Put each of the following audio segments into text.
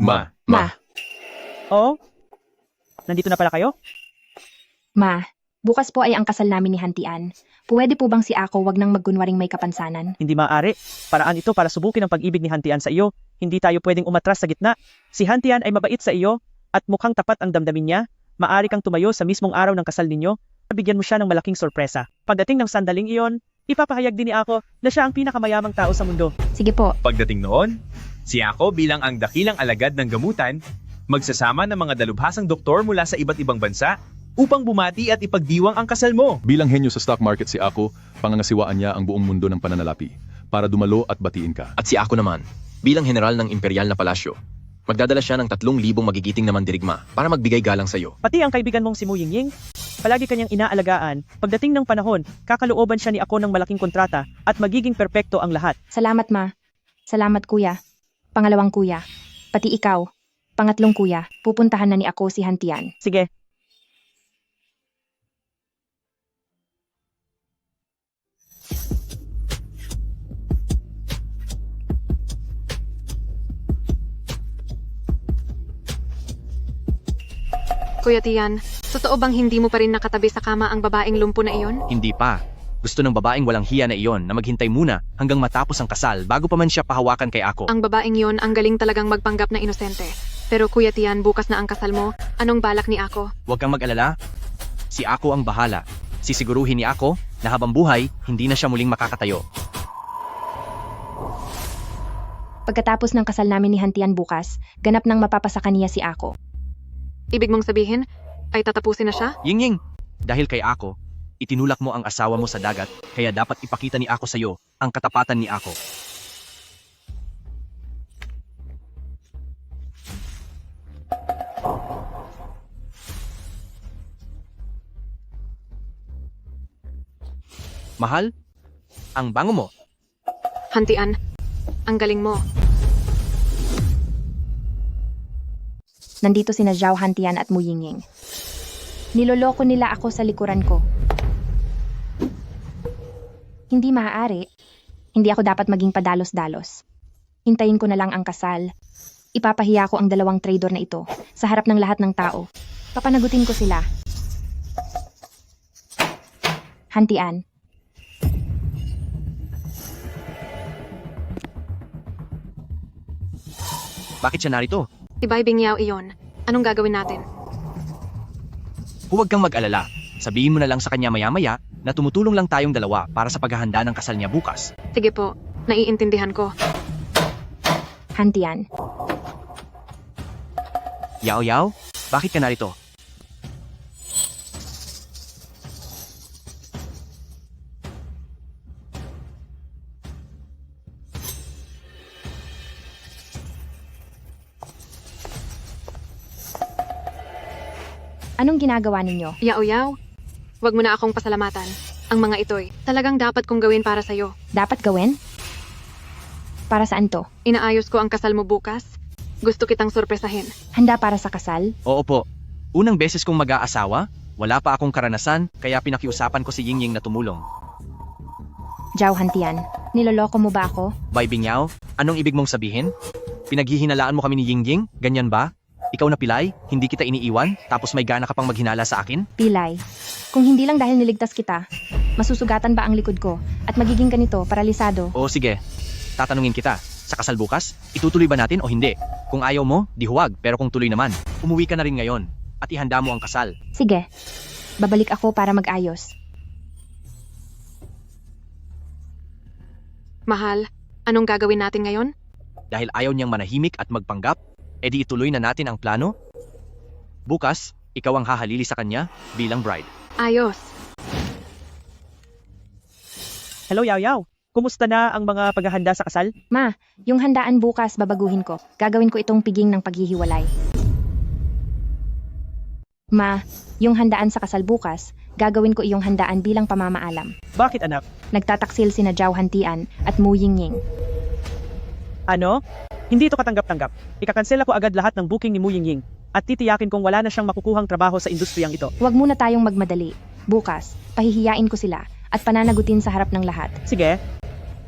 Ma. Oh? Nandito na pala kayo? Ma, bukas po ay ang kasal namin ni Hantian. Pwede po bang si ako wag nang magkunwaring may kapansanan? Hindi maaari. Paraan ito para subukin ang pag-ibig ni Hantian sa iyo. Hindi tayo pwedeng umatras sa gitna. Si Hantian ay mabait sa iyo at mukhang tapat ang damdamin niya. Maaari kang tumayo sa mismong araw ng kasal ninyo. Bigyan mo siya ng malaking sorpresa. Pagdating ng sandaling iyon, ipapahayag din ni ako na siya ang pinakamayamang tao sa mundo. Sige po. Pagdating noon, si ako bilang ang dakilang alagad ng gamutan, magsasama ng mga dalubhasang doktor mula sa iba't ibang bansa upang bumati at ipagdiwang ang kasal mo. Bilang henyo sa stock market si Ako, pangangasiwaan niya ang buong mundo ng pananalapi para dumalo at batiin ka. At si ako naman, bilang general ng imperial na palasyo, magdadala siya ng 3,000 magigiting na mandirigma para magbigay galang sa iyo. Pati ang kaibigan mong si Mu Yingying, palagi kanyang inaalagaan. Pagdating ng panahon, kakalooban siya ni ako ng malaking kontrata at magiging perpekto ang lahat. Salamat, Ma. Salamat, Kuya. Pangalawang Kuya. Pati ikaw. Pangatlong Kuya. Pupuntahan na ni ako si Hantian. Sige. Kuya Tian, totoo bang hindi mo pa rin nakatabi sa kama ang babaeng lumpo na iyon? Hindi pa. Gusto ng babaeng walang hiya na iyon na maghintay muna hanggang matapos ang kasal bago pa man siya pahawakan kay ako. Ang babaeng yon ang galing talagang magpanggap na inosente. Pero Kuya Tian, bukas na ang kasal mo, anong balak ni ako? Huwag kang mag-alala. Si ako ang bahala. Sisiguruhin ni ako na habang buhay, hindi na siya muling makakatayo. Pagkatapos ng kasal namin ni Hantian bukas, ganap nang mapapasa kaniya si ako. Ibig mong sabihin, ay tatapusin na siya? Yingying, dahil kay ako, itinulak mo ang asawa mo sa dagat, kaya dapat ipakita ni ako sa iyo ang katapatan ni ako. Mahal, ang bango mo. Hantian, ang galing mo. Nandito sina Zhao Hantian at Mu Yingying. Niloloko nila ako sa likuran ko. Hindi maaari. Hindi ako dapat maging padalos-dalos. Hintayin ko na lang ang kasal. Ipapahiya ko ang dalawang traidor na ito sa harap ng lahat ng tao. Papanagutin ko sila. Hantian. Bakit siya narito? Ibay Bingyao iyon. Anong gagawin natin? Huwag kang mag-alala. Sabihin mo na lang sa kanya maya-maya na tumutulong lang tayong dalawa para sa paghahanda ng kasal niya bukas. Sige po, naiintindihan ko. Hantian. Yao, bakit ka narito? Anong ginagawa ninyo? Yao, wag mo na akong pasalamatan. Ang mga ito'y talagang dapat kong gawin para sa'yo. Dapat gawin? Para saan to? Inaayos ko ang kasal mo bukas. Gusto kitang sorpresahin. Handa para sa kasal? Oo po. Unang beses kong mag-aasawa, wala pa akong karanasan, kaya pinakiusapan ko si Yingying na tumulong. Zhao Hantian, niloloko mo ba ako? Bai Bingyao, anong ibig mong sabihin? Pinaghihinalaan mo kami ni Yingying? Ganyan ba? Ikaw na pilay, hindi kita iniiwan, tapos may gana ka pang maghinala sa akin? Pilay. Kung hindi lang dahil niligtas kita, masusugatan ba ang likod ko at magiging ganito, paralisado? Oo sige, tatanungin kita, sa kasal bukas, itutuloy ba natin o hindi? Kung ayaw mo, di huwag, pero kung tuloy naman, umuwi ka na rin ngayon at ihanda mo ang kasal. Sige, babalik ako para mag-ayos. Mahal, anong gagawin natin ngayon? Dahil ayaw niyang manahimik at magpanggap, edi ituloy na natin ang plano? Bukas, ikaw ang hahalili sa kanya bilang bride. Ayos. Hello, Yao. Kumusta na ang mga paghahanda sa kasal? Ma, yung handaan bukas babaguhin ko. Gagawin ko itong piging ng paghihiwalay. Ma, yung handaan sa kasal bukas, gagawin ko iyong handaan bilang pamamaalam. Bakit anak? Nagtataksil sina Zhao Hantian at Mu Yingying. Ano? Hindi ito katanggap-tanggap. Ikakansela ko agad lahat ng booking ni Mu Yingying at titiyakin kong wala na siyang makukuhang trabaho sa industriyang ito. Huwag muna tayong magmadali. Bukas, pahihiyain ko sila at pananagutin sa harap ng lahat. Sige.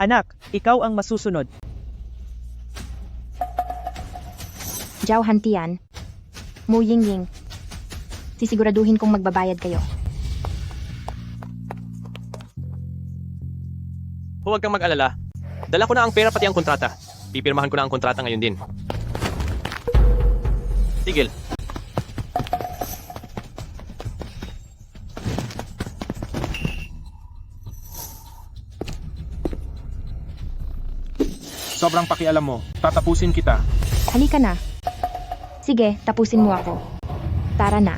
Anak, ikaw ang masusunod. Zhao Hantian, Mu Yingying. Sisiguraduhin kong magbabayad kayo. Huwag kang mag-alala. Dala ko na ang pera pati ang kontrata. Pipirmahan ko na ang kontrata ngayon din. Tigil. Sobrang pakialam mo. Tatapusin kita. Halika na. Sige, tapusin mo ako. Tara na.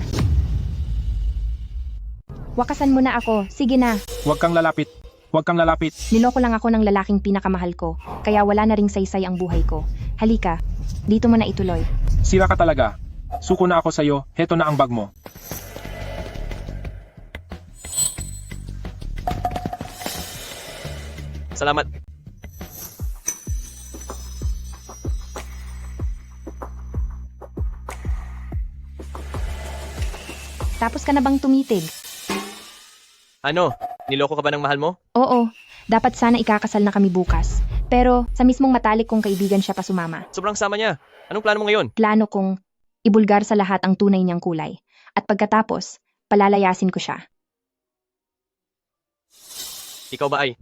Wakasan mo na ako. Sige na. Huwag kang lalapit. Huwag kang lalapit. Niloko lang ako ng lalaking pinakamahal ko, kaya wala na ring saysay ang buhay ko. Halika, dito mo na ituloy. Sira ka talaga. Suko na ako sa'yo. Heto na ang bag mo. Salamat. Tapos ka na bang tumitig? Ano? Niloko ka ba ng mahal mo? Oo, dapat sana ikakasal na kami bukas. Pero sa mismong matalik kong kaibigan siya pa sumama. Sobrang sama niya. Anong plano mo ngayon? Plano kong ibulgar sa lahat ang tunay niyang kulay. At pagkatapos, palalayasin ko siya. Ikaw ba ay?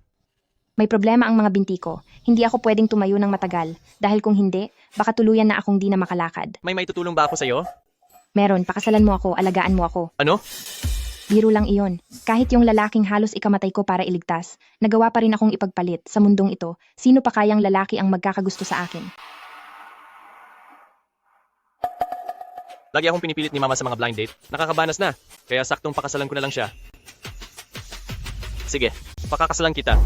May problema ang mga binti ko. Hindi ako pwedeng tumayo ng matagal. Dahil kung hindi, baka tuluyan na akong di na makalakad. May maitutulong ba ako sa'yo? Meron, pakasalan mo ako, alagaan mo ako. Ano? Biro lang iyon. Kahit yung lalaking halos ikamatay ko para iligtas, nagawa pa rin akong ipagpalit sa mundong ito. Sino pa kayang lalaki ang magkakagusto sa akin? Lagi akong pinipilit ni mama sa mga blind date. Nakakabanas na. Kaya saktong pakasalan ko na lang siya. Sige, pakakasalan kita.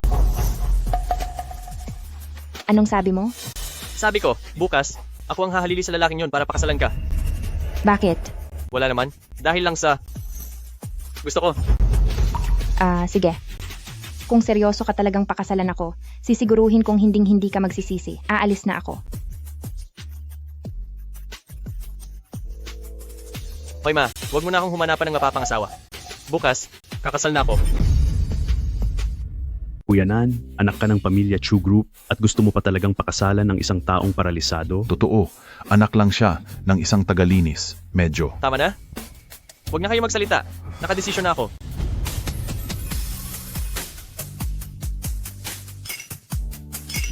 Anong sabi mo? Sabi ko, bukas, ako ang hahalili sa lalaking yon para pakasalan ka. Bakit? Wala naman. Dahil lang sa... Gusto ko. Sige. Kung seryoso ka talagang pakasalan ako, sisiguruhin kong hinding-hindi ka magsisisi. Aalis na ako. Hoy ma, huwag mo na akong humanapan ng mapapangasawa. Bukas, kakasal na ako. Kuya Nan, anak ka ng pamilya Chu Group at gusto mo pa talagang pakasalan ng isang taong paralisado? Totoo, anak lang siya ng isang tagalinis. Medyo. Tama na? Huwag na kayo magsalita. Nakadesisyon na ako.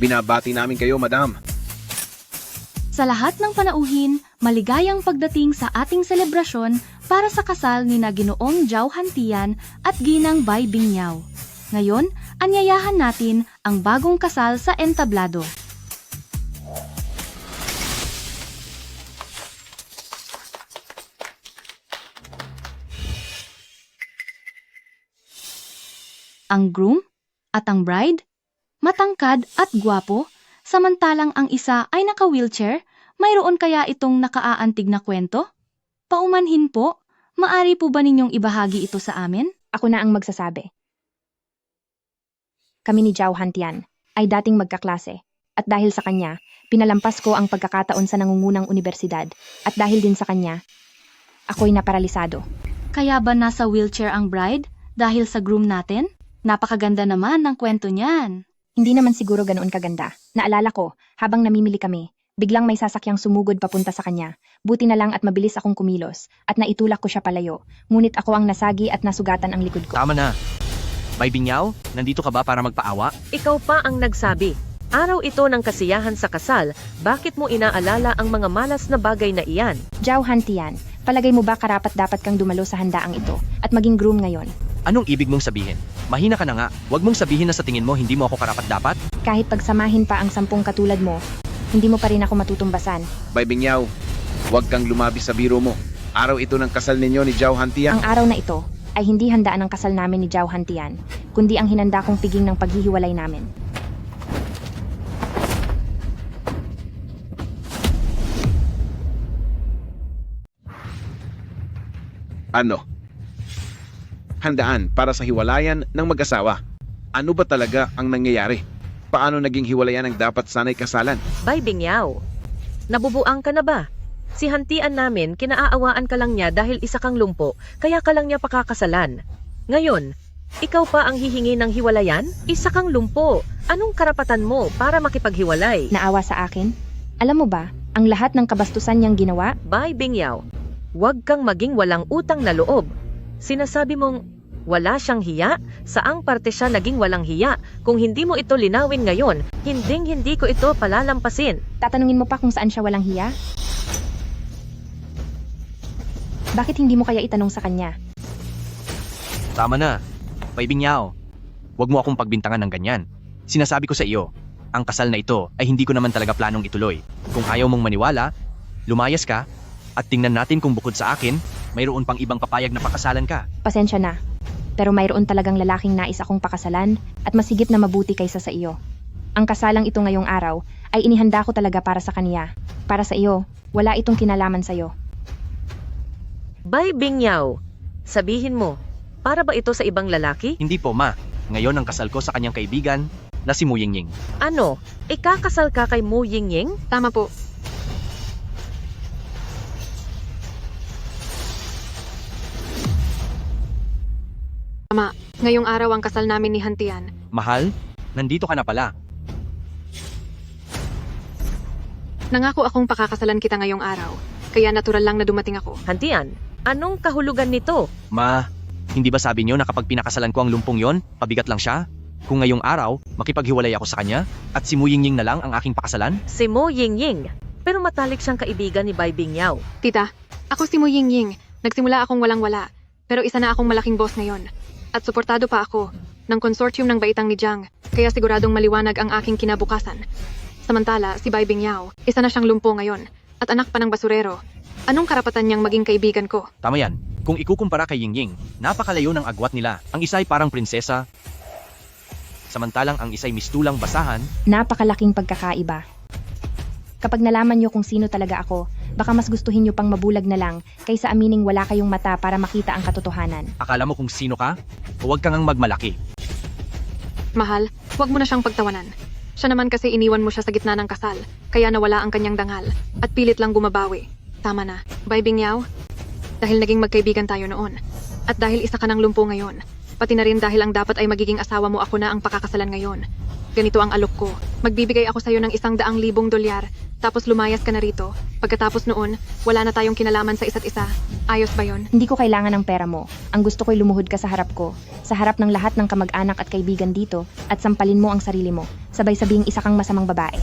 Binabati namin kayo, madam. Sa lahat ng panauhin, maligayang pagdating sa ating selebrasyon para sa kasal ni na Ginoong Zhao Hantian at Ginang Bai Bingyao. Ngayon, anyayahan natin ang bagong kasal sa entablado. Ang groom at ang bride, matangkad at gwapo, samantalang ang isa ay naka-wheelchair. Mayroon kaya itong nakaaantig na kwento? Paumanhin po, maari po ba ninyong ibahagi ito sa amin? Ako na ang magsasabi. Kami ni Zhao Hantian ay dating magkaklase. At dahil sa kanya, pinalampas ko ang pagkakataon sa nangungunang universidad. At dahil din sa kanya, ako'y naparalisado. Kaya ba nasa wheelchair ang bride dahil sa groom natin? Napakaganda naman ng kwento niyan. Hindi naman siguro ganoon kaganda. Naalala ko, habang namimili kami, biglang may sasakyang sumugod papunta sa kanya. Buti na lang at mabilis akong kumilos at naitulak ko siya palayo. Ngunit ako ang nasagi at nasugatan ang likod ko. Tama na. Bai Bingyao, nandito ka ba para magpaawa? Ikaw pa ang nagsabi. Araw ito ng kasiyahan sa kasal, bakit mo inaalala ang mga malas na bagay na iyan? Zhao Hantian, palagay mo ba karapat dapat kang dumalo sa handaang ito at maging groom ngayon? Anong ibig mong sabihin? Mahina ka na nga. Huwag mong sabihin na sa tingin mo hindi mo ako karapat-dapat. Kahit pagsamahin pa ang 10 katulad mo, hindi mo pa rin ako matutumbasan. Bai Bingyao, huwag kang lumabi sa biro mo. Araw ito ng kasal ninyo ni Zhao Hantian. Ang araw na ito ay hindi handaan ang kasal namin ni Zhao Hantian, kundi ang hinanda kong piging ng paghihiwalay namin. Ano? Handaan para sa hiwalayan ng mag-asawa. Ano ba talaga ang nangyayari? Paano naging hiwalayan ang dapat sanay kasalan? Bai Bingyao, nabubuang ka na ba? Si Hantian namin, kinaaawaan ka lang niya dahil isa kang lumpo, kaya ka lang niya pakakasalan. Ngayon, ikaw pa ang hihingi ng hiwalayan? Isa kang lumpo. Anong karapatan mo para makipaghiwalay? Naawa sa akin? Alam mo ba, Ang lahat ng kabastusan niyang ginawa, Bai Bingyao, huwag kang maging walang utang na loob. Sinasabi mong wala siyang hiya? Saang parte siya naging walang hiya? Kung hindi mo ito linawin ngayon, hindi ko ito palalampasin. tatanungin mo pa kung saan siya walang hiya? Bakit hindi mo kaya itanong sa kanya? Tama na. Bai Bingyao, huwag mo akong pagbintangan ng ganyan. Sinasabi ko sa iyo, ang kasal na ito ay hindi ko naman talaga planong ituloy. Kung ayaw mong maniwala, lumayas ka at tingnan natin kung bukod sa akin, mayroon pang ibang papayag na pakasalan ka. Pasensya na. Pero mayroon talagang lalaking nais akong pakasalan at mas higit na mabuti kaysa sa iyo. Ang kasalang ito ngayong araw ay inihanda ko talaga para sa kanya. Para sa iyo, wala itong kinalaman sa iyo. Bai Bingyao, sabihin mo, para ba ito sa ibang lalaki? Hindi po, ma. Ngayon ang kasal ko sa kanyang kaibigan na si Mu Yingying. Ano, ikakasal ka kay Mu Yingying? Tama po. Tama. Ngayong araw ang kasal namin ni Hantian. Mahal, nandito ka na pala. Nangako akong pakakasalan kita ngayong araw. Kaya natural lang na dumating ako. Hantian, anong kahulugan nito? Ma, hindi ba sabi niyo na kapag pinakasalan ko ang lumpong yon, pabigat lang siya? Kung ngayong araw, makipaghiwalay ako sa kanya, at si Mu Yingying na lang ang aking pakasalan? Si Mu Yingying, pero matalik siyang kaibigan ni Bai Bingyao. Tita, ako si Mu Yingying. Nagsimula akong walang-wala. Pero isa na akong malaking boss ngayon. At suportado pa ako ng consortium ng baitang ni Jiang. Kaya siguradong maliwanag ang aking kinabukasan. Samantala, si Bai Bingyao, isa na siyang lumpo ngayon. At anak pa ng basurero. Anong karapatan niyang maging kaibigan ko? Tama yan. Kung ikukumpara kay Yingying, napakalayo ng agwat nila. Ang isa ay parang prinsesa, samantalang ang isa ay mistulang basahan. Napakalaking pagkakaiba. Kapag nalaman niyo kung sino talaga ako, baka mas gustuhin niyo pang mabulag na lang kaysa amining wala kayong mata para makita ang katotohanan. Akala mo kung sino ka? Huwag kang ang magmalaki. Mahal, huwag mo na siyang pagtawanan. Siya naman kasi iniwan mo siya sa gitna ng kasal, kaya nawala ang kanyang dangal, at pilit lang bumabawi. Tama na, Bai Bingyao? Dahil naging magkaibigan tayo noon, at dahil isa ka ng lumpo ngayon, pati na rin dahil ang dapat ay magiging asawa mo ako na ang pakakasalan ngayon. Ganito ang alok ko, magbibigay ako sa'yo ng $100,000, tapos lumayas ka na rito. Pagkatapos noon, wala na tayong kinalaman sa isa't isa. Ayos ba yon? Hindi ko kailangan ng pera mo. Ang gusto ko'y lumuhod ka sa harap ko, sa harap ng lahat ng kamag-anak at kaibigan dito, at sampalin mo ang sarili mo, sabay sabing isa kang masamang babae.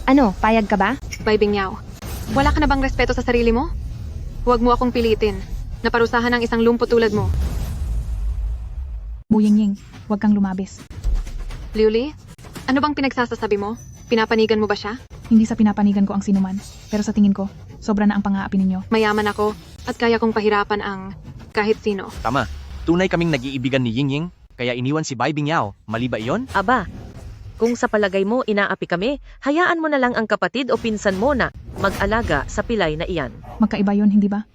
Ano, payag ka ba? Bai Bingyao, wala ka na bang respeto sa sarili mo? Huwag mo akong pilitin, na parusahan ng isang lumpo tulad mo. Mu Yingying, huwag kang lumabis. Liuli, ano bang pinagsasasabi mo? Pinapanigan mo ba siya? Hindi sa pinapanigan ko ang sinuman, pero sa tingin ko, sobra na ang pang-aapi ninyo. Mayaman ako, at kaya kong pahirapan ang kahit sino. Tama. Tunay kaming nag-iibigan ni Yingying, kaya iniwan si Bai Bingyao. Mali ba iyon? Aba, kung sa palagay mo inaapi kami, hayaan mo na lang ang kapatid o pinsan mo na mag-alaga sa pilay na iyan. Magkaiba yon, hindi ba?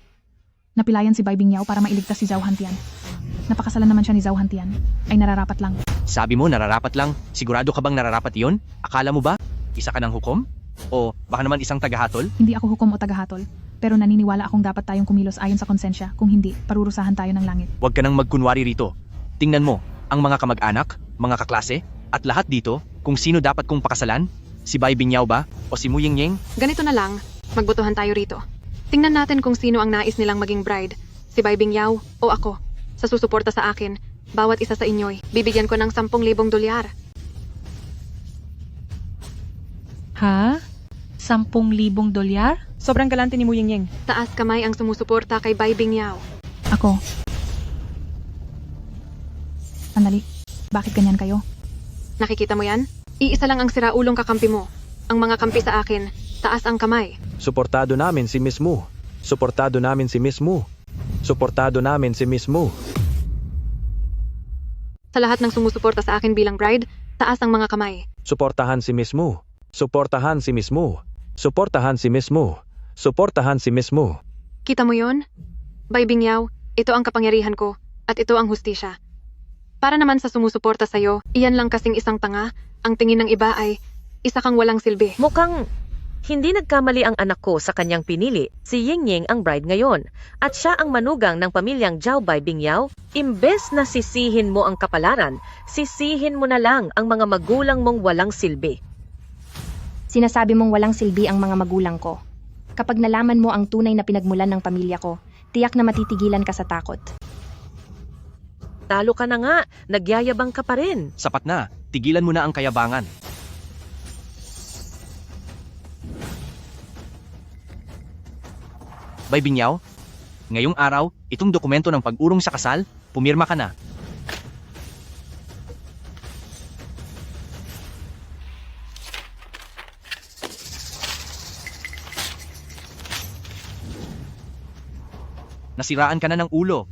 Napilayan si Bai Bingyao para mailigtas si Zhao Hantian. Napakasalan naman siya ni Zhao Hantian, ay nararapat lang. Sabi mo nararapat lang. Sigurado ka bang nararapat iyon? Akala mo ba? Isa ka ng hukom? O baka naman isang tagahatol? Hindi ako hukom o tagahatol, pero naniniwala akong dapat tayong kumilos ayon sa konsensya. Kung hindi, parurusahan tayo ng langit. Huwag ka nang magkunwari rito. Tingnan mo, ang mga kamag-anak, mga kaklase, at lahat dito, kung sino dapat kong pakasalan? Si Bai Bingyao ba? O si Mu Yingying? Ganito na lang, magbotohan tayo rito. Tingnan natin kung sino ang nais nilang maging bride. Si Bai Bingyao o ako. Sa susuporta sa akin, bawat isa sa inyo'y bibigyan ko ng $10,000. Ha? $10,000? Sobrang galante ni Mu Yingying. Taas kamay ang sumusuporta kay Bai Bingyao. Ako. Sandali, bakit ganyan kayo? Nakikita mo yan? Iisa lang ang siraulong kakampi mo. Ang mga kampi sa akin, taas ang kamay. Suportado namin si Miss Mu. Suportado namin si Miss Mu. Suportado namin si Miss Mu. Sa lahat ng sumusuporta sa akin bilang bride, taas ang mga kamay. Suportahan si Miss Mu. Suportahan si Miss Mu. Suportahan si Miss Mu. Suportahan si Miss Mu. Kita mo yon? Bai Bingyao, ito ang kapangyarihan ko, at ito ang hustisya. Para naman sa sumusuporta sa'yo, iyan lang kasing isang tanga, ang tingin ng iba ay isa kang walang silbi. Mukhang hindi nagkamali ang anak ko sa kanyang pinili. Si Yingying ang bride ngayon, at siya ang manugang ng pamilyang Zhao Bai Bingyao. Imbes na sisihin mo ang kapalaran, sisihin mo na lang ang mga magulang mong walang silbi. Sinasabi mong walang silbi ang mga magulang ko. Kapag nalaman mo ang tunay na pinagmulan ng pamilya ko, tiyak na matitigilan ka sa takot. Talo ka na nga, nagyayabang ka pa rin. Sapat na, tigilan mo na ang kayabangan. Bay Binyaw, ngayong araw, itong dokumento ng pag-urong sa kasal, pumirma ka na. Nasiraan ka na ng ulo.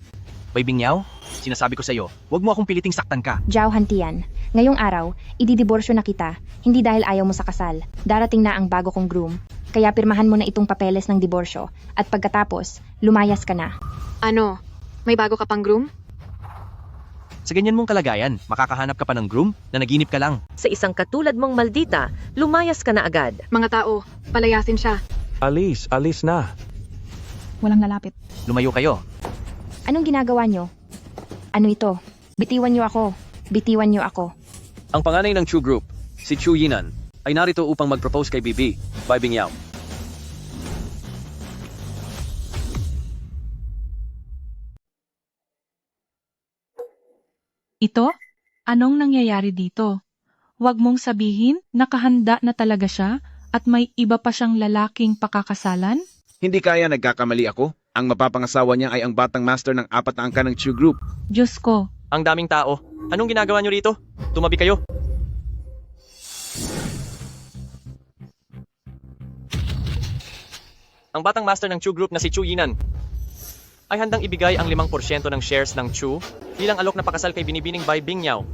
Bay Binyaw, sinasabi ko sa iyo, huwag mo akong piliting saktan ka. Zhao Hantian, ngayong araw, ididiborsyo na kita, hindi dahil ayaw mo sa kasal. Darating na ang bago kong groom. Kaya pirmahan mo na itong papeles ng diborsyo at pagkatapos, lumayas ka na. Ano? May bago ka pang groom? Sa ganyan mong kalagayan, makakahanap ka pa ng groom na naginip ka lang. Sa isang katulad mong maldita, lumayas ka na agad. Mga tao, palayasin siya. Alis na. Walang lalapit. Lumayo kayo. Anong ginagawa nyo? Ano ito? Bitiwan nyo ako. Bitiwan nyo ako. Ang panganay ng Chu Group, si Chu Yinan, ay narito upang mag-propose kay BB, Bai Bingyao. Ito? Anong nangyayari dito? Huwag mong sabihin, nakahanda na talaga siya at may iba pa siyang lalaking pakakasalan? Hindi kaya nagkakamali ako. Ang mapapangasawa niya ay ang batang master ng 4 na angka ng Chu Group. Diyos ko. Ang daming tao. Anong ginagawa nyo rito? Tumabi kayo. Ang batang master ng Chu Group na si Chu Yinan ay handang ibigay ang 5% ng shares ng Chu bilang alok na pakasal kay Binibining Bai Bingyao.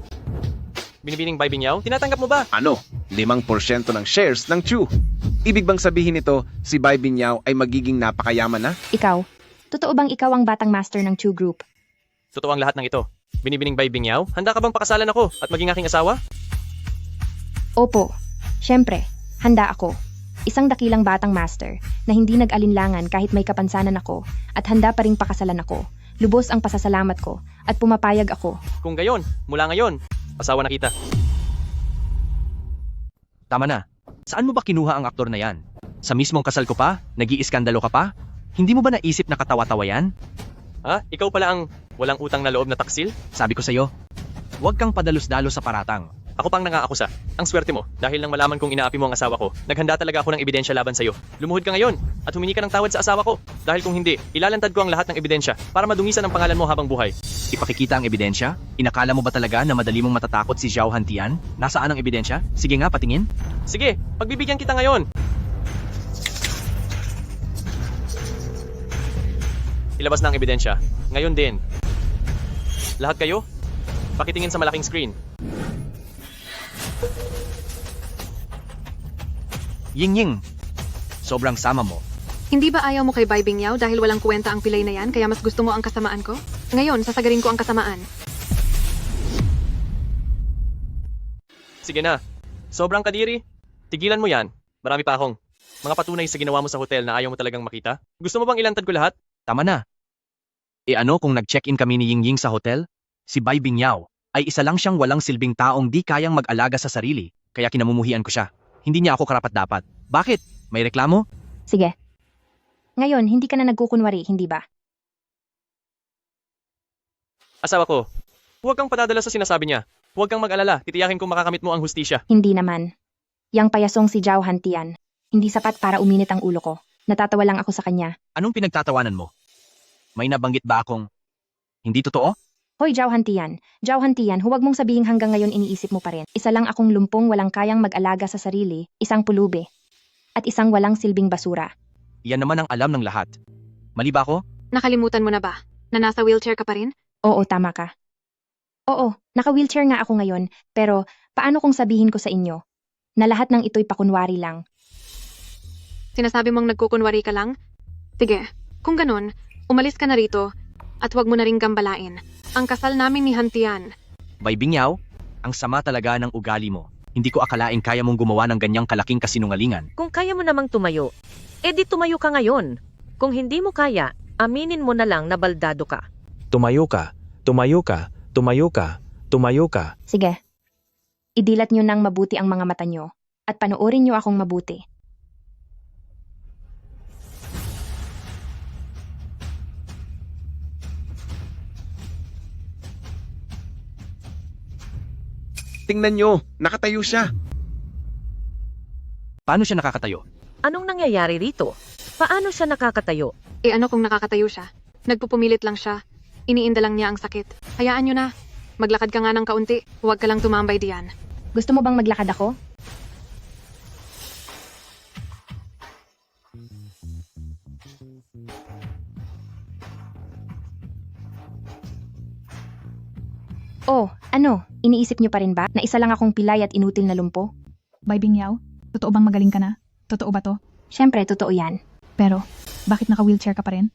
Binibining Bai Bingyao, tinatanggap mo ba? Ano? 5% ng shares ng Chu. Ibig bang sabihin nito, si Bai Bingyao ay magiging napakayaman na? Ikaw, totoo bang ikaw ang batang master ng Chu Group? Totoo ang lahat ng ito. Binibining Bai Bingyao, handa ka bang pakasalan ako at maging aking asawa? Opo, syempre, handa ako. Isang dakilang batang master na hindi nag-alinlangan kahit may kapansanan ako at handa pa ring pakasalan ako. Lubos ang pasasalamat ko at pumapayag ako. Kung gayon, mula ngayon, asawa na kita. Tama na. Saan mo ba kinuha ang aktor na yan? Sa mismong kasal ko pa? Nag-iiskandalo ka pa? Hindi mo ba naisip na katawa-tawa yan? Ha? Ikaw pala ang walang utang na loob na taksil? Sabi ko sa'yo, huwag kang padalos-dalos sa paratang. Ako pang nangaakusa. Ang swerte mo, dahil nang malaman kong inaapi mo ang asawa ko, naghanda talaga ako ng ebidensya laban sa'yo. Lumuhod ka ngayon, at humingi ka ng tawad sa asawa ko. Dahil kung hindi, ilalantad ko ang lahat ng ebidensya para madungisan ang pangalan mo habang buhay. Ipakikita ang ebidensya? Inakala mo ba talaga na madali mong matatakot si Zhao Hantian? Nasaan ang ebidensya? Sige nga, patingin. Sige, pagbibigyan kita ngayon. Ilabas na ang ebidensya. Ngayon din. Lahat kayo, pakitingin sa malaking screen. Ying-ying, sobrang sama mo. Hindi ba ayaw mo kay Bai Bingyao dahil walang kwenta ang pilay na yan kaya mas gusto mo ang kasamaan ko? Ngayon, sasagarin ko ang kasamaan. Sige na, sobrang kadiri. Tigilan mo yan. Marami pa akong mga patunay sa ginawa mo sa hotel na ayaw mo talagang makita. Gusto mo bang ilantad ko lahat? Tama na. E ano kung nag-check-in kami ni Ying-ying sa hotel? Si Bai Bingyao ay isa lang siyang walang silbing taong di kayang mag-alaga sa sarili, kaya kinamumuhian ko siya. Hindi niya ako karapat-dapat. Bakit? May reklamo? Sige. Ngayon, hindi ka na nagkukunwari, hindi ba? Asawa ko, huwag kang padadala sa sinasabi niya. Huwag kang mag-alala, titiyakin kong makakamit mo ang hustisya. Hindi naman. Yang payasong si Zhao Hantian, hindi sapat para uminit ang ulo ko. Natatawa lang ako sa kanya. Anong pinagtatawanan mo? May nabanggit ba akong hindi totoo? Hoy Zhao Hantian, huwag mong sabihing hanggang ngayon iniisip mo pa rin. Isa lang akong lumpong walang kayang mag-alaga sa sarili, isang pulube, at isang walang silbing basura. Yan naman ang alam ng lahat. Mali ba ako? Nakalimutan mo na ba? Na nasa wheelchair ka pa rin? Oo, tama ka. Oo, naka-wheelchair nga ako ngayon, pero paano kung sabihin ko sa inyo na lahat ng ito'y pakunwari lang? Sinasabi mong nagkukunwari ka lang? Sige, kung ganun, umalis ka na rito at huwag mo na ring gambalain. Ang kasal namin ni Hantian. Bai Bingyao, ang sama talaga ng ugali mo. Hindi ko akalaing kaya mong gumawa ng ganyang kalaking kasinungalingan. Kung kaya mo namang tumayo, edi tumayo ka ngayon. Kung hindi mo kaya, aminin mo na lang na baldado ka. Tumayo ka. Tumayo ka. Tumayo ka. Tumayo ka. Sige. Idilat nyo ng mabuti ang mga mata nyo at panoorin nyo akong mabuti. Tingnan nyo, nakatayo siya. Paano siya nakakatayo? Anong nangyayari rito? Paano siya nakakatayo? Ano kung nakakatayo siya? Nagpupumilit lang siya. Iniinda lang niya ang sakit. Hayaan nyo na. Maglakad ka nga ng kaunti. Huwag ka lang tumambay diyan. Gusto mo bang maglakad ako? Oh, ano? Iniisip niyo pa rin ba na isa lang akong pilay at inutil na lumpo? Baybing Yao, totoo bang magaling ka na? Totoo ba to? Siyempre, totoo yan. Pero, bakit naka-wheelchair ka pa rin?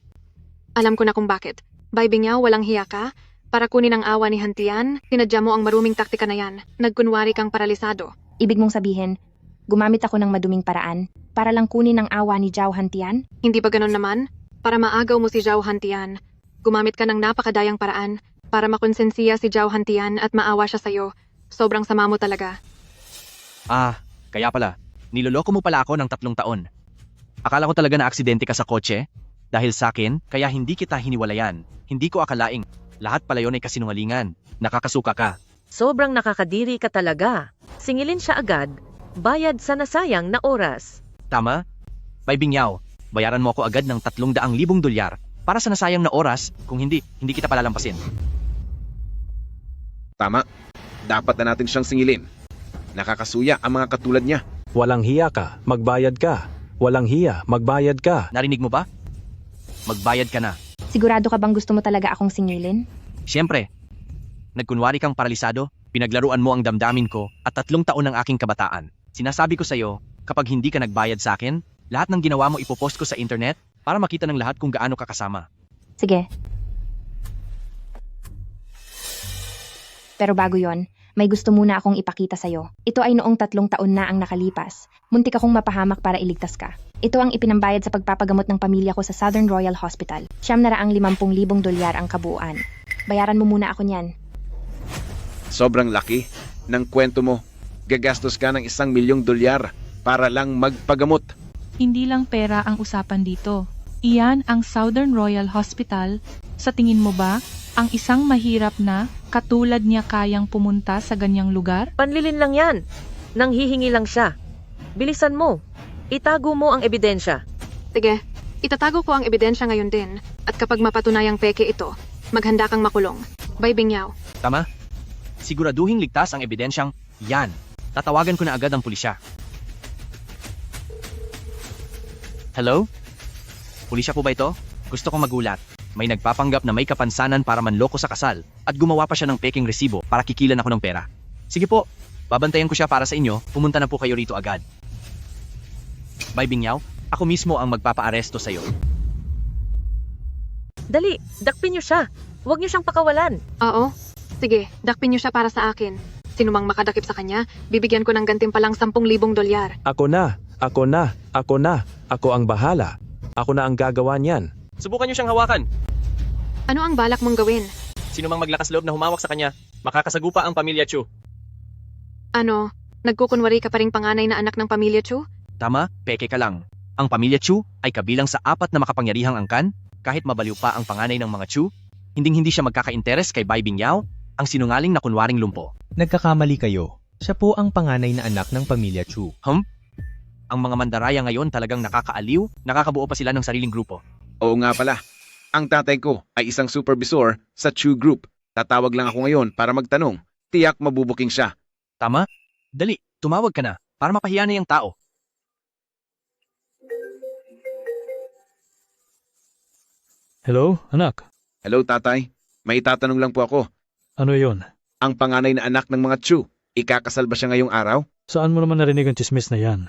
Alam ko na kung bakit. Baybingyaw, walang hiya ka? Para kunin ang awa ni Hantian, tinadya mo ang maruming taktika na yan. Nagkunwari kang paralisado. Ibig mong sabihin, gumamit ako ng maduming paraan para lang kunin ang awa ni Zhao Hantian? Hindi ba ganun naman? Para maagaw mo si Zhao Hantian, gumamit ka ng napakadayang paraan para makonsensiya si Zhao Hantian at maawa siya sa'yo. Sobrang sama mo talaga. Kaya pala. Niloloko mo pala ako ng 3 taon. Akala ko talaga na aksidente ka sa kotse. Dahil sa akin, kaya hindi kita hiniwalayan. Hindi ko akalaing lahat pala yun ay kasinungalingan. Nakakasuka ka. Sobrang nakakadiri ka talaga. Singilin siya agad. Bayad sa nasayang na oras. Tama? Baybingyaw, bayaran mo ako agad ng 300,000 dolyar para sa nasayang na oras. Kung hindi kita palalampasin. Tama. Dapat na natin siyang singilin. Nakakasuya ang mga katulad niya. Walang hiya ka, magbayad ka. Walang hiya, magbayad ka. Narinig mo ba? Magbayad ka na. Sigurado ka bang gusto mo talaga akong singilin? Siyempre. Nagkunwari kang paralisado, pinaglaruan mo ang damdamin ko at 3 taon ng aking kabataan. Sinasabi ko sa'yo, kapag hindi ka nagbayad sa akin, lahat ng ginawa mo ipopost ko sa internet para makita ng lahat kung gaano ka kasama. Sige. Pero bago yon, may gusto muna akong ipakita sa'yo. Ito ay noong 3 taon na ang nakalipas. Muntik akong mapahamak para iligtas ka. Ito ang ipinambayad sa pagpapagamot ng pamilya ko sa Southern Royal Hospital. 750,000 dolyar ang kabuuan. Bayaran mo muna ako niyan. Sobrang laki ng kwento mo. Gagastos ka ng 1,000,000 dolyar para lang magpagamot. Hindi lang pera ang usapan dito. Iyan ang Southern Royal Hospital. Sa tingin mo ba, ang isang mahirap na katulad niya kayang pumunta sa ganyang lugar? Panlilin lang yan. Nanghihingi lang siya. Bilisan mo. Itago mo ang ebidensya. Sige, itatago ko ang ebidensya ngayon din. At kapag mapatunayang peke ito, maghanda kang makulong. Baybingyaw. Tama? Siguraduhing ligtas ang ebidensyang yan. Tatawagan ko na agad ang pulisya. Hello? Pulisya po ba ito? Gusto kong magulat. May nagpapanggap na may kapansanan para manloko sa kasal at gumawa pa siya ng peking resibo para kikilan ako ng pera. Sige po, babantayan ko siya para sa inyo. Pumunta na po kayo rito agad. Baybingyaw, ako mismo ang magpapaaresto sa'yo. Dali, dakpin niyo siya. Huwag niyo siyang pakawalan. Oo. Sige, dakpin niyo siya para sa akin. Sino mang makadakip sa kanya, bibigyan ko ng gantimpalang 10,000 dolyar. Ako na. Ako ang bahala. Ako na ang gagawa niyan. Subukan niyo siyang hawakan. Ano ang balak mong gawin? Sino mang maglakas loob na humawak sa kanya, makakasagupa ang pamilya Chu. Ano, nagkukunwari ka pa ring panganay na anak ng pamilya Chu? Tama, peke ka lang. Ang pamilya Chu ay kabilang sa 4 na makapangyarihang angkan, kahit mabaliw pa ang panganay ng mga Chu, hindi siya magkaka-interes kay Baybingyaw, ang sinungaling na kunwaring lumpo. Nagkakamali kayo. Siya po ang panganay na anak ng pamilya Chu. Ang mga mandaraya ngayon talagang nakakaaliw, nakakabuo pa sila ng sariling grupo. Oo nga pala. Ang tatay ko ay isang supervisor sa Chu Group. Tatawag lang ako ngayon para magtanong. Tiyak mabubuking siya. Tama? Dali, tumawag ka na para mapahiya na yung tao. Hello, anak. Hello, tatay. May tatanong lang po ako. Ano yon? Ang panganay na anak ng mga Chu, ikakasal ba siya ngayong araw? Saan mo naman narinig ang chismis na yan?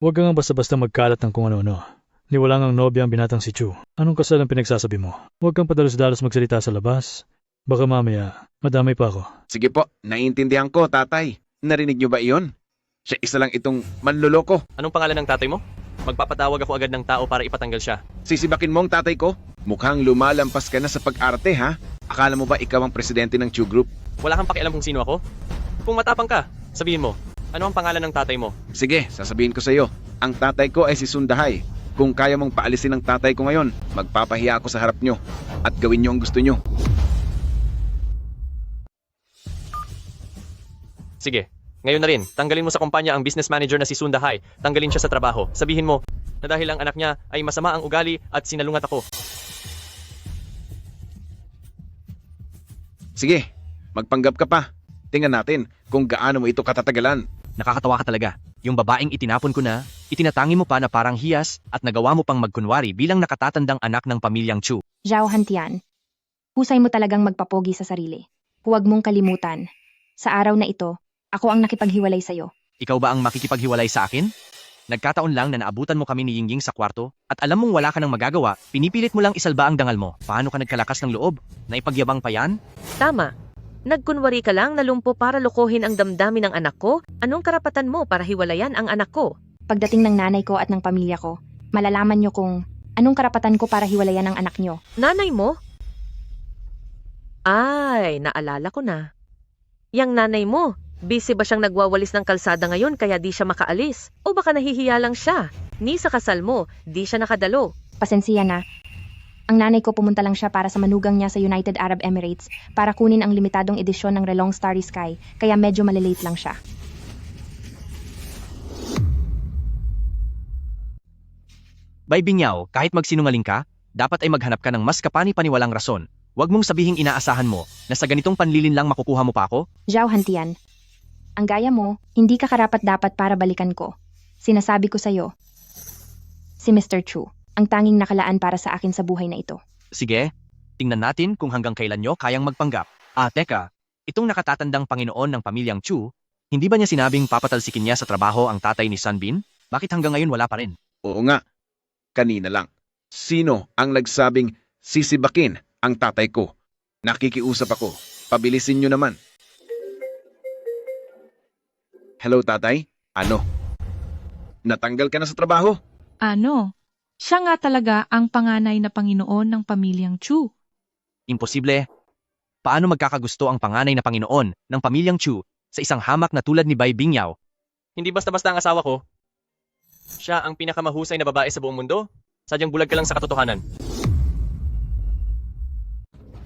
Huwag kang basta-basta magkalat ng kung ano-ano. Ni wala ngang nobya ang binatang si Chu. Anong kasal ang pinagsasabi mo? Huwag kang padalos-dalos magsalita sa labas. Baka mamaya, madamay pa ako. Sige po, naiintindihan ko, tatay. Narinig niyo ba iyon? Siya isa lang itong manloloko. Anong pangalan ng tatay mo? Magpapatawag ako agad ng tao para ipatanggal siya. Sisibakin mo ang tatay ko? Mukhang lumalampas ka na sa pag-arte, ha? Akala mo ba ikaw ang presidente ng Chu Group? Wala kang pakialam kung sino ako? Kung matapang ka, sabihin mo, ano ang pangalan ng tatay mo? Sige, sasabihin ko sa iyo. Ang tatay ko ay si Sundahay. Kung kaya mong paalisin ang tatay ko ngayon, magpapahiya ako sa harap nyo at gawin nyo ang gusto nyo. Sige, ngayon na rin, tanggalin mo sa kumpanya ang business manager na si Sundahay. Tanggalin siya sa trabaho. Sabihin mo na dahil ang anak niya ay masama ang ugali at sinalungat ako. Sige, magpanggap ka pa. Tingnan natin kung gaano mo ito katatagalan. Nakakatawa ka talaga. Yung babaeng itinapon ko na, itinatangi mo pa na parang hiyas at nagawa mo pang magkunwari bilang nakatatandang anak ng pamilyang Chu. Zhao Hantian, husay mo talagang magpapogi sa sarili. Huwag mong kalimutan. Sa araw na ito, ako ang nakipaghiwalay sa'yo. Ikaw ba ang makikipaghiwalay sa akin? Nagkataon lang na naabutan mo kami ni Yingying sa kwarto at alam mong wala ka nang magagawa, pinipilit mo lang isalba ang dangal mo. Paano ka nagkalakas ng loob? Naipagyabang pa yan? Tama. Nagkunwari ka lang na lumpo para lokohin ang damdamin ng anak ko? Anong karapatan mo para hiwalayan ang anak ko? Pagdating ng nanay ko at ng pamilya ko, malalaman nyo kung anong karapatan ko para hiwalayan ang anak nyo. Nanay mo? Ay, naalala ko na. Yang nanay mo, busy ba siyang nagwawalis ng kalsada ngayon kaya di siya makaalis? O baka nahihiya lang siya? Ni sa kasal mo, di siya nakadalo. Pasensiya na. Ang nanay ko pumunta lang siya para sa manugang niya sa United Arab Emirates para kunin ang limitadong edisyon ng Relong Starry Sky, kaya medyo malilate lang siya. Bay Bingyao, kahit magsinungaling ka, dapat ay maghanap ka ng mas kapani-paniwalang rason. Huwag mong sabihing inaasahan mo na sa ganitong panlilin lang makukuha mo pa ako. Zhao Hantian, ang gaya mo, hindi ka karapat-dapat para balikan ko. Sinasabi ko sa'yo, si Mr. Chu, ang tanging nakalaan para sa akin sa buhay na ito. Sige, tingnan natin kung hanggang kailan nyo kayang magpanggap. Teka, itong nakatatandang Panginoon ng pamilyang Chu, hindi ba niya sinabing papatalsikin niya sa trabaho ang tatay ni Sunbin? Bakit hanggang ngayon wala pa rin? Oo nga, kanina lang. Sino ang nagsabing sisibakin ang tatay ko? Nakikiusap ako. Pabilisin nyo naman. Hello, tatay? Ano? Natanggal ka na sa trabaho? Ano? Siya nga talaga ang panganay na Panginoon ng pamilyang Chu. Imposible. Paano magkakagusto ang panganay na Panginoon ng pamilyang Chu sa isang hamak na tulad ni Bai Bingyao? Hindi basta-basta ang asawa ko. Siya ang pinakamahusay na babae sa buong mundo. Sadyang bulag ka lang sa katotohanan.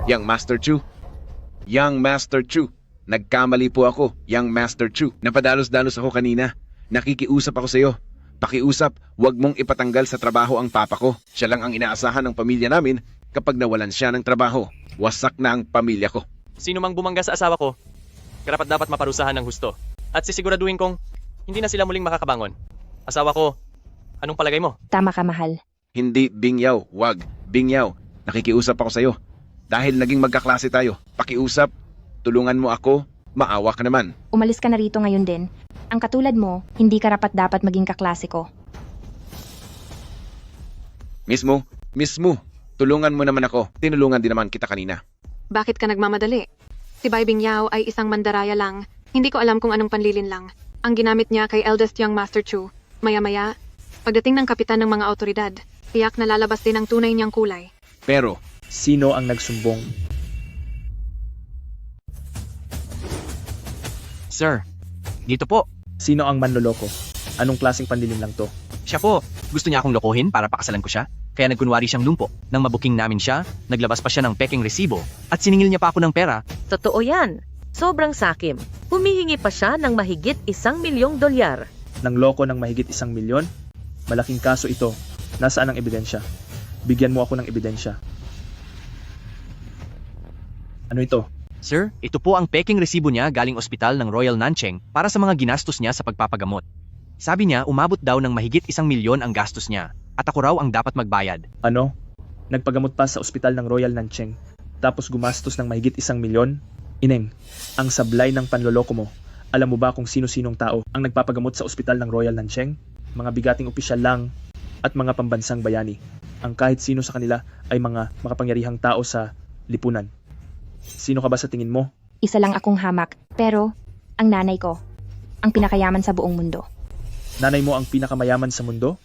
Young Master Chu. Young Master Chu. Nagkamali po ako, Young Master Chu. Napadalos-dalos ako kanina. Nakikiusap ako sa iyo. Pakiusap, huwag mong ipatanggal sa trabaho ang papa ko. Siya lang ang inaasahan ng pamilya namin kapag nawalan siya ng trabaho. Wasak na ang pamilya ko. Sino mang bumangga sa asawa ko, karapat dapat maparusahan ng husto. At sisiguraduhin kong hindi na sila muling makakabangon. Asawa ko, anong palagay mo? Tama ka, mahal. Hindi, Bingyao. Wag. Bingyao, nakikiusap ako sa iyo. Dahil naging magkaklase tayo. Pakiusap, tulungan mo ako, maawa ka naman. Umalis ka na rito ngayon din. Ang katulad mo, hindi karapat-dapat maging kaklase ko. Mismo, tulungan mo naman ako. Tinulungan din naman kita kanina. Bakit ka nagmamadali? Si Bai Bingyao ay isang mandaraya lang. Hindi ko alam kung anong panlilin lang. Ang ginamit niya kay eldest young Master Chu. Maya-maya, pagdating ng kapitan ng mga otoridad, tiyak na lalabas din ang tunay niyang kulay. Pero, sino ang nagsumbong? Sir, dito po. Sino ang manloloko? Anong klaseng panlilin lang to? Siya po. Gusto niya akong lokohin para pakasalan ko siya. Kaya nagkunwari siyang lumpo. Nang mabuking namin siya, naglabas pa siya ng peking resibo at siningil niya pa ako ng pera. Totoo yan. Sobrang sakim. Humihingi pa siya ng mahigit $1,000,000. Nang loko ng mahigit 1,000,000? Malaking kaso ito. Nasaan ang ebidensya? Bigyan mo ako ng ebidensya. Ano ito? Sir, ito po ang peking resibo niya galing ospital ng Royal Nancheng para sa mga ginastos niya sa pagpapagamot. Sabi niya, umabot daw ng mahigit 1,000,000 ang gastos niya at ako raw ang dapat magbayad. Ano? Nagpagamot pa sa ospital ng Royal Nancheng tapos gumastos ng mahigit 1,000,000? Ineng, ang sablay ng panloloko mo. Alam mo ba kung sino-sinong tao ang nagpapagamot sa ospital ng Royal Nancheng? Mga bigating opisyal lang at mga pambansang bayani. Ang kahit sino sa kanila ay mga makapangyarihang tao sa lipunan. Sino ka ba sa tingin mo? Isa lang akong hamak, pero ang nanay ko, ang pinakayaman sa buong mundo. Nanay mo ang pinakamayaman sa mundo?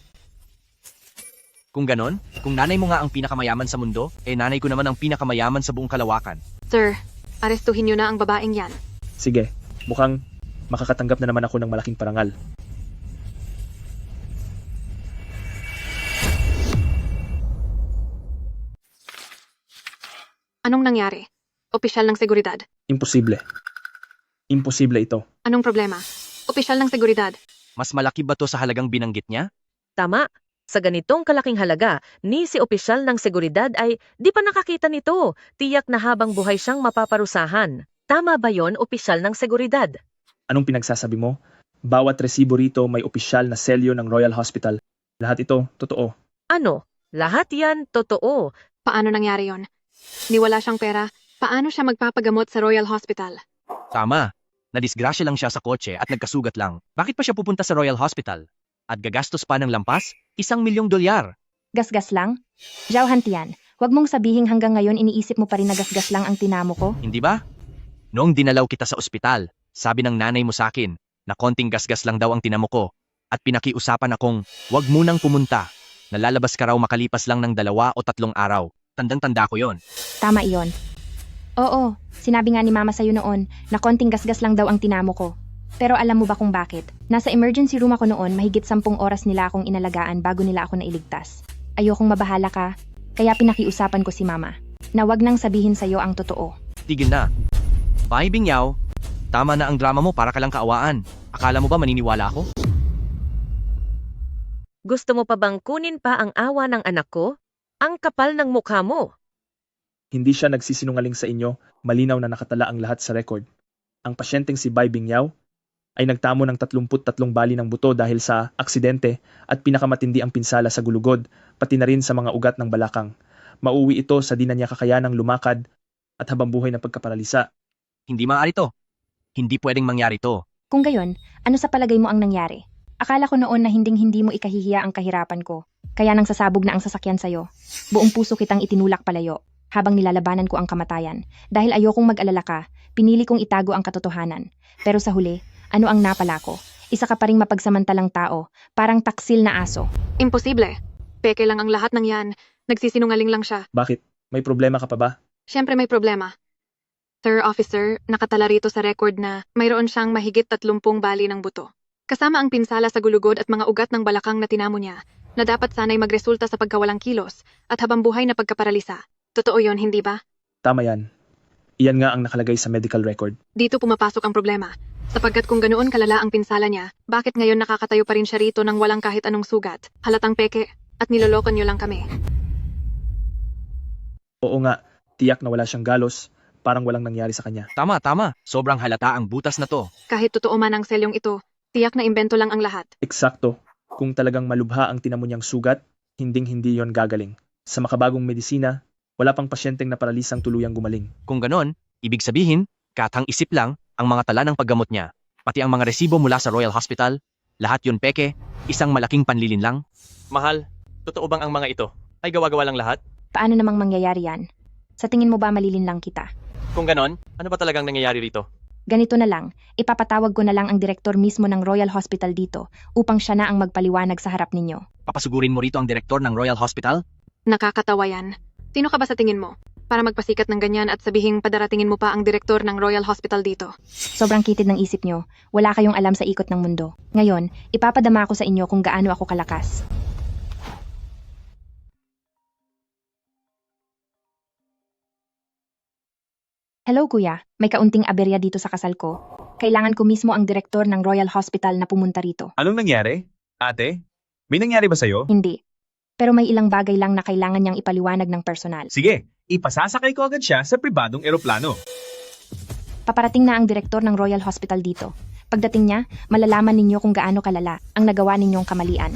Kung ganon, kung nanay mo nga ang pinakamayaman sa mundo, nanay ko naman ang pinakamayaman sa buong kalawakan. Sir, arestuhin niyo na ang babaeng yan. Sige, mukhang makakatanggap na naman ako ng malaking parangal. Anong nangyari? Opisyal ng seguridad. Imposible. Imposible ito. Anong problema? Opisyal ng seguridad. Mas malaki ba to sa halagang binanggit niya? Tama. Sa ganitong kalaking halaga, ni si opisyal ng seguridad ay di pa nakakita nito. Tiyak na habang buhay siyang mapaparusahan. Tama ba yon, opisyal ng seguridad? Anong pinagsasabi mo? Bawat resibo rito may opisyal na selyo ng Royal Hospital. Lahat ito, totoo. Ano? Lahat yan totoo. Paano nangyari yon? Niwala siyang pera. Paano siya magpapagamot sa Royal Hospital? Tama. Nadisgrasya lang siya sa kotse at nagkasugat lang. Bakit pa siya pupunta sa Royal Hospital? At gagastos pa ng lampas? $1,000,000. Gasgas lang? Zhao Hantian, huwag mong sabihing hanggang ngayon iniisip mo pa rin na gasgas lang ang tinamo ko. Hindi ba? Noong dinalaw kita sa ospital, sabi ng nanay mo sa akin na konting gasgas lang daw ang tinamo ko at pinakiusapan akong wag munang pumunta. Nalalabas ka raw makalipas lang ng 2 o 3 araw. Tandang-tanda ko yon. Tama iyon. Oo, sinabi nga ni Mama sa'yo noon na konting gasgas lang daw ang tinamo ko. Pero alam mo ba kung bakit? Nasa emergency room ako noon, mahigit 10 oras nila akong inalagaan bago nila ako nailigtas. Ayokong mabahala ka, kaya pinakiusapan ko si Mama na wag nang sabihin sa'yo ang totoo. Tigil na. Pai Bingyao, tama na ang drama mo para ka lang kaawaan. Akala mo ba maniniwala ako? Gusto mo pa bang kunin pa ang awa ng anak ko? Ang kapal ng mukha mo. Hindi siya nagsisinungaling sa inyo, malinaw na nakatala ang lahat sa record. Ang pasyenteng si Bai Bingyao ay nagtamo ng 33 bali ng buto dahil sa aksidente at pinakamatindi ang pinsala sa gulugod, pati na rin sa mga ugat ng balakang. Mauwi ito sa di na niya kakayanang lumakad at habang buhay na pagkaparalisa. Hindi maaari to. Hindi pwedeng mangyari to. Kung gayon, ano sa palagay mo ang nangyari? Akala ko noon na hinding-hindi mo ikahihiya ang kahirapan ko. Kaya nang sasabog na ang sasakyan sa'yo. Buong puso kitang itinulak palayo habang nilalabanan ko ang kamatayan. Dahil ayokong mag-alala ka, pinili kong itago ang katotohanan. Pero sa huli, ano ang napala ko? Isa ka pa ring mapagsamantalang tao, parang taksil na aso. Imposible. Peke lang ang lahat ng yan. Nagsisinungaling lang siya. Bakit? May problema ka pa ba? Siyempre may problema. Sir Officer, nakatala rito sa record na mayroon siyang mahigit 30 bali ng buto. Kasama ang pinsala sa gulugod at mga ugat ng balakang na tinamo niya, na dapat sana'y magresulta sa pagkawalang kilos at habang buhay na pagkaparalisa. Totoo yon, hindi ba? Tama yan. Iyan nga ang nakalagay sa medical record. Dito pumapasok ang problema. Sapagkat kung ganoon kalala ang pinsala niya, bakit ngayon nakakatayo pa rin siya rito nang walang kahit anong sugat? Halatang peke, at niloloko niyo lang kami. Oo nga, tiyak na wala siyang galos, parang walang nangyari sa kanya. Tama. Sobrang halata ang butas na to. Kahit totoo man ang selyong ito, tiyak na imbento lang ang lahat. Eksakto. Kung talagang malubha ang tinamo niyang sugat, hinding-hindi yon gagaling. Sa makabagong medisina, wala pang pasyenteng na paralisang tuluyang gumaling. Kung ganon, ibig sabihin, katang isip lang ang mga tala ng paggamot niya. Pati ang mga resibo mula sa Royal Hospital, lahat yun peke, isang malaking panlilin lang. Mahal, totoo bang ang mga ito ay gawa-gawa lang lahat? Paano namang mangyayari yan? Sa tingin mo ba malilin lang kita? Kung ganon, ano ba talagang nangyayari rito? Ganito na lang, ipapatawag ko na lang ang direktor mismo ng Royal Hospital dito upang siya na ang magpaliwanag sa harap ninyo. Papasugurin mo rito ang direktor ng Royal Hospital? Nakakatawa yan. Sino ka ba sa tingin mo? Para magpasikat ng ganyan at sabihing padaratingin mo pa ang direktor ng Royal Hospital dito. Sobrang kitid ng isip nyo. Wala kayong alam sa ikot ng mundo. Ngayon, ipapadama ko sa inyo kung gaano ako kalakas. Hello kuya, may kaunting aberya dito sa kasal ko. Kailangan ko mismo ang direktor ng Royal Hospital na pumunta rito. Anong nangyari? Ate? May nangyari ba sa'yo? Hindi. Pero may ilang bagay lang na kailangan niyang ipaliwanag ng personal. Sige, ipasasakay ko agad siya sa pribadong eroplano. Paparating na ang direktor ng Royal Hospital dito. Pagdating niya, malalaman ninyo kung gaano kalala ang nagawa ninyong kamalian.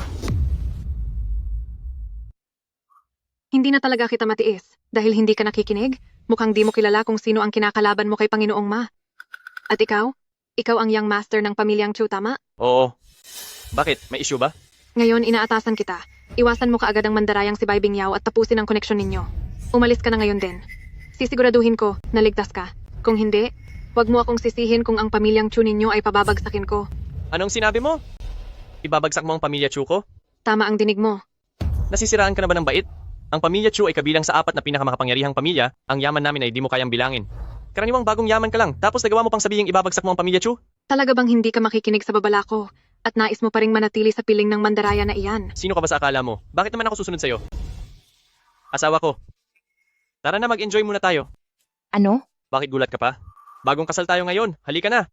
Hindi na talaga kita matiis. Dahil hindi ka nakikinig, mukhang di mo kilala kung sino ang kinakalaban mo kay Panginoong Ma. At ikaw? Ikaw ang young master ng pamilyang Chu, tama? Oo. Bakit? May issue ba? Ngayon, inaatasan kita. Iwasan mo kaagad ang mandarayang si Bai Bingyao at tapusin ang koneksyon ninyo. Umalis ka na ngayon din. Sisiguraduhin ko na ligtas ka. Kung hindi, wag mo akong sisihin kung ang pamilyang Chu ninyo ay pababagsakin ko. Anong sinabi mo? Ibabagsak mo ang pamilya Chu ko? Tama ang dinig mo. Nasisiraan ka na ba ng bait? Ang pamilya Chu ay kabilang sa 4 na pinakamakapangyarihang pamilya, ang yaman namin ay di mo kayang bilangin. Karaniwang bagong yaman ka lang, tapos nagawa mo pang sabihing ibabagsak mo ang pamilya Chu? Talaga bang hindi ka makikinig sa babala ko? At nais mo pa ring manatili sa piling ng mandaraya na iyan? Sino ka ba sa akala mo? Bakit naman ako susunod sa'yo? Asawa ko. Tara na, mag-enjoy muna tayo. Ano? Bakit gulat ka pa? Bagong kasal tayo ngayon, halika na.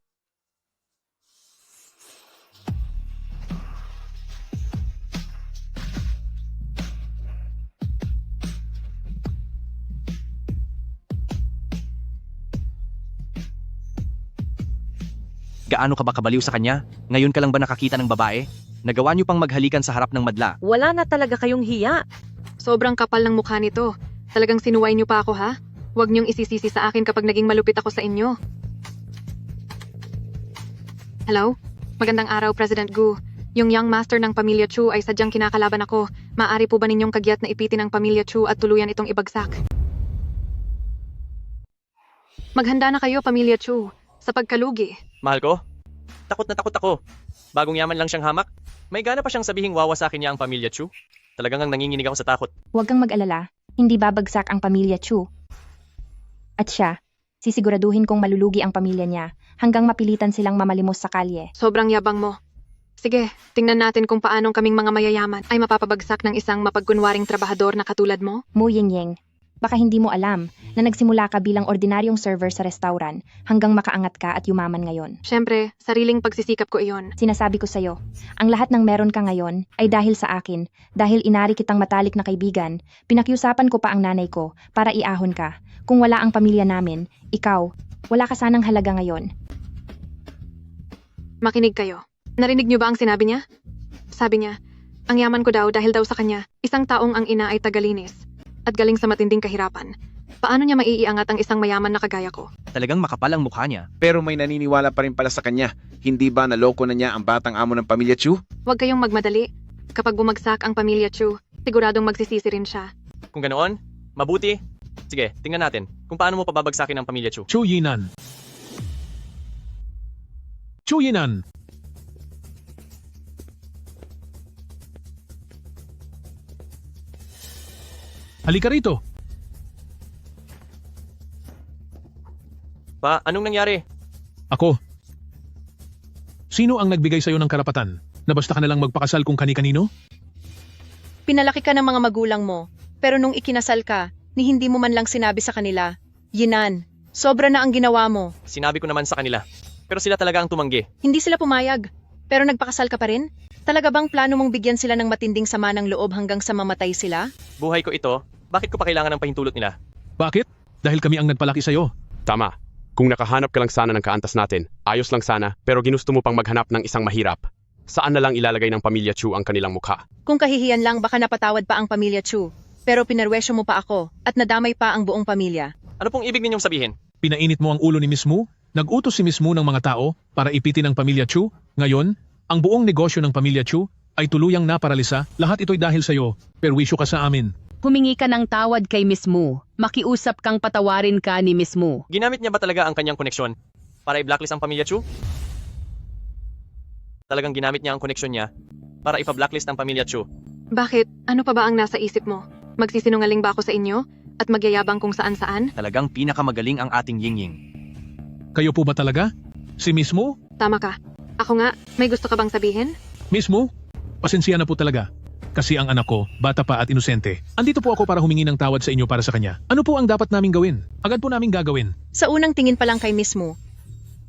Gaano ka ba kabaliw sa kanya? Ngayon ka lang ba nakakita ng babae? Nagawa niyo pang maghalikan sa harap ng madla. Wala na talaga kayong hiya. Sobrang kapal ng mukha nito. Talagang sinuway niyo pa ako ha? Huwag niyong isisisi sa akin kapag naging malupit ako sa inyo. Hello? Magandang araw, President Gu. Yung young master ng pamilya Chu ay sadyang kinakalaban ako. Maaari po ba ninyong kagyat na ipitin ang pamilya Chu at tuluyan itong ibagsak? Maghanda na kayo, pamilya Chu, sa pagkalugi. Mahal ko, takot na takot ako. Bagong yaman lang siyang hamak. May gana pa siyang sabihing wawasakin niya ang pamilya Chu. Talagang ang nanginginig ako sa takot. Huwag kang mag-alala, hindi babagsak ang pamilya Chu. At siya, sisiguraduhin kong malulugi ang pamilya niya hanggang mapilitan silang mamalimos sa kalye. Sobrang yabang mo. Sige, tingnan natin kung paanong kaming mga mayayaman ay mapapabagsak ng isang mapagkunwaring trabahador na katulad mo. Mu Yingying, baka hindi mo alam na nagsimula ka bilang ordinaryong server sa restaurant hanggang makaangat ka at yumaman ngayon. Siyempre, sariling pagsisikap ko iyon. Sinasabi ko sa'yo, ang lahat ng meron ka ngayon ay dahil sa akin, dahil inari kitang matalik na kaibigan, pinakiusapan ko pa ang nanay ko para iahon ka. Kung wala ang pamilya namin, ikaw, wala ka sanang halaga ngayon. Makinig kayo. Narinig niyo ba ang sinabi niya? Sabi niya, ang yaman ko daw dahil daw sa kanya, isang taong ang ina ay tagalinis at galing sa matinding kahirapan. Paano niya maiiangat ang isang mayaman na kagaya ko? Talagang makapal ang mukha niya. Pero may naniniwala pa rin pala sa kanya. Hindi ba naloko na niya ang batang amo ng pamilya Chu? Huwag kayong magmadali. Kapag bumagsak ang pamilya Chu, siguradong magsisisi rin siya. Kung ganoon, mabuti. Sige, tingnan natin kung paano mo pababagsakin ang pamilya Chu. Chu Yinan. Chu Yinan. Halika rito. Pa, anong nangyari? Ako. Sino ang nagbigay sa'yo ng karapatan na basta ka nalang magpakasal kung kani-kanino? Pinalaki ka ng mga magulang mo, pero nung ikinasal ka, ni hindi mo man lang sinabi sa kanila, Yinan, sobra na ang ginawa mo. Sinabi ko naman sa kanila, pero sila talaga ang tumanggi. Hindi sila pumayag, pero nagpakasal ka pa rin? Talaga bang plano mong bigyan sila ng matinding sama ng loob hanggang sa mamatay sila? Buhay ko ito, bakit ko pa kailangan ng pahintulot nila? Bakit? Dahil kami ang nagpalaki sa'yo. Tama. Kung nakahanap ka lang sana ng kaantas natin, ayos lang sana, pero ginusto mo pang maghanap ng isang mahirap. Saan na lang ilalagay ng pamilya Chu ang kanilang mukha? Kung kahihiyan lang baka napatawad pa ang pamilya Chu, pero pinerwesyo mo pa ako at nadamay pa ang buong pamilya. Ano pong ibig ninyong sabihin? Pinainit mo ang ulo ni Miss Mu? Nag-utos si Miss Mu ng mga tao para ipitin ang pamilya Chu? Ngayon, ang buong negosyo ng pamilya Chu ay tuluyang naparalisa. Lahat ito'y dahil sa'yo. Perwisyo ka sa amin. Humingi ka ng tawad kay Miss Mu. Makiusap kang patawarin ka ni Miss Mu. Ginamit niya ba talaga ang kanyang koneksyon para i-blacklist ang pamilya Chu? Talagang ginamit niya ang koneksyon niya para ipa-blacklist ang pamilya Chu. Bakit? Ano pa ba ang nasa isip mo? Magsisinungaling ba ako sa inyo? At magyayabang kung saan-saan? Talagang pinakamagaling ang ating Yingying. Kayo po ba talaga? Si Miss Mu? Tama ka. Ako nga, may gusto ka bang sabihin? Miss Mu? Pasensya na po talaga. Kasi ang anak ko, bata pa at inosente. Andito po ako para humingi ng tawad sa inyo para sa kanya. Ano po ang dapat naming gawin? Agad po naming gagawin. Sa unang tingin pa lang kay Miss Mu,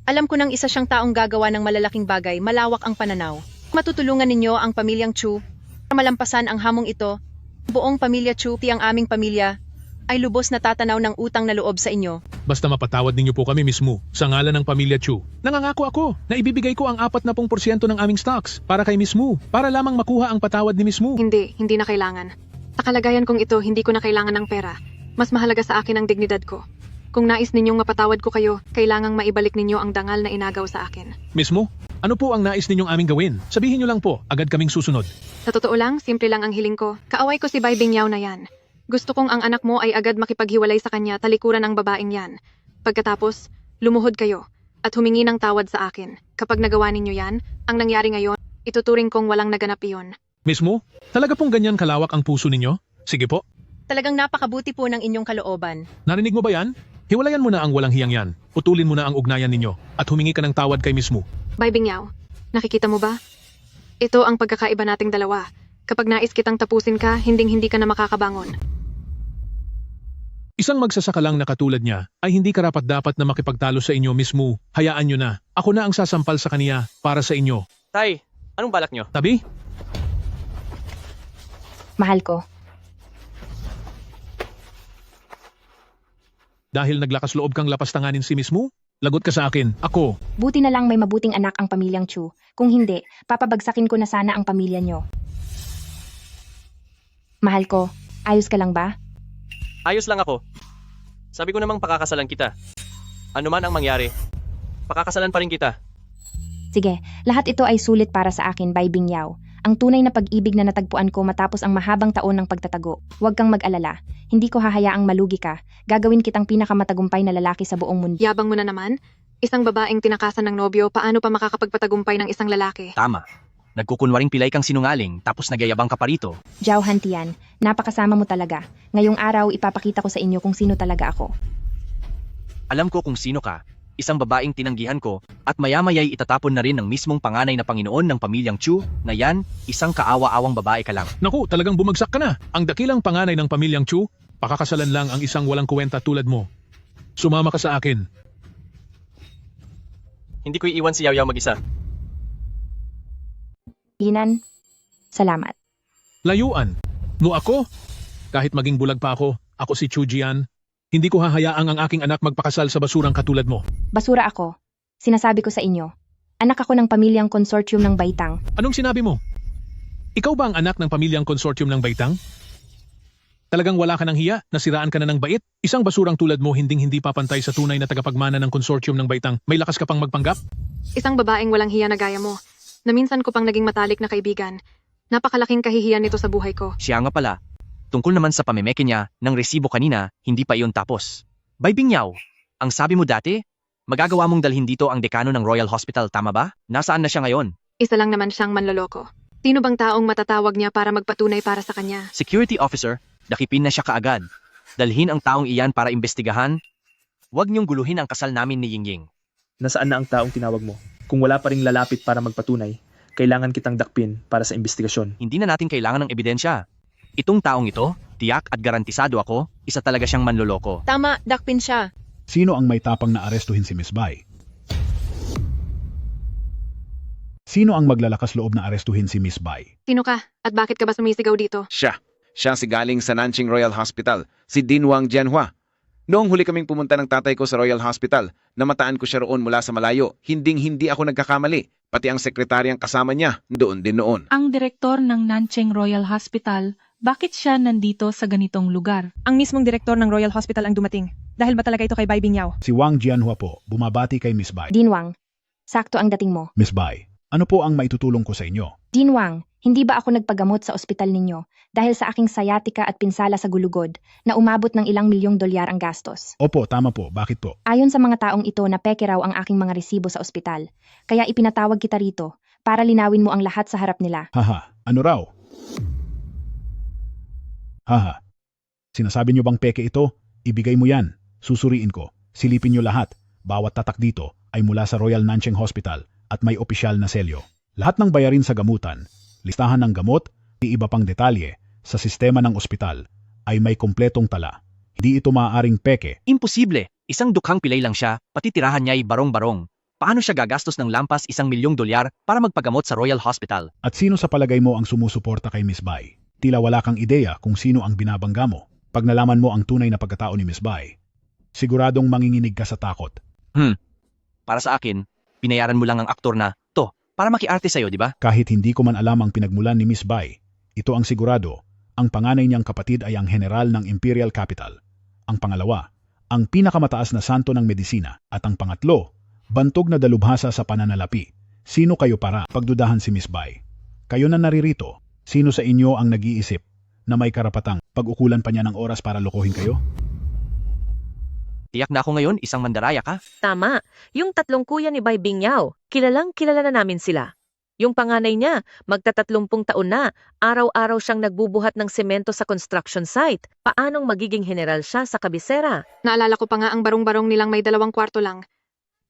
alam ko nang isa siyang taong gagawa ng malalaking bagay, malawak ang pananaw. Matutulungan ninyo ang pamilyang Chu para malampasan ang hamong ito. Buong pamilya Chu, ang aming pamilya, ay lubos na tatanaw ng utang na loob sa inyo. Basta mapatawad ninyo po kami mismo sa ngalan ng pamilya Chu. Nangangako ako na ibibigay ko ang 40% ng aming stocks para kay Miss Mu, para lamang makuha ang patawad ni Miss Mu. Hindi na kailangan. Sa kalagayan kong ito, hindi ko na kailangan ng pera. Mas mahalaga sa akin ang dignidad ko. Kung nais ninyong mapatawad ko kayo, kailangang maibalik ninyo ang dangal na inagaw sa akin. Miss Mu, ano po ang nais ninyong aming gawin? Sabihin nyo lang po, agad kaming susunod. Sa totoo lang, simple lang ang hiling ko. Kaaway ko si Bai Bingyao na yan. Gusto kong ang anak mo ay agad makipaghiwalay sa kanya talikuran ang babaeng yan. Pagkatapos, lumuhod kayo at humingi ng tawad sa akin. Kapag nagawa ninyo yan, ang nangyari ngayon, ituturing kong walang naganap iyon. Miss Mu, talaga pong ganyan kalawak ang puso ninyo? Sige po. Talagang napakabuti po ng inyong kalooban. Narinig mo ba yan? Hiwalayan mo na ang walang hiyang yan. Putulin mo na ang ugnayan ninyo at humingi ka ng tawad kay Miss Mu. Bai Bingyao, nakikita mo ba? Ito ang pagkakaiba nating dalawa. Kapag nais kitang tapusin ka, hinding-hindi ka na makakabangon. Isang magsasaka lang na katulad niya ay hindi karapat-dapat na makipagtalo sa inyo, Miss Mu. Hayaan nyo na. Ako na ang sasampal sa kaniya para sa inyo. Tay, anong balak nyo? Tabi? Mahal ko. Dahil naglakas loob kang lapastanganin si Miss Mu? Lagot ka sa akin. Ako. Buti na lang may mabuting anak ang pamilyang Chu. Kung hindi, papabagsakin ko na sana ang pamilya nyo. Mahal ko, ayos ka lang ba? Ayos lang ako. Sabi ko namang pakakasalan kita. Ano man ang mangyari, pakakasalan pa rin kita. Sige, lahat ito ay sulit para sa akin, Bai Bingyao. Ang tunay na pag-ibig na natagpuan ko matapos ang mahabang taon ng pagtatago. Huwag kang mag-alala. Hindi ko hahayaang malugi ka. Gagawin kitang pinakamatagumpay na lalaki sa buong mundo. Yabang mo na naman. Isang babaeng tinakasan ng nobyo, paano pa makakapagpatagumpay ng isang lalaki? Tama. Nagkukunwaring pilay kang sinungaling tapos nagyayabang ka pa rito. Zhao Hantian, napakasama mo talaga. Ngayong araw ipapakita ko sa inyo kung sino talaga ako. Alam ko kung sino ka. Isang babaeng tinanggihan ko at maya-maya'y itatapon na rin ng mismong panganay na Panginoon ng pamilyang Chu na yan, isang kaawa-awang babae ka lang. Naku, talagang bumagsak ka na. Ang dakilang panganay ng pamilyang Chu, pakakasalan lang ang isang walang kuwenta tulad mo. Sumama ka sa akin. Hindi ko iiwan si Yao Yao mag-isa. Inan, salamat. Layuan. No ako? Kahit maging bulag pa ako si Chu Jian, hindi ko hahayaang ang aking anak magpakasal sa basurang katulad mo. Basura ako. Sinasabi ko sa inyo. Anak ako ng pamilyang konsortium ng Baitang. Anong sinabi mo? Ikaw ba ang anak ng pamilyang konsortium ng Baitang? Talagang wala ka ng hiya, nasiraan ka na ng bait? Isang basurang tulad mo hinding-hindi papantay sa tunay na tagapagmana ng konsortium ng Baitang. May lakas ka pang magpanggap? Isang babaeng walang hiya na gaya mo, na minsan ko pang naging matalik na kaibigan. Napakalaking kahihiyan nito sa buhay ko. Siya nga pala. Tungkol naman sa pamemeke niya ng resibo kanina, hindi pa iyon tapos. Bai Bingyao, ang sabi mo dati, magagawa mong dalhin dito ang dekano ng Royal Hospital, tama ba? Nasaan na siya ngayon? Isa lang naman siyang manloloko. Sino bang taong matatawag niya para magpatunay para sa kanya? Security officer, dakipin na siya kaagad. Dalhin ang taong iyan para imbestigahan. Huwag niyong guluhin ang kasal namin ni Yingying. Nasaan na ang taong tinawag mo? Kung wala pa ring lalapit para magpatunay, kailangan kitang dakpin para sa investigasyon. Hindi na natin kailangan ng ebidensya. Itong taong ito, tiyak at garantisado ako, isa talaga siyang manloloko. Tama, dakpin siya. Sino ang may tapang na arestuhin si Miss Bai? Sino ang maglalakas loob na arestuhin si Miss Bai? Sino ka? At bakit ka ba sumisigaw dito? Siya. Siya si galing sa Nanjing Royal Hospital, si Dinwang Jianhua. Noong huli kaming pumunta ng tatay ko sa Royal Hospital, namataan ko siya roon mula sa malayo. Hinding-hindi ako nagkakamali. Pati ang sekretaryang kasama niya, doon din noon. Ang direktor ng Nanjing Royal Hospital, bakit siya nandito sa ganitong lugar? Ang mismong direktor ng Royal Hospital ang dumating. Dahil ba talaga ito kay Bai Bingyao? Si Wang Jianhua po, bumabati kay Miss Bai. Dinwang, sakto ang dating mo. Miss Bai, ano po ang maitutulong ko sa inyo? Dinwang, hindi ba ako nagpagamot sa ospital ninyo dahil sa aking sciatica at pinsala sa gulugod na umabot ng ilang milyong dolyar ang gastos? Opo, tama po. Bakit po? Ayon sa mga taong ito na peke raw ang aking mga resibo sa ospital. Kaya ipinatawag kita rito para linawin mo ang lahat sa harap nila. Haha, ano raw? Haha, sinasabi niyo bang peke ito? Ibigay mo yan. Susuriin ko. Silipin niyo lahat. Bawat tatak dito ay mula sa Royal Nanjing Hospital at may opisyal na selyo. Lahat ng bayarin sa gamutan, listahan ng gamot, iba pang detalye sa sistema ng ospital ay may kompletong tala. Hindi ito maaaring peke. Imposible. Isang dukhang pilay lang siya, pati tirahan niya ay barong-barong. Paano siya gagastos ng lampas $1,000,000 para magpagamot sa Royal Hospital? At sino sa palagay mo ang sumusuporta kay Miss Bai? Tila wala kang ideya kung sino ang binabangga mo. Pag nalaman mo ang tunay na pagkatao ni Miss Bai, siguradong manginginig ka sa takot. Para sa akin, binayaran mo lang ang aktor na to para makiarte sa'yo, di ba? Kahit hindi ko man alam ang pinagmulan ni Miss Bai, ito ang sigurado, ang panganay niyang kapatid ay ang general ng Imperial Capital. Ang pangalawa, ang pinakamataas na santo ng medisina. At ang pangatlo, bantog na dalubhasa sa pananalapi. Sino kayo para pagdudahan si Miss Bai? Kayo na naririto, sino sa inyo ang nag-iisip na may karapatang pag-ukulan pa niya ng oras para lokohin kayo? Tiyak na ako ngayon, isang mandaraya ka. Tama. Yung tatlong kuya ni Bai Bingyao, kilalang kilala na namin sila. Yung panganay niya, magta-30 taon na, araw-araw siyang nagbubuhat ng semento sa construction site. Paanong magiging general siya sa kabisera? Naalala ko pa nga ang barong-barong nilang may 2 kwarto lang.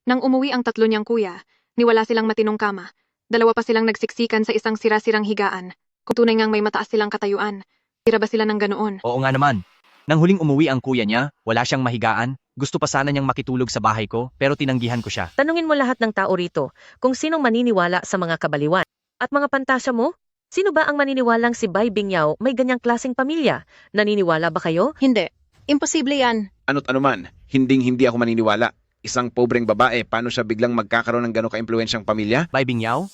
Nang umuwi ang 3 niyang kuya, niwala silang matinong kama. 2 pa silang nagsiksikan sa isang sira-sirang higaan. Kung tunay ngang may mataas silang katayuan, tira ba sila ng ganoon? Oo nga naman. Nang huling umuwi ang kuya niya, wala siyang mahigaan. Gusto pa sana niyang makitulog sa bahay ko, pero tinanggihan ko siya. Tanungin mo lahat ng tao rito kung sinong maniniwala sa mga kabaliwan. At mga pantasya mo? Sino ba ang maniniwalang si Bai Bingyao may ganyang klaseng pamilya? Naniniwala ba kayo? Hindi. Imposible yan. Ano't ano man, hinding-hindi ako maniniwala. Isang pobreng babae, paano siya biglang magkakaroon ng gano'ng ka-impluensyang pamilya? Bai Bingyao,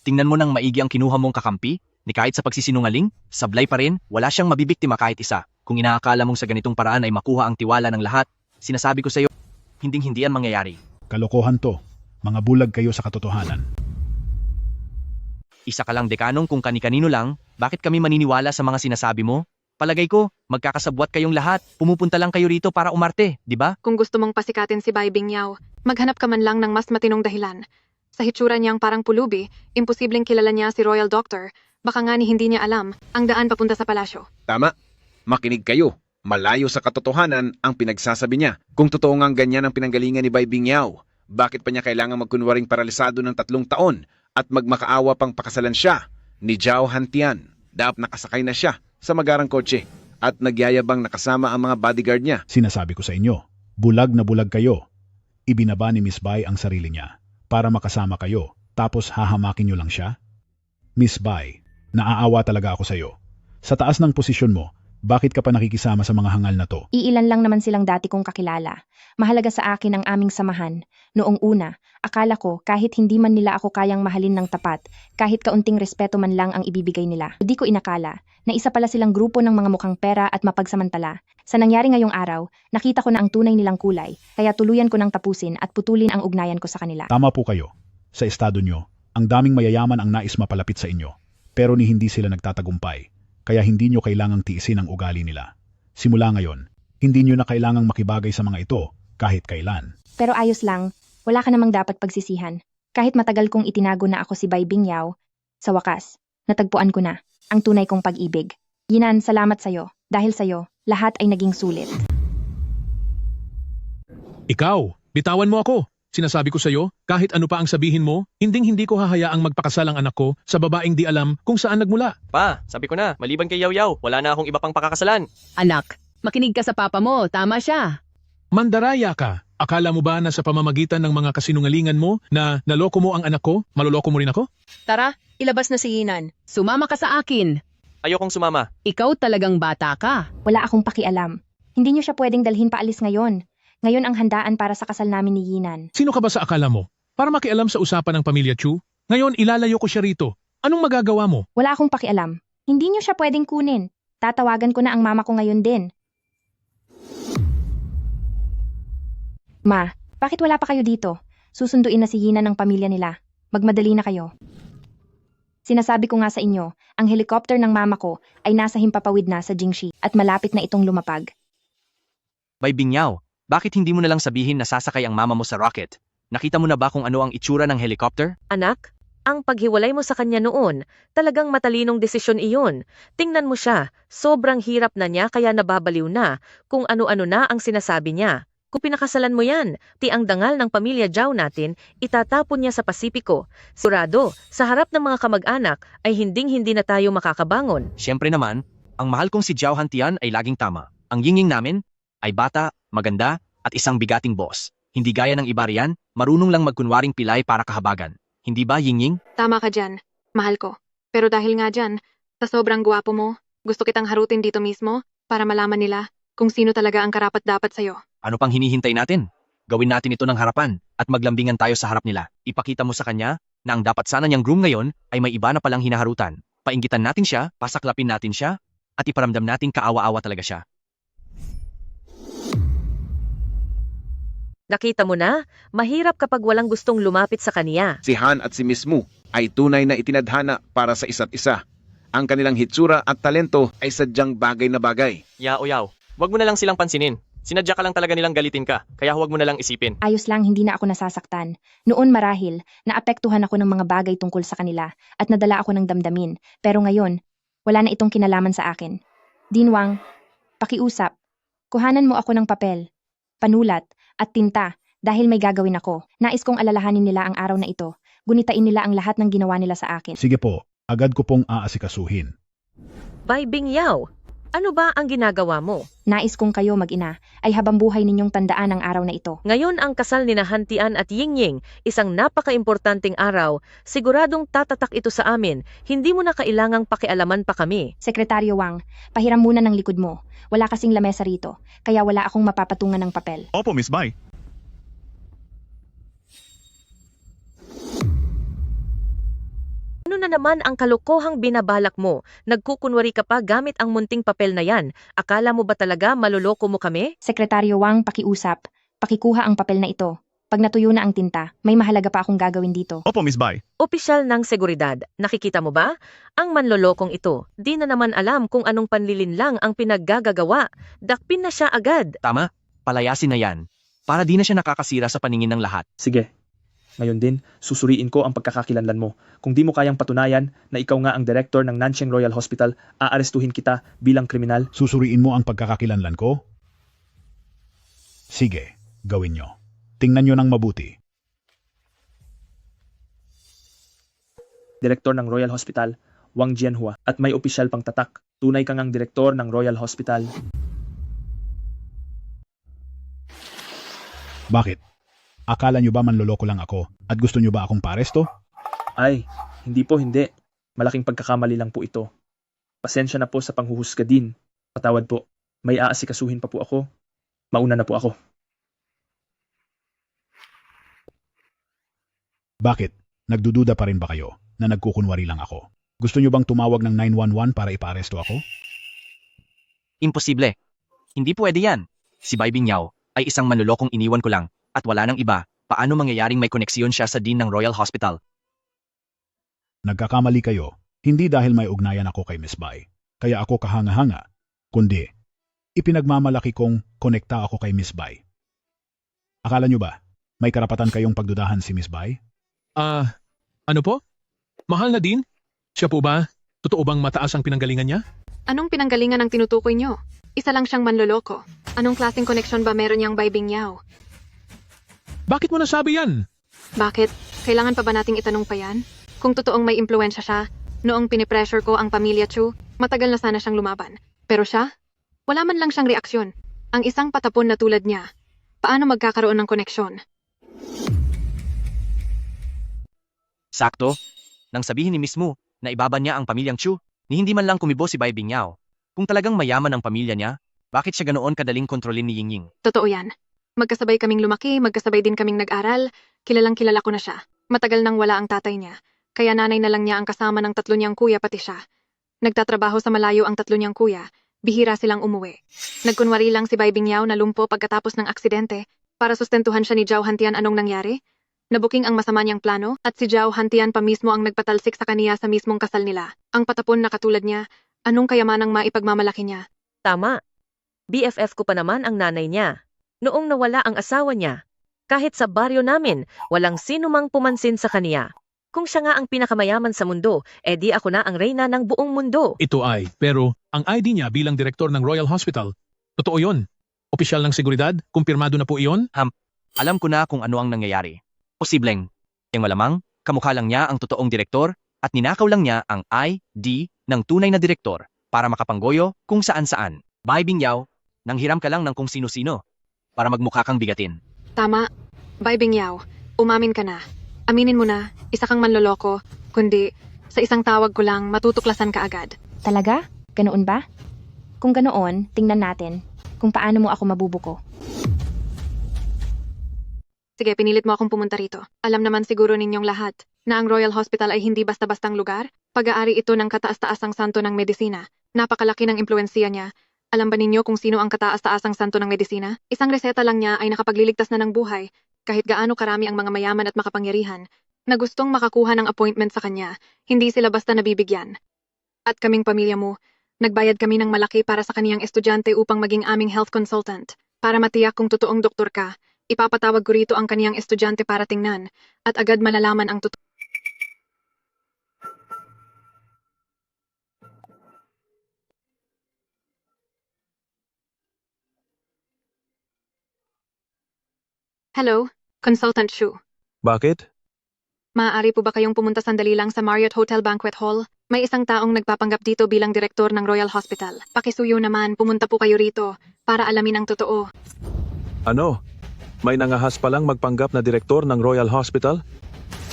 tingnan mo nang maigi ang kinuha mong kakampi, ni kahit sa pagsisinungaling, sablay pa rin, wala siyang mabibiktima kahit isa. Kung inaakala mong sa ganitong paraan ay makuha ang tiwala ng lahat, sinasabi ko sa iyo, hinding-hindi yan mangyayari. Kalokohan to. Mga bulag kayo sa katotohanan. Isa ka lang dekanong kung kani-kanino lang, bakit kami maniniwala sa mga sinasabi mo? Palagay ko, magkakasabwat kayong lahat, pumupunta lang kayo rito para umarte, di ba? Kung gusto mong pasikatin si Bai Bingyao, maghanap ka man lang ng mas matinong dahilan. Sa hitsura niyang parang pulubi, imposibleng kilala niya si Royal Doctor. Baka nga ni hindi niya alam ang daan papunta sa palasyo. Tama. Makinig kayo. Malayo sa katotohanan ang pinagsasabi niya. Kung totoo ngang ganyan ang pinanggalingan ni Bai Bingyao, bakit pa niya kailangan magkunwaring paralisado ng 3 taon at magmakaawa pang pakasalan siya ni Zhao Hantian? Dapat nakasakay na siya sa magarang kotse at nagyayabang nakasama ang mga bodyguard niya. Sinasabi ko sa inyo, bulag na bulag kayo. Ibinaba ni Miss Bai ang sarili niya para makasama kayo, tapos hahamakin niyo lang siya? Miss Bai, naaawa talaga ako sa iyo. Sa taas ng posisyon mo, bakit ka pa nakikisama sa mga hangal na to? Iilan lang naman silang dati kong kakilala. Mahalaga sa akin ang aming samahan. Noong una, akala ko kahit hindi man nila ako kayang mahalin ng tapat, kahit kaunting respeto man lang ang ibibigay nila. Hindi ko inakala na isa pala silang grupo ng mga mukhang pera at mapagsamantala. Sa nangyari ngayong araw, nakita ko na ang tunay nilang kulay, kaya tuluyan ko nang tapusin at putulin ang ugnayan ko sa kanila. Tama po kayo. Sa estado nyo, ang daming mayayaman ang nais mapalapit sa inyo, pero ni hindi sila nagtatagumpay. Kaya hindi nyo kailangang tiisin ang ugali nila. Simula ngayon, hindi nyo na kailangang makibagay sa mga ito kahit kailan. Pero ayos lang, wala ka namang dapat pagsisihan. Kahit matagal kong itinago na ako si Bai Bingyao, sa wakas, natagpuan ko na ang tunay kong pag-ibig. Yinan, salamat sa'yo. Dahil sa'yo, lahat ay naging sulit. Ikaw, bitawan mo ako. Sinasabi ko sa'yo, kahit ano pa ang sabihin mo, hinding-hindi ko hahayaang magpakasal ang anak ko sa babaeng di alam kung saan nagmula. Pa, sabi ko na, maliban kay Yaw-Yaw, wala na akong iba pang pakakasalan. Anak, makinig ka sa papa mo, tama siya. Mandaraya ka. Akala mo ba na sa pamamagitan ng mga kasinungalingan mo na naloko mo ang anak ko, maloloko mo rin ako? Tara, ilabas na si Yinan. Sumama ka sa akin. Ayokong sumama. Ikaw talagang bata ka. Wala akong pakialam. Hindi niyo siya pwedeng dalhin paalis ngayon. Ngayon ang handaan para sa kasal namin ni Yinan. Sino ka ba sa akala mo? Para makialam sa usapan ng pamilya Chu? Ngayon ilalayo ko siya rito. Anong magagawa mo? Wala akong pakialam. Hindi niyo siya pwedeng kunin. Tatawagan ko na ang mama ko ngayon din. Ma, bakit wala pa kayo dito? Susunduin na si Yinan ng pamilya nila. Magmadali na kayo. Sinasabi ko nga sa inyo, ang helicopter ng mama ko ay nasa himpapawid na sa Jingxi at malapit na itong lumapag. Bai Bingyao, bakit hindi mo na lang sabihin na sasakay ang mama mo sa rocket? Nakita mo na ba kung ano ang itsura ng helicopter? Anak, ang paghiwalay mo sa kanya noon, talagang matalinong desisyon iyon. Tingnan mo siya, sobrang hirap na niya kaya nababaliw na kung ano-ano na ang sinasabi niya. Kung pinakasalan mo yan, ang dangal ng pamilya Zhao natin, itatapon niya sa Pasipiko. Sigurado, sa harap ng mga kamag-anak ay hinding-hindi na tayo makakabangon. Siyempre naman, ang mahal kong si Zhao Hantian ay laging tama. Ang yinging namin ay bata, maganda, at isang bigating boss. Hindi gaya ng iba riyan, marunong lang magkunwaring pilay para kahabagan. Hindi ba, Yingying? Tama ka dyan. Mahal ko. Pero dahil nga dyan, sa sobrang gwapo mo, gusto kitang harutin dito mismo para malaman nila kung sino talaga ang karapat-dapat sa'yo. Ano pang hinihintay natin? Gawin natin ito ng harapan at maglambingan tayo sa harap nila. Ipakita mo sa kanya na ang dapat sana niyang groom ngayon ay may iba na palang hinaharutan. Painggitan natin siya, pasaklapin natin siya, at iparamdam natin kaawa-awa talaga siya. Nakita mo na, mahirap kapag walang gustong lumapit sa kaniya. Si Han at si Miss Mu ay tunay na itinadhana para sa isa't isa. Ang kanilang hitsura at talento ay sadyang bagay na bagay. Yaw-Yaw, wag mo na lang silang pansinin. Sinadya ka lang talaga nilang galitin ka, kaya huwag mo na lang isipin. Ayos lang, hindi na ako nasasaktan. Noon marahil, naapektuhan ako ng mga bagay tungkol sa kanila at nadala ako ng damdamin. Pero ngayon, wala na itong kinalaman sa akin. Dinwang, pakiusap. Kuhanan mo ako ng papel, panulat, at tinta dahil may gagawin ako. Nais kong alalahanin nila ang araw na ito. Gunitain nila ang lahat ng ginawa nila sa akin. Sige po, agad ko pong aasikasuhin. Bai Bingyao, ano ba ang ginagawa mo? Nais kong kayo mag-ina ay habang buhay ninyong tandaan ang araw na ito. Ngayon ang kasal ni Hantian at Yingying, isang napaka-importanting araw. Siguradong tatatak ito sa amin. Hindi mo na kailangang pakialaman pa kami. Sekretaryo Wang, pahiram muna ng likod mo. Wala kasing lamesa rito, kaya wala akong mapapatungan ng papel. Opo, Miss Bai. Ano na naman ang kalokohang binabalak mo? Nagkukunwari ka pa gamit ang munting papel na yan. Akala mo ba talaga maloloko mo kami? Sekretaryo Wang, pakiusap. Pakikuha ang papel na ito. Pag natuyo na ang tinta, may mahalaga pa akong gagawin dito. Opo, Miss Bai. Opisyal ng seguridad. Nakikita mo ba? Ang manlolokong ito, di na naman alam kung anong panlilinlang ang pinaggagawa. Dakpin na siya agad. Tama, palayasin na yan. Para di na siya nakakasira sa paningin ng lahat. Sige. Ngayon din, susuriin ko ang pagkakakilanlan mo. Kung di mo kayang patunayan na ikaw nga ang direktor ng Nancheng Royal Hospital, aarestuhin kita bilang kriminal. Susuriin mo ang pagkakakilanlan ko? Sige, gawin nyo. Tingnan nyo ng mabuti. Direktor ng Royal Hospital, Wang Jianhua, at may opisyal pang tatak. Tunay kang ang direktor ng Royal Hospital. Bakit? Akala nyo ba manloloko lang ako at gusto nyo ba akong paaresto? Ay, hindi po, hindi. Malaking pagkakamali lang po ito. Pasensya na po sa panghuhusga din. Patawad po. May aasikasuhin pa po ako. Mauna na po ako. Bakit? Nagdududa pa rin ba kayo na nagkukunwari lang ako? Gusto nyo bang tumawag ng 911 para ipaaresto ako? Imposible. Hindi pwede yan. Si Bai Bingyao ay isang manlolokong iniwan ko lang at wala nang iba. Paano mangyayaring may koneksyon siya sa dean ng Royal Hospital? Nagkakamali kayo, hindi dahil may ugnayan ako kay Miss Bai, kaya ako kahanga-hanga, kundi ipinagmamalaki kong konekta ako kay Miss Bai. Akala nyo ba, may karapatan kayong pagdudahan si Miss Bai? Ano po? Mahal na din? Siya po ba? Totoo bang mataas ang pinanggalingan niya? Anong pinanggalingan ang tinutukoy nyo? Isa lang siyang manloloko. Anong klaseng koneksyon ba meron niyang Bai Bingyao? Bakit mo nasabi yan? Bakit? Kailangan pa ba nating itanong pa yan? Kung totoong may impluensya siya, noong pinipressure ko ang pamilya Chu, matagal na sana siyang lumaban. Pero siya? Wala man lang siyang reaksyon. Ang isang patapon na tulad niya. Paano magkakaroon ng koneksyon? Sakto. Nang sabihin ni Miss Mu na ibaban niya ang pamilyang Chu, ni hindi man lang kumibo si Bai Bingyao. Kung talagang mayaman ang pamilya niya, bakit siya ganoon kadaling kontrolin ni Yingying? Totoo yan. Magkasabay kaming lumaki, magkasabay din kaming nag-aral, kilalang kilala ko na siya. Matagal nang wala ang tatay niya, kaya nanay na lang niya ang kasama ng 3 niyang kuya pati siya. Nagtatrabaho sa malayo ang 3 niyang kuya, bihira silang umuwi. Nagkunwari lang si Bai Bingyao na lumpo pagkatapos ng aksidente para sustentuhan siya ni Zhao Hantian. Anong nangyari? Nabuking ang masama niyang plano at si Zhao Hantian pa mismo ang nagpatalsik sa kaniya sa mismong kasal nila. Ang patapon na katulad niya, anong kayamanang maipagmamalaki niya? Tama. BFF ko pa naman ang nanay niya. Noong nawala ang asawa niya, kahit sa baryo namin, walang sino mang pumansin sa kaniya. Kung siya nga ang pinakamayaman sa mundo, edi ako na ang reyna ng buong mundo. Ito ay, pero ang ID niya bilang direktor ng Royal Hospital, totoo yon. Opisyal ng seguridad, kumpirmado na po iyon? Alam ko na kung ano ang nangyayari. Posibleng, yung malamang, kamukha lang niya ang totoong direktor at ninakaw lang niya ang ID ng tunay na direktor para makapanggoyo kung saan-saan. Bai Bingyao, nanghiram ka lang ng kung sino-sino para magmukha kang bigatin. Tama. Bai Bingyao, umamin ka na. Aminin mo na, isa kang manloloko, kundi sa isang tawag ko lang matutuklasan ka agad. Talaga? Ganoon ba? Kung ganoon, tingnan natin kung paano mo ako mabubuko. Sige, pinilit mo akong pumunta rito. Alam naman siguro ninyong lahat na ang Royal Hospital ay hindi basta-bastang lugar. Pag-aari ito ng kataas-taasang santo ng medisina. Napakalaki ng impluensya niya. Alam ba ninyo kung sino ang kataas-taasang santo ng medisina? Isang reseta lang niya ay nakapagliligtas na ng buhay, kahit gaano karami ang mga mayaman at makapangyarihan, na gustong makakuha ng appointment sa kanya. Hindi sila basta nabibigyan. At kaming pamilya mo, nagbayad kami ng malaki para sa kaniyang estudyante upang maging aming health consultant. Para matiyak kung totoong doktor ka, ipapatawag ko rito ang kaniyang estudyante para tingnan, at agad malalaman ang totoo. Hello, Consultant Shu. Bakit? Maaari po ba kayong pumunta sandali lang sa Marriott Hotel Banquet Hall? May isang taong nagpapanggap dito bilang direktor ng Royal Hospital. Pakisuyo naman, pumunta po kayo rito para alamin ang totoo. Ano? May nangahas palang magpanggap na direktor ng Royal Hospital?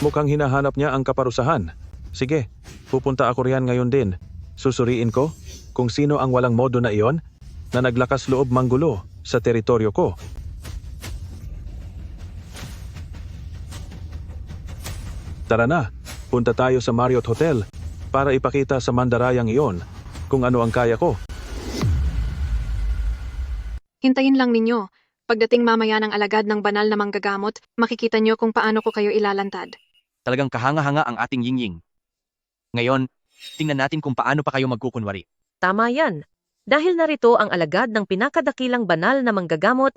Mukhang hinahanap niya ang kaparusahan. Sige, pupunta ako riyan ngayon din. Susuriin ko kung sino ang walang modo na iyon na naglakas loob manggulo sa teritoryo ko. Tara na, Punta tayo sa Marriott Hotel para ipakita sa mandarayang iyon kung ano ang kaya ko. Hintayin lang ninyo. Pagdating mamaya ng alagad ng banal na manggagamot, makikita nyo kung paano ko kayo ilalantad. Talagang kahanga-hanga ang ating yingying. Ngayon, tingnan natin kung paano pa kayo magkukunwari. Tama yan. Dahil narito ang alagad ng pinakadakilang banal na manggagamot,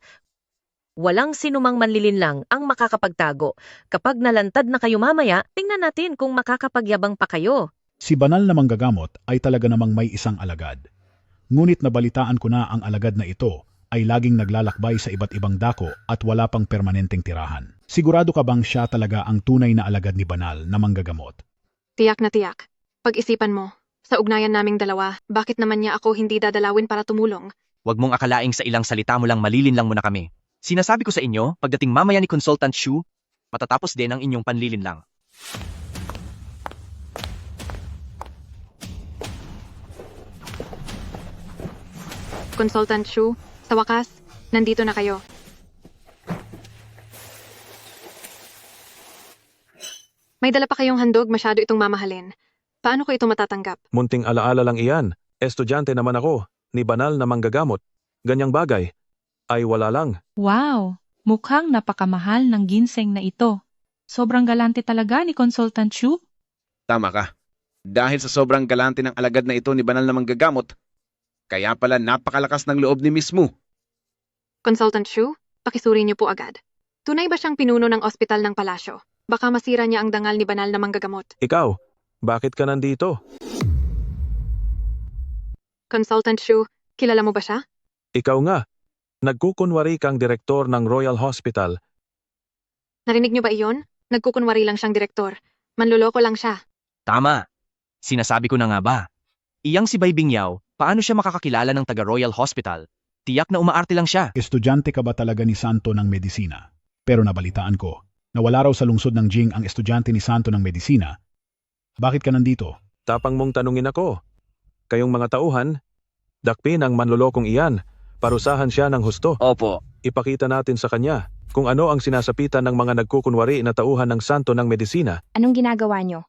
walang sinumang manlilinlang ang makakapagtago. Kapag nalantad na kayo mamaya, tingnan natin kung makakapagyabang pa kayo. Si banal na manggagamot ay talaga namang may isang alagad. Ngunit nabalitaan ko na ang alagad na ito ay laging naglalakbay sa iba't ibang dako at wala pang permanenteng tirahan. Sigurado ka bang siya talaga ang tunay na alagad ni banal na manggagamot? Tiyak na tiyak. Pag-isipan mo, sa ugnayan naming dalawa, bakit naman niya ako hindi dadalawin para tumulong? Huwag mong akalaing sa ilang salita mo lang malilinlang mo na kami. Sinasabi ko sa inyo, pagdating mamaya ni Consultant Shu, matatapos din ang inyong panlilinlang. Consultant Shu, sa wakas, nandito na kayo. May dala pa kayong handog, masyado itong mamahalin. Paano ko ito matatanggap? Munting alaala lang iyan. Estudyante naman ako, ni banal na manggagamot. Ganyang bagay ay wala lang. Wow! Mukhang napakamahal ng ginseng na ito. Sobrang galante talaga ni Consultant Shu. Tama ka. Dahil sa sobrang galante ng alagad na ito ni banal na manggagamot, kaya pala napakalakas ng loob ni Miss Mu. Consultant Shu, pakisuri niyo po agad. Tunay ba siyang pinuno ng ospital ng palasyo? Baka masira niya ang dangal ni banal na manggagamot. Ikaw, bakit ka nandito? Consultant Shu, kilala mo ba siya? Ikaw nga. Nagkukunwari kang direktor ng Royal Hospital. Narinig niyo ba iyon? Nagkukunwari lang siyang direktor. Manluloko lang siya. Tama. Sinasabi ko na nga ba? Iyang si Bai Bingyao, paano siya makakakilala ng taga-Royal Hospital? Tiyak na umaarte lang siya. Estudyante ka ba talaga ni Santo ng Medisina? Pero nabalitaan ko, na wala raw sa lungsod ng Jing ang estudyante ni Santo ng Medisina. Bakit ka nandito? Tapang mong tanungin ako. Kayong mga tauhan, dakpin ang manlolokong iyan. Parusahan siya ng husto. Opo. Ipakita natin sa kanya kung ano ang sinasapitan ng mga nagkukunwari na tauhan ng Santo ng Medisina. Anong ginagawa nyo?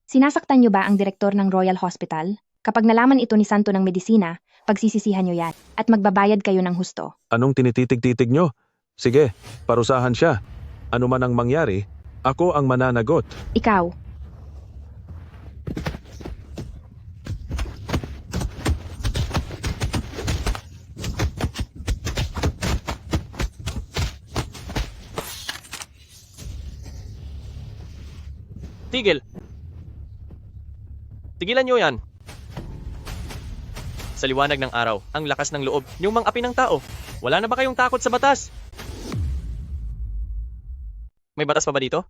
Sinasaktan nyo ba ang direktor ng Royal Hospital? Kapag nalaman ito ni Santo ng Medisina, pagsisisihan nyo yan at magbabayad kayo ng husto. Anong tinititig-titig nyo? Sige, parusahan siya. Ano man ang mangyari, ako ang mananagot. Ikaw. Tigil! Tigilan nyo yan! Sa liwanag ng araw, ang lakas ng loob, yung mang api ng tao. Wala na ba kayong takot sa batas? May batas pa ba dito?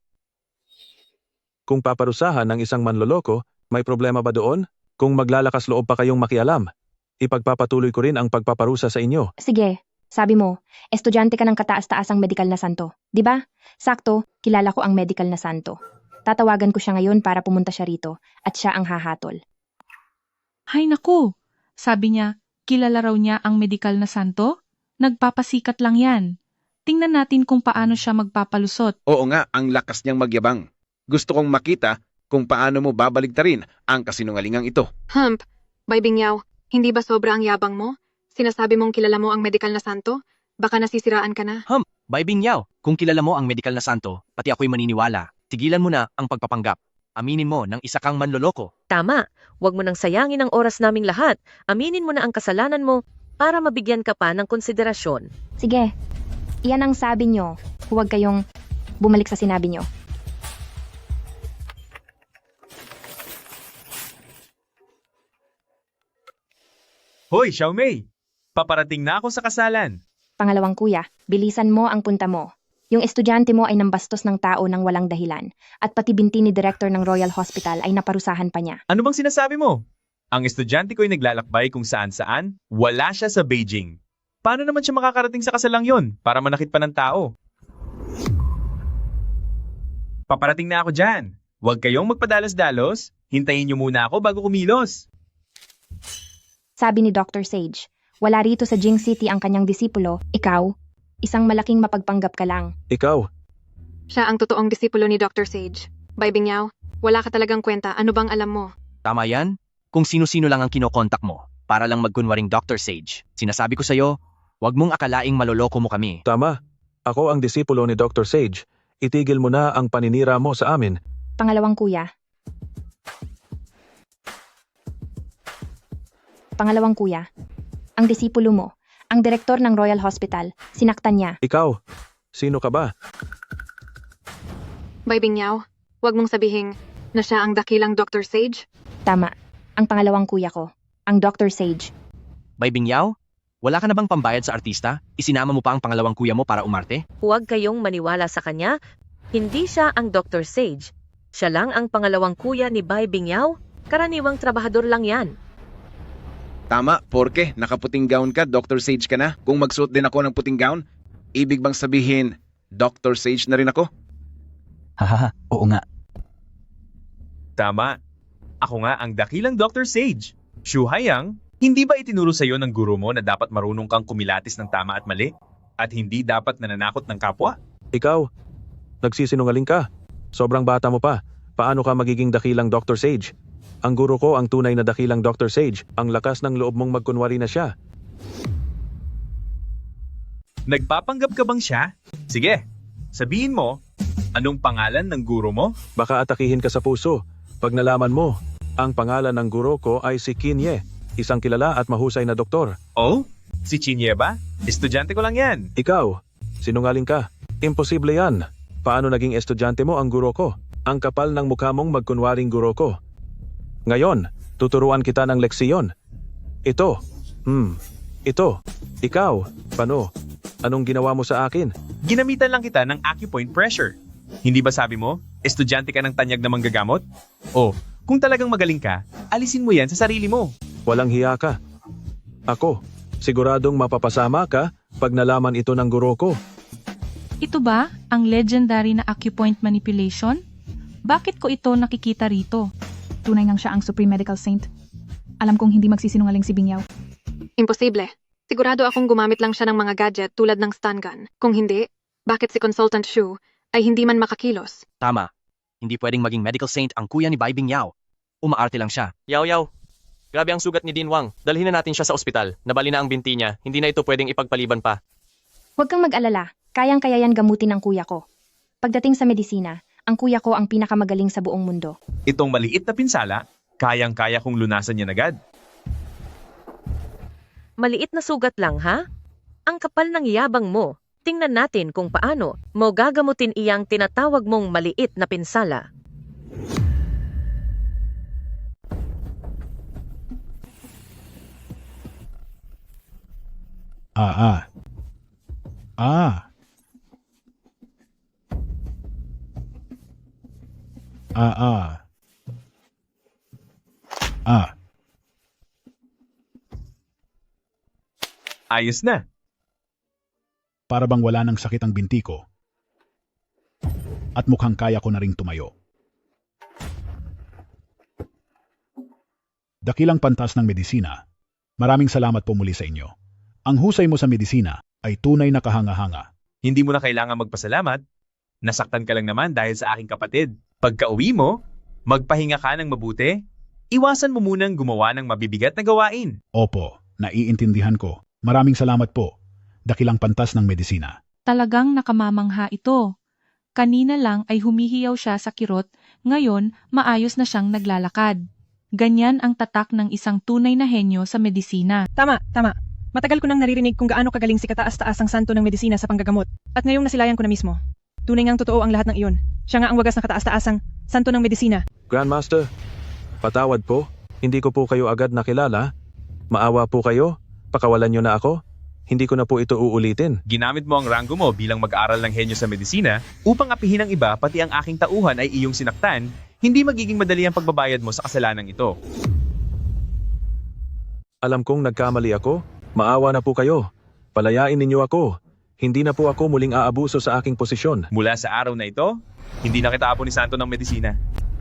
Kung paparusahan ng isang manloloko, may problema ba doon? Kung maglalakas loob pa kayong makialam, ipagpapatuloy ko rin ang pagpaparusa sa inyo. Sige, sabi mo, estudyante ka ng kataas-taasang medikal na santo. Di ba? Sakto, kilala ko ang medikal na santo. Tatawagan ko siya ngayon para pumunta siya rito at siya ang hahatol. Hay naku! Sabi niya, kilala raw niya ang medikal na santo? Nagpapasikat lang yan. Tingnan natin kung paano siya magpapalusot. Oo nga, ang lakas niyang magyabang. Gusto kong makita kung paano mo babaligtarin ang kasinungalingang ito. Hump, Bai Bingyao, hindi ba sobra ang yabang mo? Sinasabi mong kilala mo ang medikal na santo? Baka nasisiraan ka na. Bai Bingyao, kung kilala mo ang medikal na santo, pati ako'y maniniwala. Tigilan mo na ang pagpapanggap. Aminin mo nang isa kang manloloko. Tama. Huwag mo nang sayangin ang oras naming lahat. Aminin mo na ang kasalanan mo para mabigyan ka pa ng konsiderasyon. Sige, iyan ang sabi nyo. Huwag kayong bumalik sa sinabi nyo. Hoy, Xiaomei! Paparating na ako sa kasalan. Pangalawang kuya, bilisan mo ang punta mo. Yung estudyante mo ay nambastos ng tao ng walang dahilan at pati binti ni director ng Royal Hospital ay naparusahan pa niya. Ano bang sinasabi mo? Ang estudyante ko'y naglalakbay kung saan-saan, wala siya sa Beijing. Paano naman siya makakarating sa kasalang yon para manakit pa ng tao? Paparating na ako dyan. Huwag kayong magpadalos-dalos. Hintayin niyo muna ako bago kumilos. Sabi ni Dr. Sage, wala rito sa Jing City ang kanyang disipulo. Ikaw, isang malaking mapagpanggap ka lang. Ikaw. Siya ang totoong disipulo ni Dr. Sage. Bai Bingyao, Wala ka talagang kwenta. Ano bang alam mo? Tama yan? Kung sino-sino lang ang kinokontak mo para lang magkunwaring Dr. Sage. Sinasabi ko sa'yo, huwag mong akalaing maloloko mo kami. Tama. Ako ang disipulo ni Dr. Sage. Itigil mo na ang paninira mo sa amin. Pangalawang kuya. Pangalawang kuya. Ang disipulo mo, ang direktor ng Royal Hospital, sinaktan niya. Ikaw, sino ka ba? Bai Bingyao, huwag mong sabihin na siya ang dakilang Dr. Sage. Tama. Ang pangalawang kuya ko, ang Dr. Sage. Bai Bingyao, wala ka na bang pambayad sa artista? Isinama mo pa ang pangalawang kuya mo para umarte? Huwag kayong maniwala sa kanya. Hindi siya ang Dr. Sage. Siya lang ang pangalawang kuya ni Bai Bingyao. Karaniwang trabahador lang yan. Tama, porke nakaputing gown ka, Dr. Sage ka na. Kung magsuot din ako ng puting gown, ibig bang sabihin, Dr. Sage na rin ako? Hahaha, oo nga. Tama. Ako nga ang dakilang Dr. Sage. Shu Haiyang, hindi ba itinuro sa iyo ng guro mo na dapat marunong kang kumilatis ng tama at mali? At hindi dapat nananakot ng kapwa? Ikaw, nagsisinungaling ka. Sobrang bata mo pa. Paano ka magiging dakilang Dr. Sage? Ang guro ko ang tunay na dakilang Dr. Sage. Ang lakas ng loob mong magkunwari na siya. Nagpapanggap ka bang siya? Sige, sabihin mo, anong pangalan ng guro mo? Baka atakihin ka sa puso. Pag nalaman mo, ang pangalan ng guro ko ay si Kinye, isang kilala at mahusay na doktor. Oh? Si Chinye ba? Estudyante ko lang yan. Ikaw, sinungaling ka. Imposible yan. Paano naging estudyante mo ang guro ko? Ang kapal ng mukha mong magkunwaring guro ko. Ngayon, tuturuan kita ng leksiyon. Ito. Ito. Ikaw. Paano? Anong ginawa mo sa akin? Ginamitan lang kita ng acupoint pressure. Hindi ba sabi mo, estudyante ka ng tanyag na manggagamot? O, kung talagang magaling ka, alisin mo yan sa sarili mo. Walang hiya ka. Ako, siguradong mapapasama ka pag nalaman ito ng guro ko. Ito ba ang legendary na acupoint manipulation? Bakit ko ito nakikita rito? Tunay ngang siya ang Supreme Medical Saint. Alam kong hindi magsisinungaling si Bingyao. Imposible. Sigurado akong gumamit lang siya ng mga gadget tulad ng stun gun. Kung hindi, bakit si Consultant Shu ay hindi man makakilos? Tama. Hindi pwedeng maging medical saint ang kuya ni Bai Bingyao. Umaarte lang siya. Yaw. Grabe ang sugat ni Din Wang. Dalhin na natin siya sa ospital. Nabali na ang binti niya. Hindi na ito pwedeng ipagpaliban pa. Huwag kang mag-alala. Kayang-kaya yan gamutin ng kuya ko. Pagdating sa medisina, ang kuya ko ang pinakamagaling sa buong mundo. Itong maliit na pinsala, kayang-kaya kong lunasan yan agad. Maliit na sugat lang, ha? Ang kapal ng yabang mo. Tingnan natin kung paano mo gagamutin iyang tinatawag mong maliit na pinsala. Ayos na. Para bang wala ng sakit ang binti ko. At mukhang kaya ko na ring tumayo. Dakilang pantas ng medisina. Maraming salamat po muli sa inyo. Ang husay mo sa medisina ay tunay na kahanga-hanga. Hindi mo na kailangan magpasalamat. Nasaktan ka lang naman dahil sa aking kapatid. Pagka-uwi mo, magpahinga ka ng mabuti. Iwasan mo munang gumawa ng mabibigat na gawain. Opo, naiintindihan ko. Maraming salamat po. Dakilang pantas ng medisina. Talagang nakamamangha ito. Kanina lang ay humihiyaw siya sa kirot, ngayon maayos na siyang naglalakad. Ganyan ang tatak ng isang tunay na henyo sa medisina. Tama. Matagal ko nang naririnig kung gaano kagaling si kataas-taas ang santo ng medisina sa panggagamot. At ngayong nasilayan ko na mismo. Tunay ngang totoo ang lahat ng iyon. Siya nga ang wagas na kataas-taasang santo ng medisina. Grandmaster, patawad po. Hindi ko po kayo agad nakilala. Maawa po kayo. Pakawalan niyo na ako. Hindi ko na po ito uulitin. Ginamit mo ang ranggo mo bilang mag-aaral ng henyo sa medisina upang apihin ng iba pati ang aking tauhan ay iyong sinaktan, hindi magiging madali ang pagbabayad mo sa kasalanan ito. Alam kong nagkamali ako. Maawa na po kayo. Palayain ninyo ako. Hindi na po ako muling aabuso sa aking posisyon. Mula sa araw na ito, hindi na kita apo ni Santo ng medisina.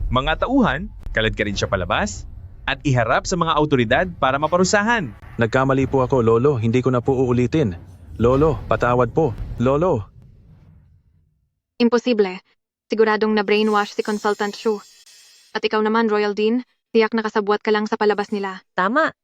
Mga tauhan, kalad ka rin siya palabas at iharap sa mga autoridad para maparusahan. Nagkamali po ako, Lolo. Hindi ko na po uulitin. Lolo, patawad po. Lolo. Imposible. Siguradong na-brainwash si Consultant Shu. At ikaw naman, Royal Dean, tiyak nakasabwat ka lang sa palabas nila. Tama.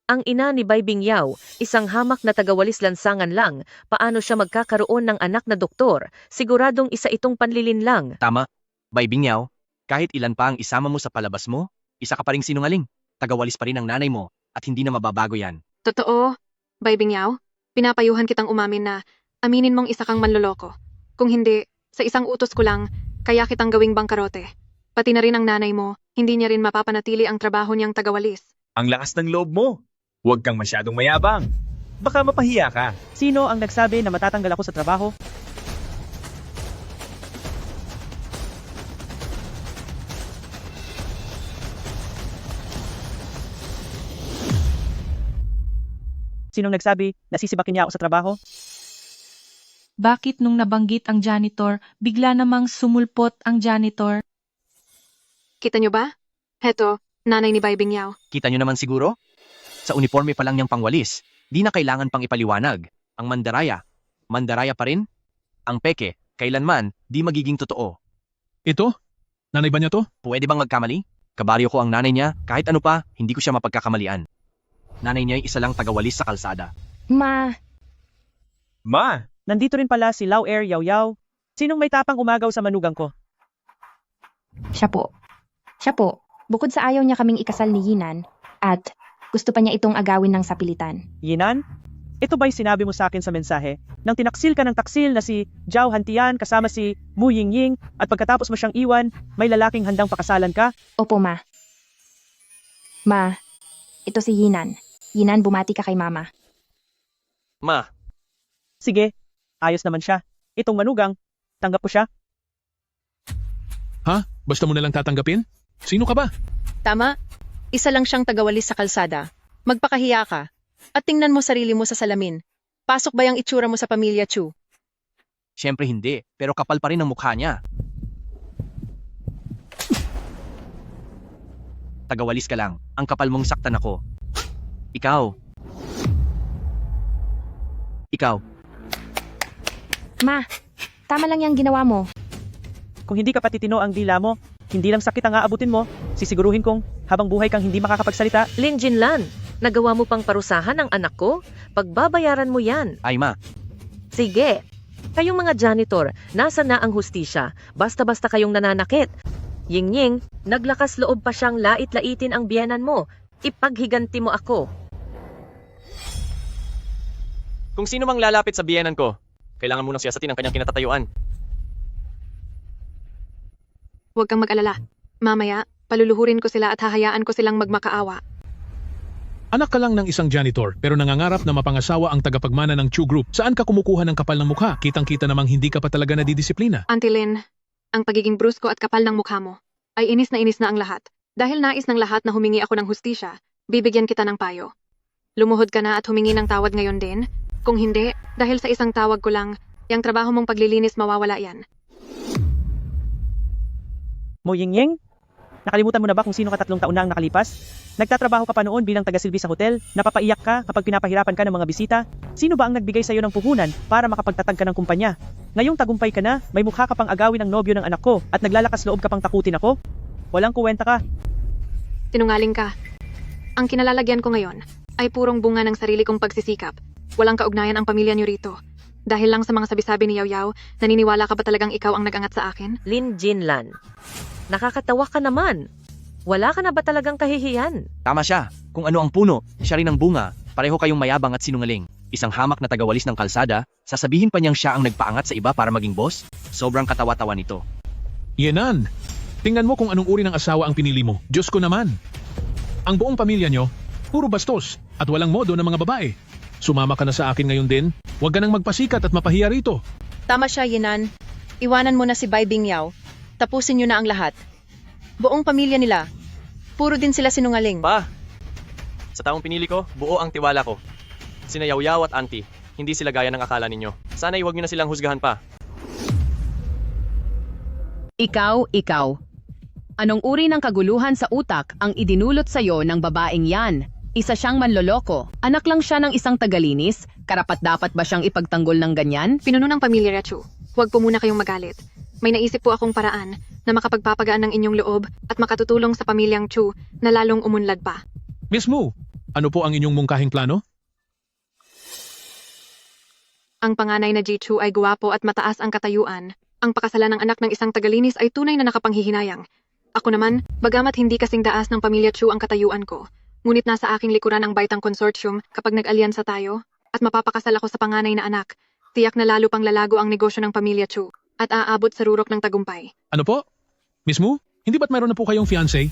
Ang ina ni Bai Bingyao, isang hamak na tagawalis lansangan lang, paano siya magkakaroon ng anak na doktor? Siguradong isa itong panlilinlang. Tama. Bai Bingyao, kahit ilan pa ang isama mo sa palabas mo, isa ka pa ring sinungaling. Tagawalis pa rin ang nanay mo at hindi na mababago yan. Totoo, Bai Bingyao, pinapayuhan kitang umamin na aminin mong isa kang manloloko. Kung hindi, sa isang utos ko lang, kaya kitang gawing bangkarote. Pati na rin ang nanay mo, hindi niya rin mapapanatili ang trabaho niyang tagawalis. Ang lakas ng loob mo. Huwag kang masyadong mayabang. Baka mapahiya ka. Sino ang nagsabi na matatanggal ako sa trabaho? Sinong nagsabi na sisibakin niya ako sa trabaho? Bakit nung nabanggit ang janitor, bigla namang sumulpot ang janitor? Kita niyo ba? Heto, nanay ni Bai Bingyao. Kita nyo naman siguro? Sa uniforme pa lang niyang pangwalis, di na kailangan pang ipaliwanag. Ang mandaraya pa rin? Ang peke, kailanman, di magiging totoo. Ito? Nanay ba niya to? Pwede bang magkamali? Kabaryo ko ang nanay niya, kahit ano pa, hindi ko siya mapagkakamalian. Nanay niya ay isa lang tagawalis sa kalsada. Ma, Nandito rin pala si Lau Air Yaw Yaw. Sinong may tapang umagaw sa manugang ko? siya po. Bukod sa ayaw niya kaming ikasal ni Yinan, at gusto pa niya itong agawin ng sapilitan. Yinan? Ito ba'y sinabi mo sa akin sa mensahe? Nang tinaksil ka ng taksil na si Zhao Hantian kasama si Mu Yingying at pagkatapos mo siyang iwan, may lalaking handang pakasalan ka? Opo, Ma. Ma, ito si Yinan. Yinan, bumati ka kay Mama. Ma, Sige, ayos naman siya. Itong manugang, tanggap ko siya. Ha? Basta mo na lang tatanggapin? Sino ka ba? Tama. Isa lang siyang tagawalis sa kalsada. Magpakahiya ka. At tingnan mo sarili mo sa salamin. Pasok ba yung itsura mo sa pamilya Chu? Siyempre hindi, pero kapal pa rin ang mukha niya. Tagawalis ka lang, ang kapal mong saktan ako. Ikaw. Ma, tama lang yung ginawa mo. Kung hindi ka patitino ang dila mo, hindi lang sakit ang aabutin mo, sisiguruhin kong habang buhay kang hindi makakapagsalita. Lin Jinlan, nagawa mo pang parusahan ang anak ko? Pagbabayaran mo yan. Ay ma, Sige. Kayong mga janitor, nasa na ang hustisya? Basta-basta kayong nananakit. Ying-ying, naglakas loob pa siyang lait-laitin ang biyenan mo. Ipaghiganti mo ako. kung sino mang lalapit sa biyenan ko, kailangan munang siyasatin ang kanyang kinatatayuan. Huwag kang mag-alala. Mamaya, paluluhurin ko sila at hahayaan ko silang magmakaawa. Anak ka lang ng isang janitor pero nangangarap na mapangasawa ang tagapagmana ng Chu Group. Saan ka kumukuha ng kapal ng mukha? Kitang-kita namang hindi ka pa talaga nadidisiplina. Auntie Lynn, ang pagiging brusko at kapal ng mukha mo ay inis na ang lahat. Dahil nais ng lahat na humingi ako ng hustisya, bibigyan kita ng payo. Lumuhod ka na at humingi ng tawad ngayon din. Kung hindi, dahil sa isang tawag ko lang, yung trabaho mong paglilinis mawawala yan. Mo Yingying? Nakalimutan mo na ba kung sino ka 3 taon na ang nakalipas? Nagtatrabaho ka pa noon bilang taga-silbi sa hotel, napapaiyak ka kapag pinapahirapan ka ng mga bisita. Sino ba ang nagbigay sa'yo ng puhunan para makapagtatag ka ng kumpanya? Ngayong tagumpay ka na, may mukha ka pang agawin ng nobyo ng anak ko at naglalakas loob ka pang takutin ako? Walang kuwenta ka. Sinungaling ka. Ang kinalalagyan ko ngayon ay purong bunga ng sarili kong pagsisikap. Walang kaugnayan ang pamilya niyo rito. Dahil lang sa mga sabi-sabi ni Yaw Yaw, naniniwala ka ba talagang ikaw ang nag-angat sa akin? Lin Jinlan, nakakatawa ka naman. Wala ka na ba talagang kahihiyan? tama siya. Kung ano ang puno, siya rin ang bunga. Pareho kayong mayabang at sinungaling. Isang hamak na tagawalis ng kalsada, sasabihin pa niyang siya ang nagpaangat sa iba para maging boss? Sobrang katawa-tawa nito. Yenan, tingnan mo kung anong uri ng asawa ang pinili mo. Diyos ko naman. Ang buong pamilya niyo, puro bastos at walang modo ng mga babae. Sumama ka na sa akin ngayon din. Huwag ka nang magpasikat at mapahiya rito. Tama siya, Yinan. Iwanan mo na si Bai Bingyao. Tapusin niyo na ang lahat. Buong pamilya nila. Puro din sila sinungaling. Pa, sa taong pinili ko, buo ang tiwala ko. Sina Yaw Yaw at Auntie, hindi sila gaya ng akala ninyo. Sana iwag niyo na silang husgahan pa. Ikaw. Anong uri ng kaguluhan sa utak ang idinulot sa'yo ng babaeng yan? Isa siyang manloloko. Anak lang siya ng isang tagalinis. Karapat-dapat ba siyang ipagtanggol ng ganyan? Pinuno ng pamilya Rachu. Huwag po muna kayong magalit. May naisip po akong paraan na makapagpapagaan ng inyong loob at makatutulong sa pamilyang Chu na lalong umunlad pa. Miss Mu, ano po ang inyong mungkahing plano? Ang panganay na Ji-Chu ay guwapo at mataas ang katayuan. Ang pakasalan ng anak ng isang tagalinis ay tunay na nakapanghihinayang. Ako naman, bagamat hindi kasing daas ng pamilya Chu ang katayuan ko, ngunit nasa aking likuran ang Baitang Consortium kapag nag-alyansa tayo at mapapakasal ako sa panganay na anak, tiyak na lalo pang lalago ang negosyo ng pamilya Chu at aabot sa rurok ng tagumpay. Ano po? Miss Mu, hindi ba't mayroon na po kayong fiancé?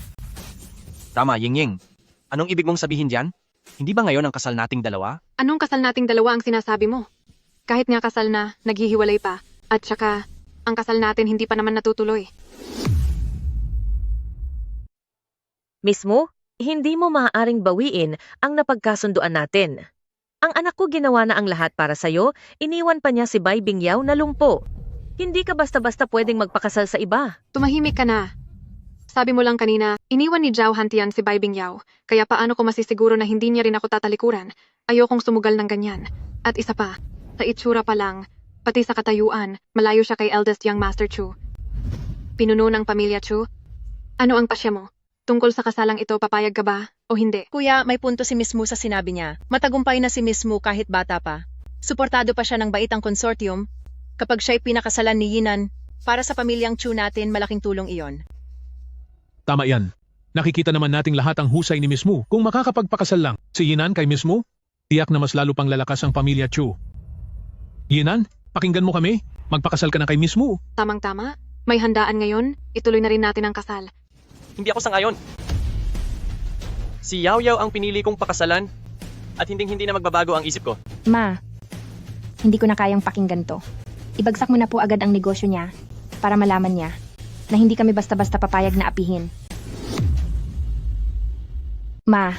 Tama, Yingying. Anong ibig mong sabihin diyan? Hindi ba ngayon ang kasal nating dalawa? Anong kasal nating dalawa ang sinasabi mo? Kahit nga kasal na, naghihiwalay pa. At saka, ang kasal natin hindi pa naman natutuloy. Mismo, hindi mo maaaring bawiin ang napagkasunduan natin. Ang anak ko ginawa na ang lahat para sa'yo, iniwan pa niya si Bai Bingyao na lumpo. Hindi ka basta-basta pwedeng magpakasal sa iba. Tumahimik ka na. Sabi mo lang kanina, iniwan ni Zhao Hantian si Bai Bingyao, kaya paano ko masisiguro na hindi niya rin ako tatalikuran? Ayokong sumugal ng ganyan. At isa pa, sa itsura pa lang, pati sa katayuan, malayo siya kay eldest young Master Chu. Pinuno ng pamilya Chu? Ano ang pasya mo? Tungkol sa kasalang ito, papayag ka ba o hindi? Kuya, may punto si Miss Mu sa sinabi niya. Matagumpay na si Miss Mu kahit bata pa. Suportado pa siya ng Baitang Consortium. Kapag siya'y pinakasalan ni Yinan, para sa pamilyang Chu natin, malaking tulong iyon. Tama yan. Nakikita naman nating lahat ang husay ni Miss Mu. Kung makakapagpakasal lang si Yinan kay Miss Mu, tiyak na mas lalo pang lalakas ang pamilya Chu. Yinan, pakinggan mo kami. Magpakasal ka na kay Miss Mu. Tamang-tama. May handaan ngayon, ituloy na rin natin ang kasal. Hindi ako sangayon. Si Yao Yao ang pinili kong pakasalan at hindi na magbabago ang isip ko. Ma, hindi ko na kayang pakinggan to. Ibagsak mo na po agad ang negosyo niya para malaman niya na hindi kami basta-basta papayag na apihin. Ma,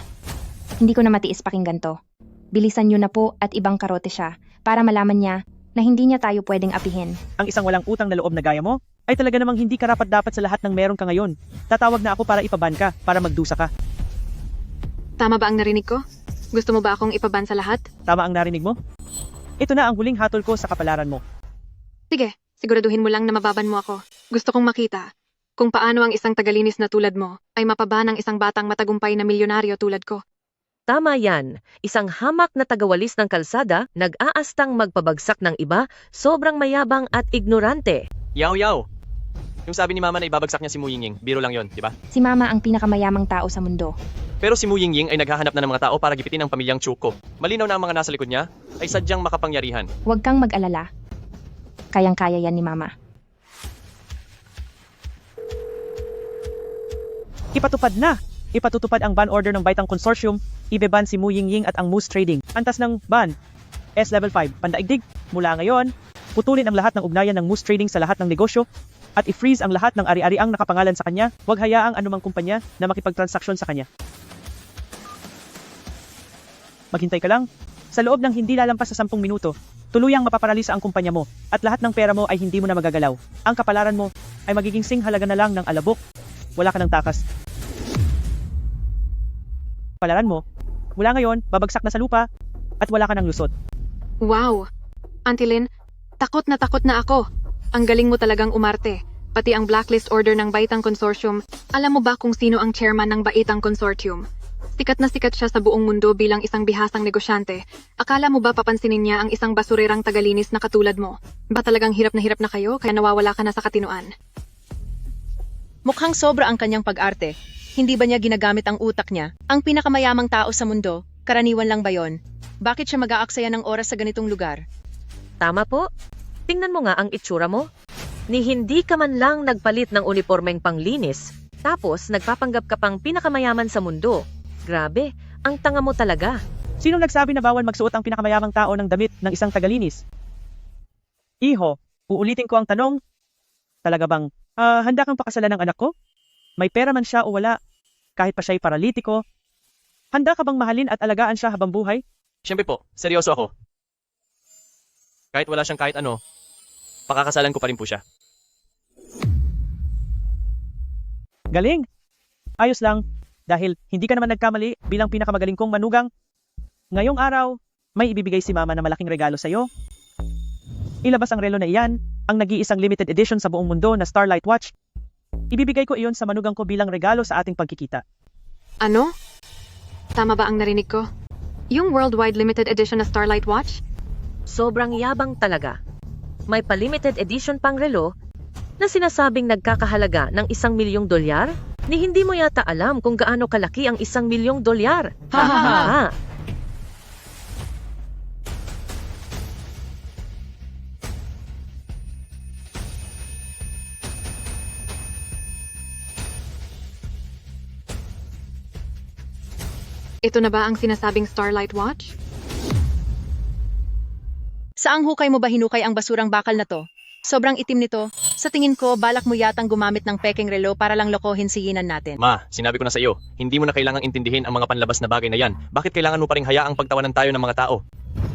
hindi ko na matiis pakinggan to. Bilisan niyo na po at ibang karote siya para malaman niya na hindi niya tayo pwedeng apihin. Ang isang walang utang na loob na gaya mo, ay talaga namang hindi karapat-dapat sa lahat ng meron ka ngayon. Tatawag na ako para ipaban ka, para magdusa ka. Tama ba ang narinig ko? Gusto mo ba akong ipaban sa lahat? Tama ang narinig mo? Ito na ang huling hatol ko sa kapalaran mo. Sige, siguraduhin mo lang na mababan mo ako. Gusto kong makita kung paano ang isang tagalinis na tulad mo ay mapaba ng isang batang matagumpay na milyonaryo tulad ko. Tama yan. Isang hamak na tagawalis ng kalsada, nag-aastang magpabagsak ng iba, sobrang mayabang at ignorante. Yao Yao! Yung sabi ni Mama na ibabagsak niya si Mu Yingying, biro lang yon, di ba? Si Mama ang pinakamayamang tao sa mundo. Pero si Mu Yingying ay naghahanap na ng mga tao para gipitin ang pamilyang Chu ko. Malinaw na ang mga nasa likod niya ay sadyang makapangyarihan. Huwag kang mag-alala. Kayang-kaya yan ni Mama. Ipatupad na! Ipatutupad ang ban order ng Baitang Consortium, ibeban si Mu Yingying at ang Moose Trading. Antas ng ban. S Level 5, pandaigdig. Mula ngayon, putulin ang lahat ng ugnayan ng Moose Trading sa lahat ng negosyo at i-freeze ang lahat ng ari-ariang nakapangalan sa kanya. Huwag hayaang anumang kumpanya na makipagtransaksyon sa kanya. Maghintay ka lang. Sa loob ng hindi lalampas sa 10 minuto, tuluyang mapaparalisa ang kumpanya mo at lahat ng pera mo ay hindi mo na magagalaw. Ang kapalaran mo ay magiging singhalaga na lang ng alabok. Wala ka ng takas. Kapalaran mo, mula ngayon, babagsak na sa lupa at wala ka ng lusot. Wow! Auntie Lynn, takot na ako. Ang galing mo talagang umarte. Pati ang blacklist order ng Baitang Consortium. Alam mo ba kung sino ang chairman ng Baitang Consortium? Sikat na sikat siya sa buong mundo bilang isang bihasang negosyante. Akala mo ba papansinin niya ang isang basurerang tagalinis na katulad mo? Ba talagang hirap na kayo kaya nawawala ka na sa katinuan? Mukhang sobra ang kanyang pag-arte. Hindi ba niya ginagamit ang utak niya? Ang pinakamayamang tao sa mundo, karaniwan lang ba yon? Bakit siya mag-aaksaya ng oras sa ganitong lugar? Tama po. Tingnan mo nga ang itsura mo. Ni hindi ka man lang nagpalit ng unipormeng panglinis, tapos nagpapanggap ka pang pinakamayaman sa mundo. Grabe, ang tanga mo talaga. Sinong nagsabi na bawal magsuot ang pinakamayamang tao ng damit ng isang tagalinis? Iho, uulitin ko ang tanong. Talaga bang, handa kang pakasalan ng anak ko? May pera man siya o wala, kahit pa siya'y paralitiko. Handa ka bang mahalin at alagaan siya habang buhay? Siyempre po, seryoso ako. Kahit wala siyang kahit ano, pakakasalan ko pa rin po siya. Galing! Ayos lang, dahil hindi ka naman nagkamali bilang pinakamagaling kong manugang. Ngayong araw, may ibibigay si Mama na malaking regalo sa'yo. Ilabas ang relo na iyan, ang nag-iisang limited edition sa buong mundo na Starlight Watch. Ibibigay ko iyon sa manugang ko bilang regalo sa ating pagkikita. Ano? Tama ba ang narinig ko? Yung worldwide limited edition na Starlight Watch? Sobrang yabang talaga. May pa-limited edition pang relo na sinasabing nagkakahalaga ng $1,000,000? Ni hindi mo yata alam kung gaano kalaki ang $1,000,000. Ha ha ha! Ito na ba ang sinasabing Starlight Watch? Saang hukay mo ba hinukay ang basurang bakal na to? Sobrang itim nito. Sa tingin ko, balak mo yatang gumamit ng pekeng relo para lang lokohin si Yinan natin. Ma, sinabi ko na sa iyo, hindi mo na kailangang intindihin ang mga panlabas na bagay na yan. Bakit kailangan mo pa ring hayaang pagtawanan tayo ng mga tao?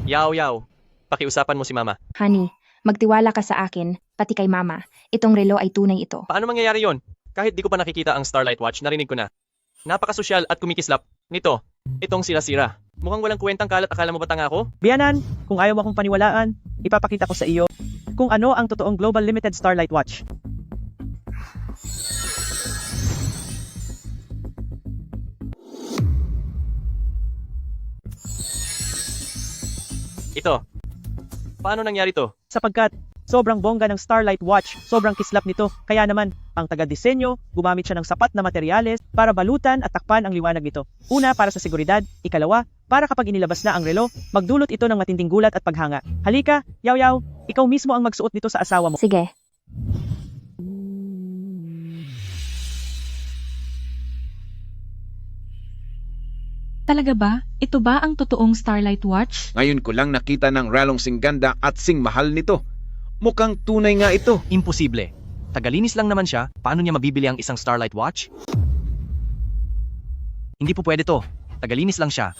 Yaw, pakiusapan mo si Mama. Honey, magtiwala ka sa akin, pati kay Mama. Itong relo ay tunay ito. Paano mangyayari yon? Kahit di ko pa nakikita ang Starlight Watch, narinig ko na. Napakasosyal at kumikislap. Nito, itong sira-sira. Mukhang walang kwentang kalat, akala mo ba tanga ako? Biyanan, kung ayaw mo akong paniwalaan, ipapakita ko sa iyo kung ano ang totoong Global Limited Starlight Watch. Ito. Paano nangyari to? Sapagkat sobrang bongga ng Starlight Watch, sobrang kislap nito. Kaya naman, ang taga-disenyo, gumamit siya ng sapat na materyales para balutan at takpan ang liwanag nito. Una, para sa seguridad. Ikalawa, para kapag inilabas na ang relo, magdulot ito ng matinding gulat at paghanga. Halika, Yaw, ikaw mismo ang magsuot nito sa asawa mo. Sige. Talaga ba? Ito ba ang totoong Starlight Watch? Ngayon ko lang nakita ng relong sing ganda at sing mahal nito. Mukhang tunay nga ito. Imposible. Tagalinis lang naman siya, paano niya mabibili ang isang Starlight Watch? Hindi po pwede to. Tagalinis lang siya.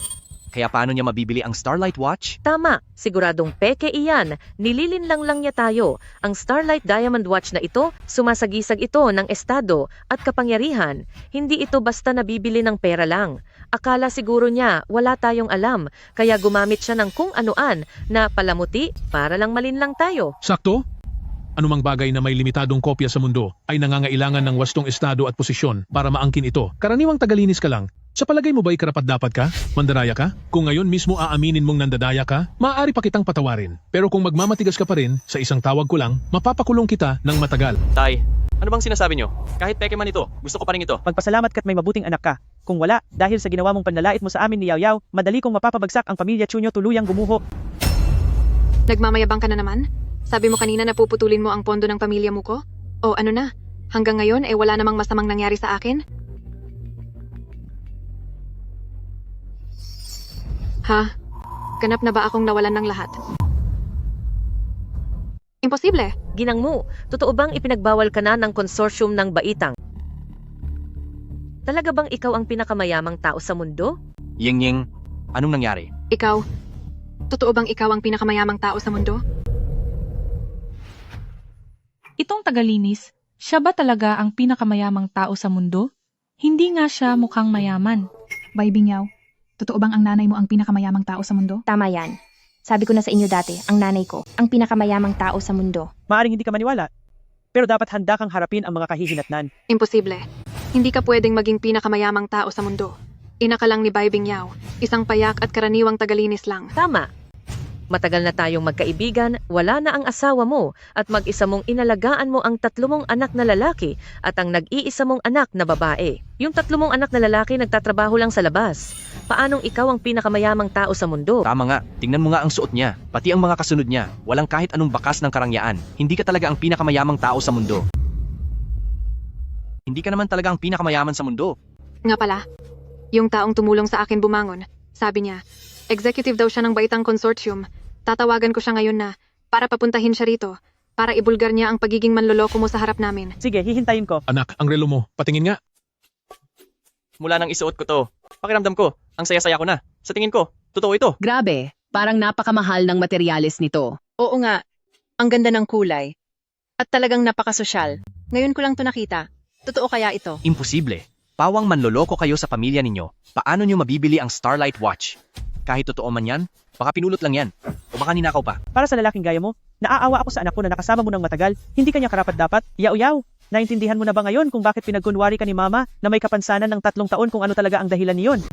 Kaya paano niya mabibili ang Starlight Watch? Tama, siguradong peke iyan. Nililinlang lang niya tayo. Ang Starlight Diamond Watch na ito, sumasagisag ito ng estado at kapangyarihan. Hindi ito basta nabibili ng pera lang. Akala siguro niya wala tayong alam, kaya gumamit siya ng kung anuan na palamuti para lang malinlang tayo. Sakto? Anumang bagay na may limitadong kopya sa mundo ay nangangailangan ng wastong estado at posisyon para maangkin ito. Karaniwang tagalinis ka lang. Sa palagay mo ba'y karapat-dapat ka? Mandaraya ka? Kung ngayon mismo aaminin mong nandadaya ka, maaari pa kitang patawarin. Pero kung magmamatigas ka pa rin, sa isang tawag ko lang, mapapakulong kita ng matagal. Tay, ano bang sinasabi nyo? Kahit peke man ito, gusto ko pa rin ito. Magpasalamat ka't may mabuting anak ka. Kung wala, dahil sa ginawa mong panlalait mo sa amin ni Yaw, madali kong mapapabagsak ang pamilya Chu nyo tuluyang gumuho. Nagmamayabang ka na naman? Sabi mo kanina na puputulin mo ang pondo ng pamilya mo ko? O ano na? Hanggang ngayon wala namang masamang nangyari sa akin? Ha? Ganap na ba akong nawalan ng lahat? Imposible. Ginang mo, totoo bang ipinagbawal ka na ng konsorsyum ng Baitang? Talaga bang ikaw ang pinakamayamang tao sa mundo? Ying, anong nangyari? Ikaw? Totoo bang ikaw ang pinakamayamang tao sa mundo? Itong tagalinis, siya ba talaga ang pinakamayamang tao sa mundo? Hindi nga siya mukhang mayaman. Baybing Yaw, totoo bang ang nanay mo ang pinakamayamang tao sa mundo? Tama yan. Sabi ko na sa inyo dati, ang nanay ko, ang pinakamayamang tao sa mundo. Maaring hindi ka maniwala, pero dapat handa kang harapin ang mga kahihinatnan. Imposible. Hindi ka pwedeng maging pinakamayamang tao sa mundo. Ina ka lang ni Baybing Yaw, isang payak at karaniwang tagalinis lang. Tama. Matagal na tayong magkaibigan, wala na ang asawa mo, at mag-isa mong inalagaan mo ang 3 mong anak na lalaki at ang nag-iisa mong anak na babae. Yung 3 mong anak na lalaki nagtatrabaho lang sa labas. Paanong ikaw ang pinakamayamang tao sa mundo? Tama nga, tingnan mo nga ang suot niya, pati ang mga kasunod niya. Walang kahit anong bakas ng karangyaan. Hindi ka talaga ang pinakamayamang tao sa mundo. Hindi ka naman talaga ang pinakamayaman sa mundo. Nga pala, yung taong tumulong sa akin bumangon, sabi niya, executive daw siya ng Baitang Consortium. Tatawagan ko siya ngayon na para papuntahin siya rito, para ibulgar niya ang pagiging manloloko mo sa harap namin. Sige, hihintayin ko. Anak, ang relo mo. Patingin nga. Mula nang isuot ko to, pakiramdam ko, ang saya-saya ko na. Sa tingin ko, totoo ito. Grabe, parang napakamahal ng materyales nito. Oo nga, ang ganda ng kulay. At talagang napakasosyal. Ngayon ko lang to nakita. Totoo kaya ito? Imposible. Pawang manloloko kayo sa pamilya ninyo. Paano nyo mabibili ang Starlight Watch? Kahit totoo man yan, baka pinulot lang yan. O baka ninakaw pa. Para sa lalaking gaya mo, naaawa ako sa anak ko na nakasama mo ng matagal, hindi kanya karapat-dapat. Yaw, Naintindihan mo na ba ngayon kung bakit pinagkunwari ka ni Mama na may kapansanan ng 3 taon kung ano talaga ang dahilan niyon?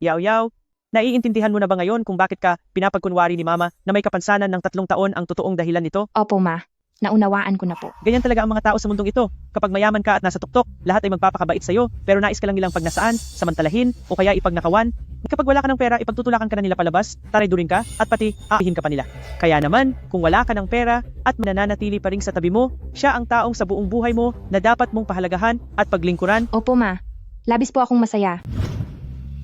Yaw, naiintindihan mo na ba ngayon kung bakit ka pinapagkunwari ni Mama na may kapansanan ng 3 taon ang totoong dahilan nito? Opo, Ma. Naunawaan ko na po. Ganyan talaga ang mga tao sa mundong ito. Kapag mayaman ka at nasa tuktok, lahat ay magpapakabait sa'yo, pero nais ka lang nilang pagnasaan, samantalahin, o kaya ipagnakawan. Kapag wala ka ng pera, ipagtutulakan ka na nila palabas, taraydurin ka, at pati aahihin ka pa nila. Kaya naman, kung wala ka ng pera at mananatili pa rin sa tabi mo, siya ang taong sa buong buhay mo na dapat mong pahalagahan at paglingkuran. Opo, Ma. Labis po akong masaya.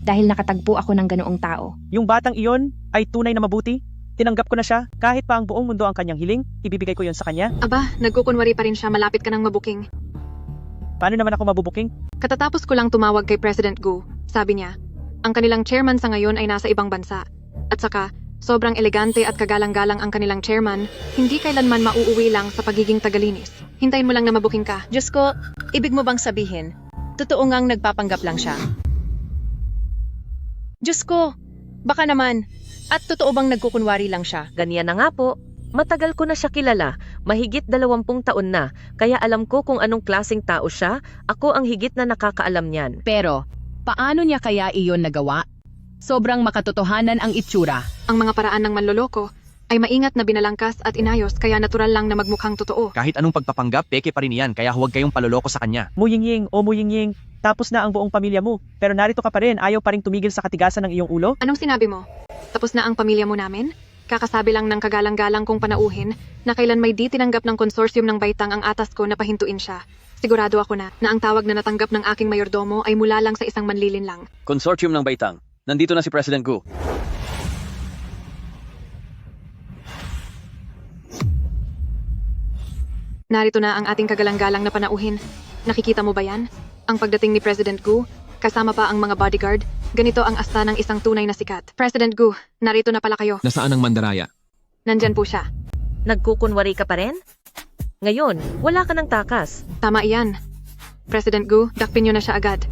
Dahil nakatagpo ako ng ganoong tao. Yung batang iyon ay tunay na mabuti. Tinanggap ko na siya, kahit pa ang buong mundo ang kanyang hiling, ibibigay ko yon sa kanya. Aba, nagkukunwari pa rin siya, malapit ka nang mabuking. Paano naman ako mabubuking? Katatapos ko lang tumawag kay President Gu. Sabi niya, ang kanilang chairman sa ngayon ay nasa ibang bansa. At saka, sobrang elegante at kagalang-galang ang kanilang chairman, hindi kailanman mauuwi lang sa pagiging tagalinis. Hintayin mo lang na mabuking ka. Diyos ko, ibig mo bang sabihin, totoo ngang nagpapanggap lang siya? Diyos ko, baka naman. At totoo bang nagkukunwari lang siya? Ganyan na nga po. Matagal ko na siya kilala, mahigit 20 taon na, kaya alam ko kung anong klaseng tao siya, ako ang higit na nakakaalam niyan. Pero, paano niya kaya iyon nagawa? Sobrang makatotohanan ang itsura. Ang mga paraan ng manloloko ay maingat na binalangkas at inayos kaya natural lang na magmukhang totoo. Kahit anong pagpapanggap, peke pa rin yan, kaya huwag kayong paloloko sa kanya. Muyingying, tapos na ang buong pamilya mo, pero narito ka pa rin, ayaw pa rin tumigil sa katigasan ng iyong ulo? Anong sinabi mo? Tapos na ang pamilya mo namin? Kakasabi lang ng kagalang-galang kong panauhin na kailan may di tinanggap ng konsorsyum ng Baitang ang atas ko na pahintuin siya. Sigurado ako na ang tawag na natanggap ng aking mayordomo ay mula lang sa isang manlilin lang. Konsorsyum ng Baitang. Nandito na si President Gu. Narito na ang ating kagalang-galang na panauhin. Nakikita mo ba yan? Ang pagdating ni President Gu, kasama pa ang mga bodyguard, ganito ang asta ng isang tunay na sikat. President Gu, narito na pala kayo. Nasaan ang mandaraya? Nandyan po siya. Nagkukunwari ka pa rin? Ngayon, wala ka ng takas. Tama iyan. President Gu, dakpin niyo na siya agad.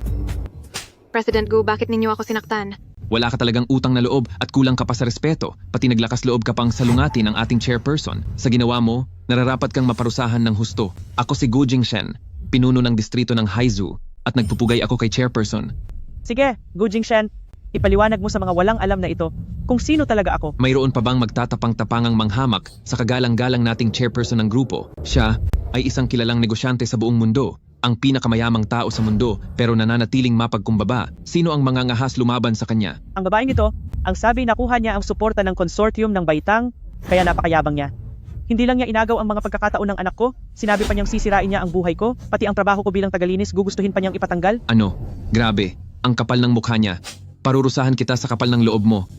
President Gu, bakit ninyo ako sinaktan? Wala ka talagang utang na loob at kulang ka pa sa respeto, pati naglakas loob ka pang salungatin ang ating chairperson. Sa ginawa mo, nararapat kang maparusahan ng husto. Ako si Gu Jingshen, pinuno ng distrito ng Haizu, at nagpupugay ako kay chairperson. Sige, Gu Jingshen, ipaliwanag mo sa mga walang alam na ito kung sino talaga ako. Mayroon pa bang magtatapang-tapangang manghamak sa kagalang-galang nating chairperson ng grupo? Siya ay isang kilalang negosyante sa buong mundo, ang pinakamayamang tao sa mundo pero nananatiling mapagkumbaba. Sino ang mangangahas lumaban sa kanya? Ang babaeng ito, ang sabi nakuha niya ang suporta ng konsortium ng Baitang, kaya napakayabang niya. Hindi lang niya inagaw ang mga pagkakataon ng anak ko, sinabi pa niyang sisirain niya ang buhay ko, pati ang trabaho ko bilang tagalinis gugustuhin pa niyang ipatanggal. Ano? Grabe, ang kapal ng mukha niya. Parurusahan kita sa kapal ng loob mo.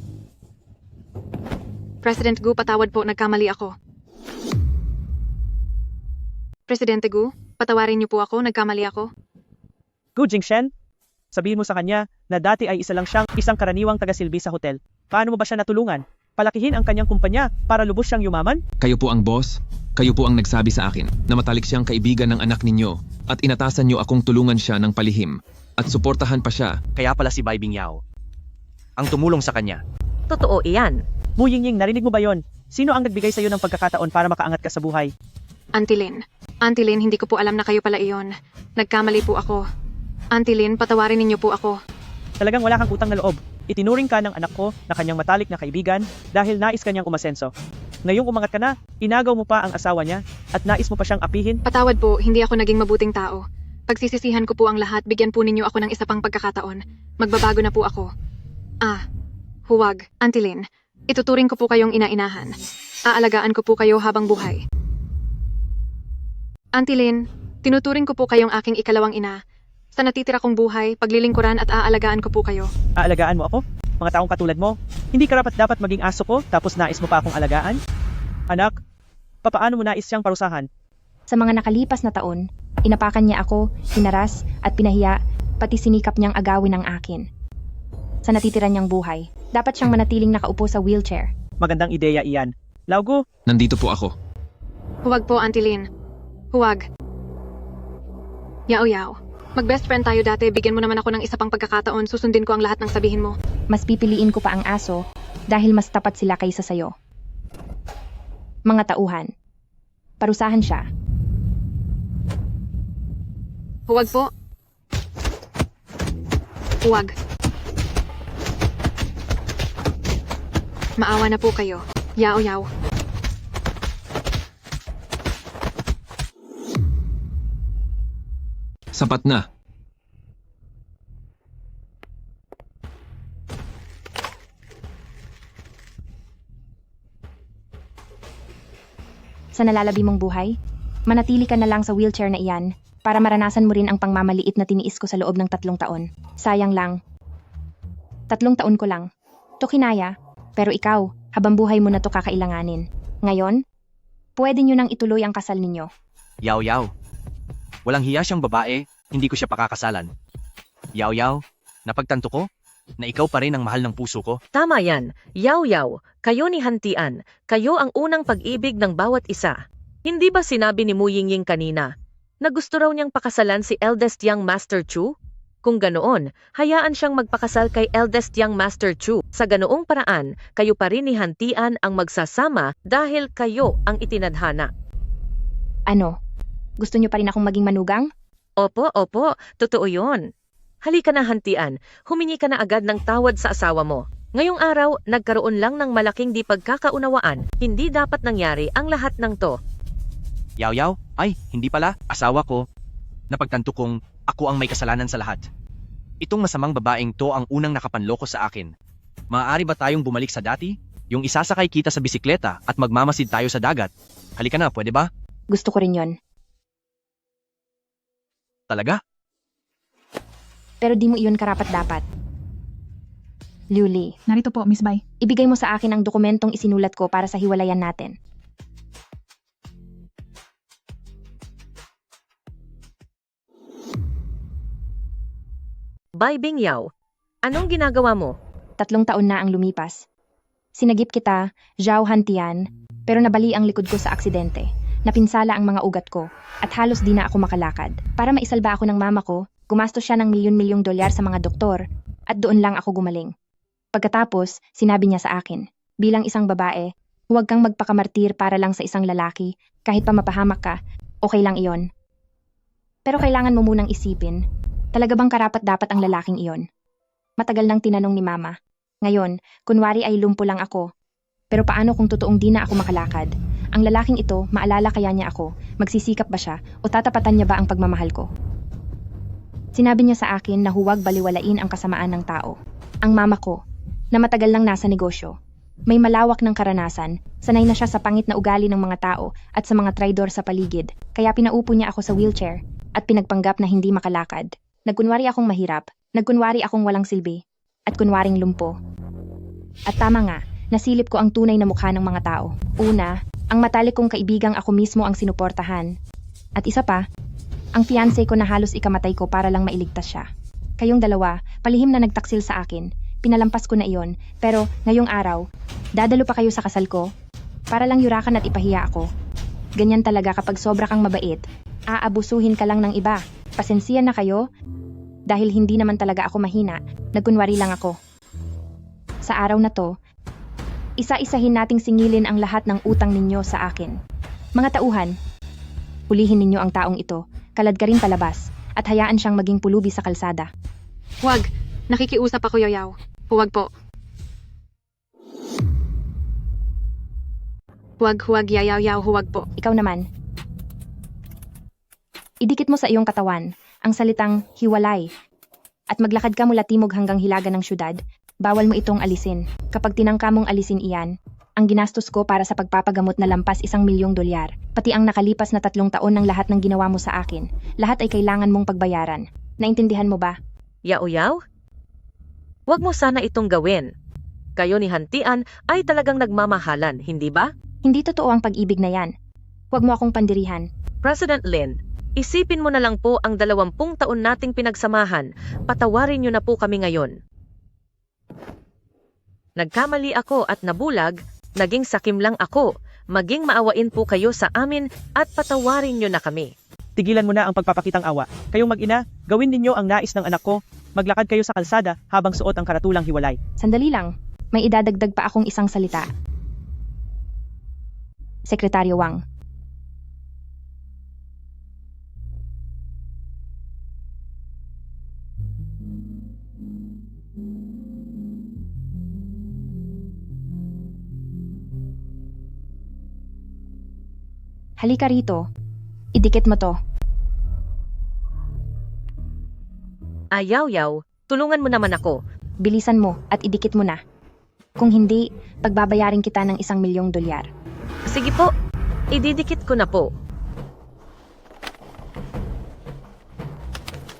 President Gu, patawad po, nagkamali ako. Presidente Gu, patawarin niyo po ako, nagkamali ako. Gu Jingshen, sabihin mo sa kanya na dati ay isa lang siyang isang karaniwang tagasilbi sa hotel. Paano mo ba siya natulungan? Palakihin ang kanyang kumpanya para lubos siyang yumaman? Kayo po ang boss, kayo po ang nagsabi sa akin na matalik siyang kaibigan ng anak ninyo at inatasan niyo akong tulungan siya ng palihim at suportahan pa siya. Kaya pala si Bai Bingyao ang tumulong sa kanya. Totoo iyan. Muyingying, narinig mo ba yon? Sino ang nagbigay sa iyo ng pagkakataon para makaangat ka sa buhay? Auntie Lin, hindi ko po alam na kayo pala iyon. Nagkamali po ako. Auntie Lin, patawarin ninyo po ako. Talagang wala kang utang na loob. Itinuring ka ng anak ko na kanyang matalik na kaibigan dahil nais kanyang umasenso. Ngayong umangat ka na, inagaw mo pa ang asawa niya at nais mo pa siyang apihin? Patawad po, hindi ako naging mabuting tao. Pagsisisihan ko po ang lahat, bigyan po ninyo ako ng isa pang pagkakataon. Magbabago na po ako. Huwag, Auntie Lin. Ituturing ko po kayong ina-inahan. Aalagaan ko po kayo habang buhay. Auntie Lin, tinuturing ko po kayong aking ikalawang ina. Sa natitira kong buhay, paglilingkuran at aalagaan ko po kayo. Aalagaan mo ako? Mga taong katulad mo? Hindi karapat dapat maging aso ko tapos nais mo pa akong alagaan? Anak, papaano mo nais siyang parusahan? Sa mga nakalipas na taon, inapakan niya ako, hinaras at pinahiya, pati sinikap niyang agawin ang akin. Sa natitira niyang buhay, dapat siyang manatiling nakaupo sa wheelchair. Magandang ideya iyan. Laugo? Nandito po ako. Huwag po, Auntie Lin. Huwag. Yao. Mag-best friend tayo dati, bigyan mo naman ako ng isa pang pagkakataon, susundin ko ang lahat ng sabihin mo. Mas pipiliin ko pa ang aso dahil mas tapat sila kaysa sayo. Mga tauhan. Parusahan siya. Huwag po. Huwag. Maawa na po kayo. Yao-yao. Sapat na. Sa nalalabi mong buhay, manatili ka na lang sa wheelchair na iyan para maranasan mo rin ang pangmamaliit na tiniis ko sa loob ng 3 taon. Sayang lang. 3 taon ko lang. To kinaya, pero ikaw, habang buhay mo na to kakailanganin. Ngayon, pwede nyo nang ituloy ang kasal ninyo. Yaw-yaw. Walang hiya siyang babae, hindi ko siya pakakasalan. Yaw-yaw, napagtanto ko na ikaw pa rin ang mahal ng puso ko. Tama yan. Yaw-yaw, kayo ni Hantian, kayo ang unang pag-ibig ng bawat isa. Hindi ba sinabi ni Mu Yingying kanina na gusto raw niyang pakasalan si eldest young Master Chu? Kung ganoon, hayaan siyang magpakasal kay eldest young Master Chu. Sa ganoong paraan, kayo pa rin ni Hantian ang magsasama dahil kayo ang itinadhana. Ano? Gusto nyo pa rin akong maging manugang? Opo, totoo yun. Halika na Hantian, humingi ka na agad ng tawad sa asawa mo. Ngayong araw, nagkaroon lang ng malaking di pagkakaunawaan, hindi dapat nangyari ang lahat ng to. Yaw-yaw, ay, hindi pala, asawa ko. Napagtanto kong ako ang may kasalanan sa lahat. Itong masamang babaeng to ang unang nakapanloko sa akin. Maaari ba tayong bumalik sa dati? Yung isasakay kita sa bisikleta at magmamasid tayo sa dagat. Halika na, pwede ba? Gusto ko rin yon. Talaga? Pero di mo iyon karapat-dapat. Liuli. Narito po, Miss Bai. Ibigay mo sa akin ang dokumentong isinulat ko para sa hiwalayan natin. Bai Bingyao, anong ginagawa mo? 3 taon na ang lumipas. Sinagip kita, Zhao Hantian, pero nabali ang likod ko sa aksidente. Napinsala ang mga ugat ko, at halos di na ako makalakad. Para maisalba ako ng mama ko, gumastos siya ng milyon-milyong dolyar sa mga doktor, at doon lang ako gumaling. Pagkatapos, sinabi niya sa akin, bilang isang babae, huwag kang magpakamartir para lang sa isang lalaki, kahit pa mapahamak ka, okay lang iyon. Pero kailangan mo munang isipin, talaga bang karapat-dapat ang lalaking iyon? Matagal nang tinanong ni mama. Ngayon, kunwari ay lumpo lang ako. Pero paano kung totoong di na ako makalakad? Ang lalaking ito, maalala kaya niya ako? Magsisikap ba siya? O tatapatan niya ba ang pagmamahal ko? Sinabi niya sa akin na huwag baliwalain ang kasamaan ng tao. Ang mama ko, na matagal lang nasa negosyo, may malawak ng karanasan, sanay na siya sa pangit na ugali ng mga tao at sa mga traidor sa paligid, kaya pinaupo niya ako sa wheelchair at pinagpanggap na hindi makalakad. Nagkunwari akong mahirap, nagkunwari akong walang silbi, at kunwaring lumpo. At tama nga, nasilip ko ang tunay na mukha ng mga tao. Una, ang matalik kong kaibigang ako mismo ang sinuportahan. At isa pa, ang fiancé ko na halos ikamatay ko para lang mailigtas siya. Kayong dalawa, palihim na nagtaksil sa akin. Pinalampas ko na iyon, pero ngayong araw, dadalo pa kayo sa kasal ko? Para lang yurakan at ipahiya ako. Ganyan talaga kapag sobra kang mabait, aabusuhin ka lang ng iba. Pasensya na kayo, dahil hindi naman talaga ako mahina, nagkunwari lang ako. Sa araw na to, isa-isahin nating singilin ang lahat ng utang ninyo sa akin. Mga tauhan, hulihin ninyo ang taong ito, kalad ka rin palabas, at hayaan siyang maging pulubi sa kalsada. Huwag. Nakikiusap ako, Yaw-yaw. Huwag po. Huwag, Yaw-yaw, huwag po. Ikaw naman. Idikit mo sa iyong katawan ang salitang hiwalay at maglakad ka mula timog hanggang hilaga ng syudad. Bawal mo itong alisin. Kapag tinangka mong alisin iyan, ang ginastos ko para sa pagpapagamot na lampas 1 milyong dolyar, pati ang nakalipas na 3 taon ng lahat ng ginawa mo sa akin, lahat ay kailangan mong pagbayaran. Naintindihan mo ba? Yaw-yaw? Huwag mo sana itong gawin. Kayo ni Hantian ay talagang nagmamahalan, hindi ba? Hindi totoo ang pag-ibig na yan. Huwag mo akong pandirihan. President Lin, isipin mo na lang po ang 20 taon nating pinagsamahan. Patawarin niyo na po kami ngayon. Nagkamali ako at nabulag, naging sakim lang ako. Maging maawain po kayo sa amin at patawarin niyo na kami. Tigilan mo na ang pagpapakitang awa. Kayong mag-ina, gawin ninyo ang nais ng anak ko. Maglakad kayo sa kalsada habang suot ang karatulang hiwalay. Sandali lang, may idadagdag pa akong isang salita. Sekretaryo Wang. Halika rito. Idikit mo to. Ayaw-yaw, tulungan mo naman ako. Bilisan mo at idikit mo na. Kung hindi, pagbabayarin kita ng $1,000,000. Sige po, ididikit ko na po.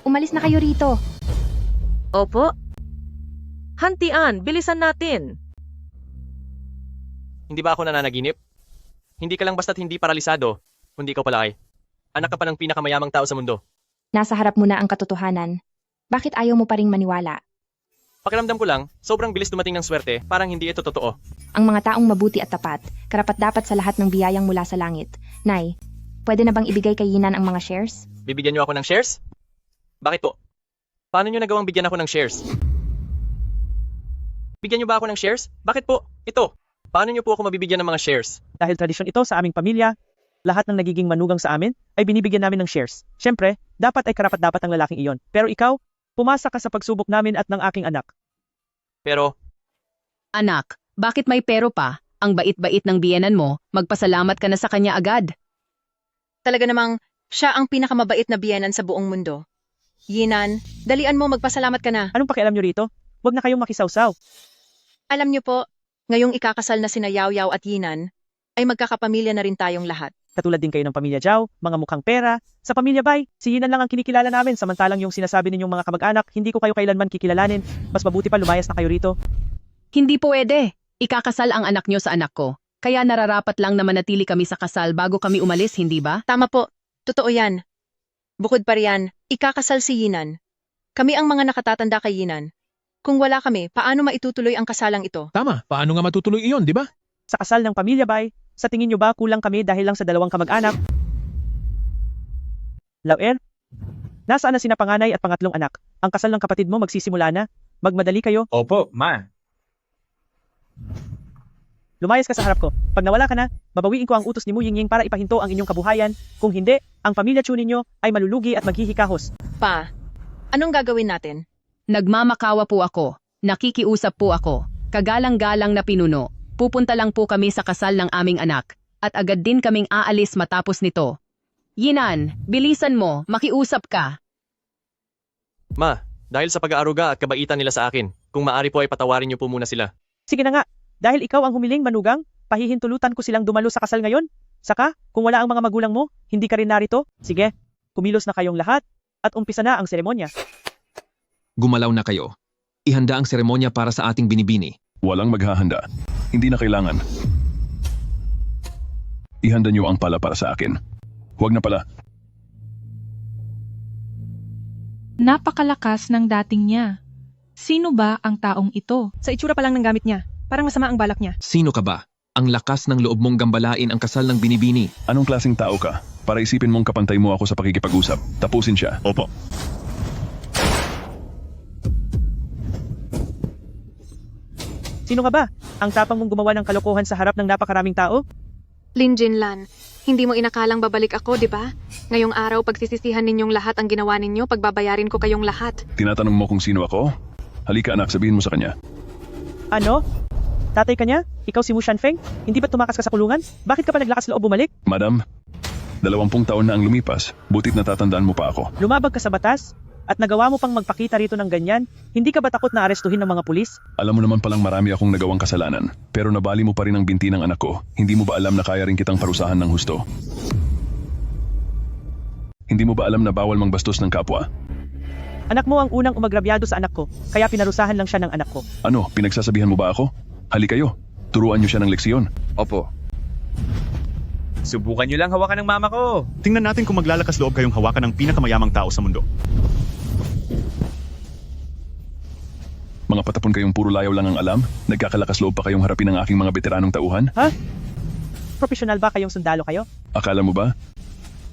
Umalis na kayo rito. Opo. Hantian, bilisan natin. Hindi ba ako nananaginip? Hindi ka lang basta't hindi paralisado, kundi ikaw pala ay. Anak ka pa ng pinakamayamang tao sa mundo. Nasa harap mo na ang katotohanan. Bakit ayaw mo pa ring maniwala? Pakiramdam ko lang, sobrang bilis dumating ng swerte, parang hindi ito totoo. Ang mga taong mabuti at tapat, karapat-dapat sa lahat ng biyayang mula sa langit. Nay, pwede na bang ibigay kay Yinan ang mga shares? Bibigyan niyo ako ng shares? Bakit po? Paano niyo nagawang bigyan ako ng shares? Bigyan niyo ba ako ng shares? Bakit po? Ito. Paano niyo po ako mabibigyan ng mga shares? Dahil tradisyon ito sa aming pamilya, lahat ng nagiging manugang sa amin ay binibigyan namin ng shares. Siyempre, dapat ay karapat-dapat ang lalaking iyon. Pero ikaw, pumasa ka sa pagsubok namin at ng aking anak. Pero, Anak, bakit may pero pa? Ang bait-bait ng biyenan mo, magpasalamat ka na sa kanya agad. Talaga namang siya ang pinakamabait na biyenan sa buong mundo. Yinan, dalian mo magpasalamat ka na. Anong pakialam niyo rito? Huwag na kayong makisawsaw. Alam niyo po, ngayong ikakasal na sina Yaw Yaw at Yinan, ay magkakapamilya na rin tayong lahat. Katulad din kayo ng pamilya Zhao, mga mukhang pera. Sa pamilya Bai, si Yinan lang ang kinikilala namin samantalang yung sinasabi ninyong mga kamag-anak, hindi ko kayo kailanman kikilalanin. Mas mabuti pa lumayas na kayo rito. Hindi pwede. Ikakasal ang anak nyo sa anak ko. Kaya nararapat lang na manatili kami sa kasal bago kami umalis, hindi ba? Tama po, totoo yan. Bukod pa riyan, ikakasal si Yinan. Kami ang mga nakatatanda kay Yinan. Kung wala kami, paano maitutuloy ang kasalang ito? Tama, paano nga matutuloy iyon, di ba? Sa kasal ng pamilya Bai, sa tingin nyo ba kulang kami dahil lang sa 2 kamag-anak? Lauer, nasaan na sina panganay at pangatlong anak? Ang kasal ng kapatid mo magsisimula na. Magmadali kayo. Opo, ma. Lumayas ka sa harap ko. Pag nawala ka na, babawiin ko ang utos ni Mu Yingying para ipahinto ang inyong kabuhayan. Kung hindi, ang pamilya Chu ninyo ay malulugi at maghihikahos. Pa, anong gagawin natin? Nagmamakawa po ako. Nakikiusap po ako. Kagalang-galang na pinuno. Pupunta lang po kami sa kasal ng aming anak. At agad din kaming aalis matapos nito. Yinan, bilisan mo, makiusap ka. Ma, dahil sa pag-aaruga at kabaitan nila sa akin, kung maari po ay patawarin niyo po muna sila. Sige na nga, dahil ikaw ang humiling manugang, pahihintulutan ko silang dumalo sa kasal ngayon. Saka, kung wala ang mga magulang mo, hindi ka rin narito. Sige, kumilos na kayong lahat at umpisa na ang seremonya. Gumalaw na kayo. Ihanda ang seremonya para sa ating binibini. Walang maghahanda. Hindi na kailangan. Ihanda niyo ang pala para sa akin. Huwag na pala. Napakalakas ng dating niya. Sino ba ang taong ito? Sa itsura pa lang ng gamit niya, parang masama ang balak niya. Sino ka ba? Ang lakas ng loob mong gambalain ang kasal ng binibini. Anong klaseng tao ka? Para isipin mong kapantay mo ako sa pakikipag-usap. Tapusin siya. Opo. Sino ka ba? Ang tapang mong gumawa ng kalokohan sa harap ng napakaraming tao? Lin Jinlan, hindi mo inakalang babalik ako, di ba? Ngayong araw, pagsisisihan ninyong lahat ang ginawa ninyo, pagbabayarin ko kayong lahat. Tinatanong mo kung sino ako? Halika anak, sabihin mo sa kanya. Ano? Tatay ka niya? Ikaw si Mu Shanfeng? Hindi ba tumakas ka sa kulungan? Bakit ka pa naglakas loob bumalik? Madam, 20 taon na ang lumipas. Butit natatandaan mo pa ako. Lumabag ka sa batas? At nagawa mo pang magpakita rito ng ganyan? Hindi ka ba takot na arestuhin ng mga pulis? Alam mo naman palang marami akong nagawang kasalanan. Pero nabali mo pa rin ang binti ng anak ko. Hindi mo ba alam na kaya rin kitang parusahan ng husto? Hindi mo ba alam na bawal mangbastos ng kapwa? Anak mo ang unang umagrabyado sa anak ko, kaya pinarusahan lang siya ng anak ko. Ano, pinagsasabihan mo ba ako? Hali kayo, turuan niyo siya ng leksyon. Opo. Subukan nyo lang hawakan ng mama ko. Tingnan natin kung maglalakas loob kayong hawakan ng pinakamayamang tao sa mundo. Mga patapon kayong puro layaw lang ang alam? Nagkakalakas loob pa kayong harapin ang aking mga veteranong tauhan? Ha? Profesional ba kayong sundalo kayo? Akala mo ba?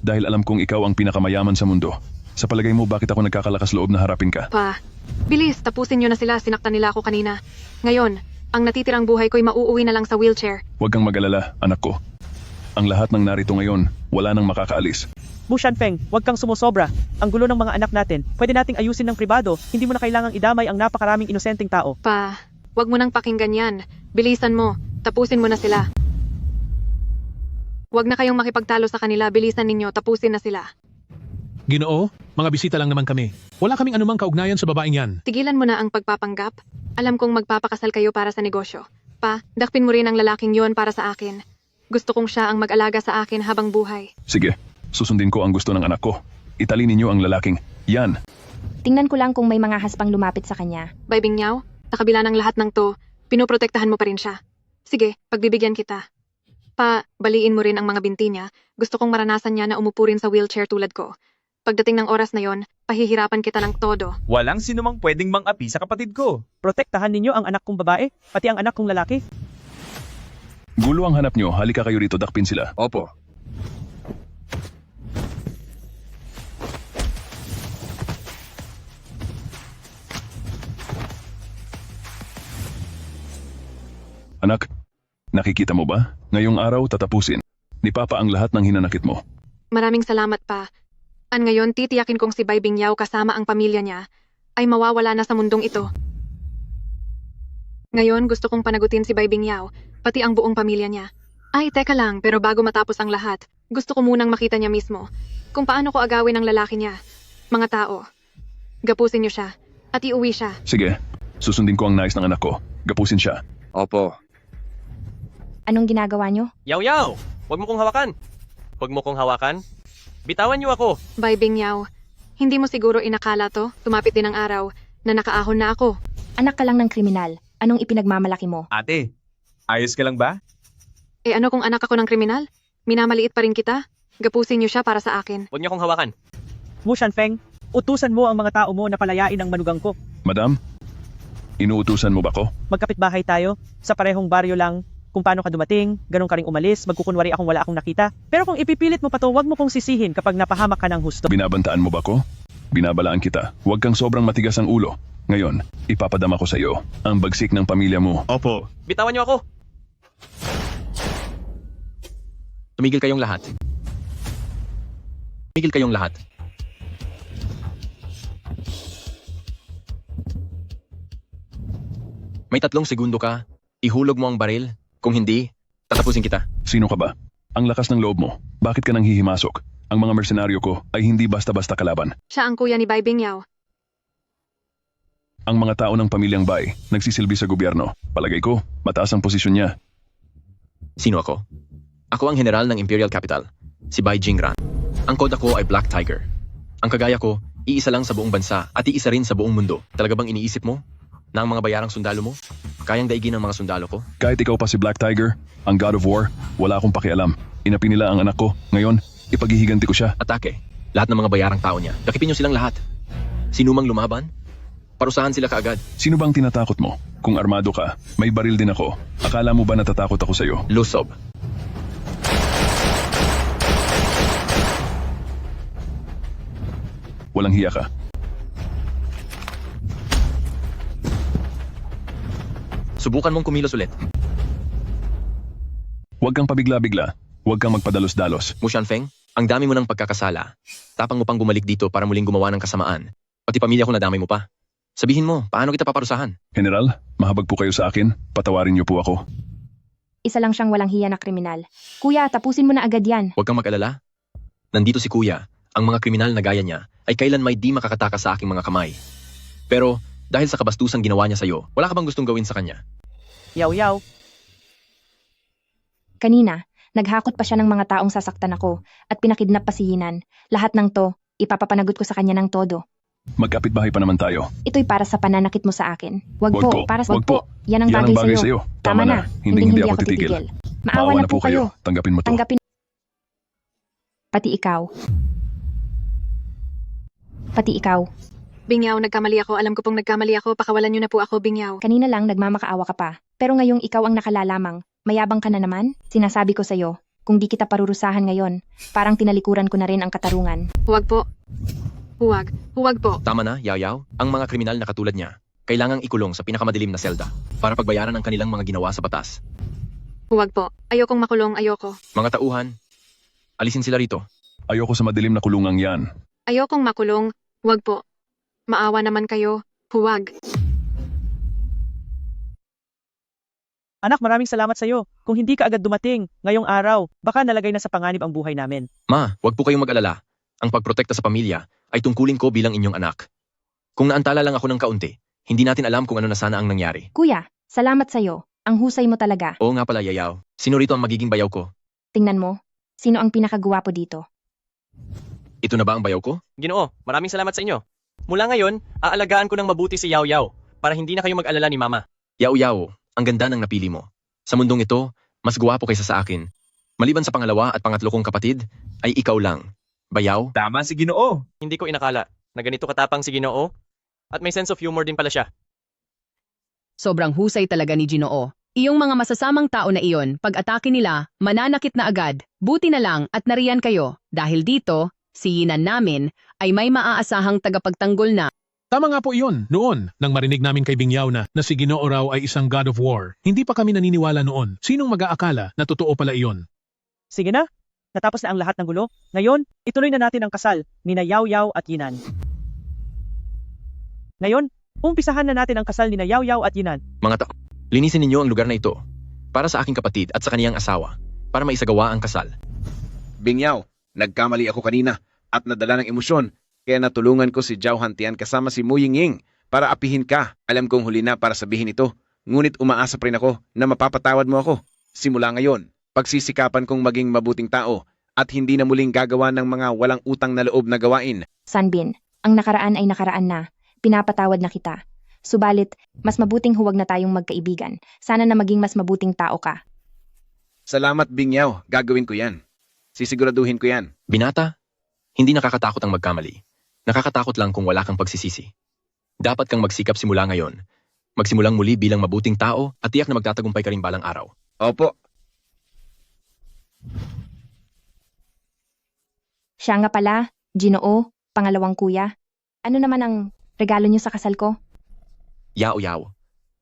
Dahil alam kong ikaw ang pinakamayaman sa mundo. Sa palagay mo, bakit ako nagkakalakas loob na harapin ka? Pa, bilis, tapusin nyo na sila, sinaktan nila ako kanina. Ngayon, ang natitirang buhay ko'y mauuwi na lang sa wheelchair. Huwag kang mag-alala, anak ko. Ang lahat ng narito ngayon, wala nang makakaalis. Mu Shanfeng, huwag kang sumosobra. Ang gulo ng mga anak natin, pwede nating ayusin ng pribado, hindi mo na kailangang idamay ang napakaraming inosenteng tao. Pa, wag mo nang pakinggan yan. Bilisan mo, tapusin mo na sila. Huwag na kayong makipagtalo sa kanila, bilisan ninyo, tapusin na sila. Ginoo, mga bisita lang naman kami. Wala kaming anumang kaugnayan sa babaeng yan. Tigilan mo na ang pagpapanggap. Alam kong magpapakasal kayo para sa negosyo. Pa, dakpin mo rin ang lalaking yon para sa akin. Gusto kong siya ang mag-alaga sa akin habang buhay. Sige, susundin ko ang gusto ng anak ko. Itali ninyo ang lalaking yan. Tingnan ko lang kung may mga haspang lumapit sa kanya. Baybing Niyaw, sa kabila ng lahat ng to, pinoprotektahan mo pa rin siya. Sige, pagbibigyan kita. Pa, baliin mo rin ang mga binti niya. Gusto kong maranasan niya na umupo rin sa wheelchair tulad ko. Pagdating ng oras na yon, pahihirapan kita ng todo. Walang sinumang pwedeng mang-api sa kapatid ko. Protektahan ninyo ang anak kong babae, pati ang anak kong lalaki. Gulo ang hanap nyo, halika kayo rito, dakpin sila. Opo. Anak, nakikita mo ba? Ngayong araw tatapusin. Ni Papa ang lahat ng hinanakit mo. Maraming salamat pa. An ngayon, titiyakin kong si Baybing Niyaw kasama ang pamilya niya ay mawawala na sa mundong ito. Ngayon, gusto kong panagutin si Baybing Niyaw, pati ang buong pamilya niya. Ay, teka lang, pero bago matapos ang lahat, gusto ko munang makita niya mismo kung paano ko agawin ang lalaki niya. Mga tao, gapusin niyo siya at iuwi siya. Sige, susundin ko ang nais ng anak ko. Gapusin siya. Opo. Anong ginagawa niyo? Yaw! Huwag mo kong hawakan! Huwag mo kong hawakan! Bitawan niyo ako! Baybing Niyaw, hindi mo siguro inakala to, tumapit din ang araw, na nakaahon na ako. Anak ka lang ng kriminal. Anong ipinagmamalaki mo? Ate, ayos ka lang ba? Eh ano kung anak ako ng kriminal? Minamaliit pa rin kita? Gapusin niyo siya para sa akin. Huwag niyo akong hawakan! Mu Shanfeng, utusan mo ang mga tao mo na palayain ang manugang ko. Madam, inuutusan mo ba ko? Magkapitbahay tayo, sa parehong baryo lang. Kung paano ka dumating, ganun ka ring umalis, magkukunwari akong wala akong nakita. Pero kung ipipilit mo pa to, wag mo kong sisihin kapag napahamak ka ng husto. Binabantaan mo ba ko? Binabalaan kita. Huwag kang sobrang matigas ang ulo. Ngayon, ipapadama ko sa iyo ang bagsik ng pamilya mo. Opo. Bitawan niyo ako! Tumigil kayong lahat. Tumigil kayong lahat. May 3 segundo ka. Ihulog mo ang baril. Kung hindi, tatapusin kita. Sino ka ba? Ang lakas ng loob mo. Bakit ka nang hihimasok? Ang mga mersenaryo ko ay hindi basta-basta kalaban. Siya ang kuya ni Baybing Niyaw. Ang mga tao ng pamilyang Bai nagsisilbi sa gobyerno. Palagay ko, mataas ang posisyon niya. Sino ako? Ako ang general ng Imperial Capital, si Bai Jingran. Ang koda ko ay Black Tiger. Ang kagaya ko, iisa lang sa buong bansa at iisa rin sa buong mundo. Talaga bang iniisip mo na ang mga bayarang sundalo mo kayang daigin ng mga sundalo ko? Kahit ikaw pa si Black Tiger, ang God of War, wala akong pakialam. Inapi nila ang anak ko. Ngayon, ipaghihiganti ko siya. Atake. Lahat ng mga bayarang tao niya. Dakipin niyo silang lahat. Sinumang lumaban, parusahan sila kaagad. Sino bang tinatakot mo? Kung armado ka, may baril din ako. Akala mo ba natatakot ako sa'yo? Lusob. Walang hiya ka. Subukan mong kumilos ulit. Huwag kang pabigla-bigla. Huwag kang magpadalos-dalos. Mu Shanfeng, ang dami mo ng pagkakasala. Tapang mo pang bumalik dito para muling gumawa ng kasamaan. Pati pamilya ko nadamay mo pa. Sabihin mo, paano kita paparusahan? General, mahabag po kayo sa akin. Patawarin niyo po ako. Isa lang siyang walang hiya na kriminal. Kuya, tapusin mo na agad yan. Huwag kang mag-alala. Nandito si Kuya. Ang mga kriminal na gaya niya ay kailan may di makakatakas sa aking mga kamay. Pero dahil sa kabastusang ginawa niya sa'yo, wala ka bang gustong gawin sa kanya? Yaw. Kanina, naghakot pa siya ng mga taong sasaktan ako at pinakidnap pa si Yinan. Lahat ng to, ipapapanagot ko sa kanya ng todo. Magkapitbahay pa naman tayo. Ito'y para sa pananakit mo sa akin. Wag po, para sa wag po. Yan ang bagay sa'yo. Tama na. Hindi ako titigil. Maawa na po kayo. Tanggapin mo to. Pati ikaw. Bingyaw, nagkamali ako. Alam ko pong nagkamali ako. Pakawalan niyo na po ako, Bingyaw. Kanina lang nagmamakaawa ka pa. Pero ngayong ikaw ang nakalalamang, mayabang ka na naman? Sinasabi ko sa'yo, kung di kita parurusahan ngayon, parang tinalikuran ko na rin ang katarungan. Huwag po. Huwag po. Tama na, Yaw. Ang mga kriminal na katulad niya, kailangang ikulong sa pinakamadilim na selda para pagbayaran ang kanilang mga ginawa sa batas. Huwag po. Ayokong makulong, ayoko. Mga tauhan, alisin sila rito. Ayoko sa madilim na kulungang yan. Ayokong makulong. Huwag po. Maawa naman kayo. Huwag. Anak, maraming salamat sa iyo. Kung hindi ka agad dumating, ngayong araw, baka nalagay na sa panganib ang buhay namin. Ma, huwag po kayong mag-alala. Ang pagprotekta sa pamilya ay tungkulin ko bilang inyong anak. Kung naantala lang ako ng kaunti, hindi natin alam kung ano na sana ang nangyari. Kuya, salamat sa'yo. Ang husay mo talaga. Oo nga pala, Yayaw. Sino rito ang magiging bayaw ko? Tingnan mo, sino ang pinakagwapo dito? Ito na ba ang bayaw ko? Ginoo, maraming salamat sa inyo. Mula ngayon, aalagaan ko ng mabuti si Yaw Yaw para hindi na kayo mag-alala ni Mama. Yaw-Yaw, ang ganda ng napili mo. Sa mundong ito, mas guwapo kaysa sa akin. Maliban sa pangalawa at pangatlo kong kapatid, ay ikaw lang. Bayaw? Tama si Ginoo. Hindi ko inakala na ganito katapang si Ginoo at may sense of humor din pala siya. Sobrang husay talaga ni Ginoo. Iyong mga masasamang tao na iyon, pag-atake nila, mananakit na agad. Buti na lang at nariyan kayo. Dahil dito, si Yinan namin ay may maaasahang tagapagtanggol na. Tama nga po iyon. Noon, nang marinig namin kay Bingyaw na si Ginoo raw ay isang god of war, hindi pa kami naniniwala noon. Sinong mag-aakala na totoo pala iyon? Sige na, natapos na ang lahat ng gulo. Ngayon, ituloy na natin ang kasal ni Yaw Yaw at Yinan. Ngayon, umpisahan na natin ang kasal ni Yaw Yaw at Yinan. Mga tao, linisin ninyo ang lugar na ito para sa aking kapatid at sa kaniyang asawa para maisagawa ang kasal. Bingyaw, nagkamali ako kanina at nadala ng emosyon. Kaya natulungan ko si Zhao Hantian kasama si Mu Yingying para apihin ka. Alam kong huli na para sabihin ito. Ngunit umaasa pa rin ako na mapapatawad mo ako. Simula ngayon, pagsisikapan kong maging mabuting tao at hindi na muling gagawa ng mga walang utang na loob na gawain. Sanbin, ang nakaraan ay nakaraan na. Pinapatawad na kita. Subalit, mas mabuting huwag na tayong magkaibigan. Sana na maging mas mabuting tao ka. Salamat, Bingyaw. Gagawin ko yan. Sisiguraduhin ko yan. Binata, hindi nakakatakot ang magkamali. Nakakatakot lang kung wala kang pagsisisi. Dapat kang magsikap simula ngayon. Magsimulang muli bilang mabuting tao at tiyak na magtatagumpay ka rin balang araw. Opo. Siya nga pala, Ginoo, pangalawang kuya. Ano naman ang regalo niyo sa kasal ko? Yaw-Yaw,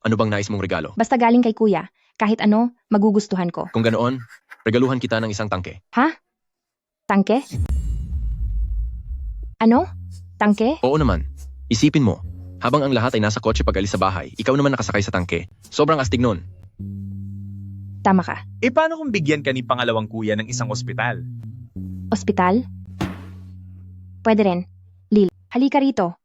ano bang nais mong regalo? Basta galing kay kuya. Kahit ano, magugustuhan ko. Kung ganoon, regaluhan kita ng isang tangke. Ha? Tangke? Ano? Tangke? Oo naman. Isipin mo, habang ang lahat ay nasa kotse pag-alis sa bahay, ikaw naman nakasakay sa tangke. Sobrang astig nun. Tama ka. E paano kung bigyan ka ni pangalawang kuya ng isang ospital? Ospital? Pwede rin. Lil, halika rito.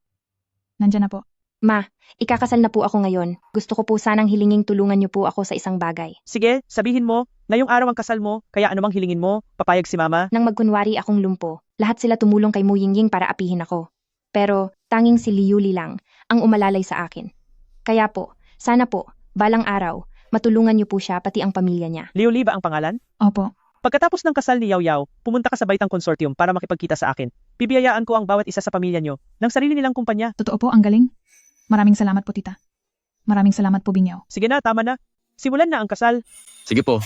Nandyan na po. Ma, ikakasal na po ako ngayon. Gusto ko po sanang hilinging tulungan niyo po ako sa isang bagay. Sige, sabihin mo, ngayong araw ang kasal mo, kaya anumang hilingin mo, papayag si Mama. Nang magkunwari akong lumpo, lahat sila tumulong kay Mu Yingying para apihin ako. Pero tanging si Liuli lang ang umalalay sa akin. Kaya po, sana po, balang araw, matulungan niyo po siya pati ang pamilya niya. Liuli ba ang pangalan? Opo. Pagkatapos ng kasal ni Yaw Yaw, pumunta ka sa Baitang Consortium para makipagkita sa akin. Bibiyayaan ko ang bawat isa sa pamilya niyo ng sarili nilang kumpanya. Totoo po, ang galing. Maraming salamat po, tita. Maraming salamat po, Bingyaw. Sige na, tama na. Simulan na ang kasal. Sige po,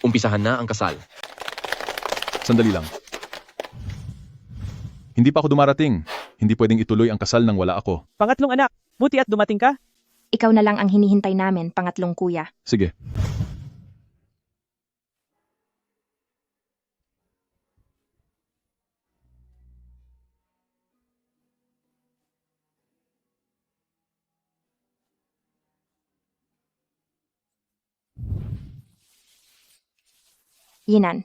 umpisahan na ang kasal. Sandali lang. Hindi pa ako dumarating. Hindi pwedeng ituloy ang kasal nang wala ako. Pangatlong anak, buti at dumating ka. Ikaw na lang ang hinihintay namin, pangatlong kuya. Sige. Yinan.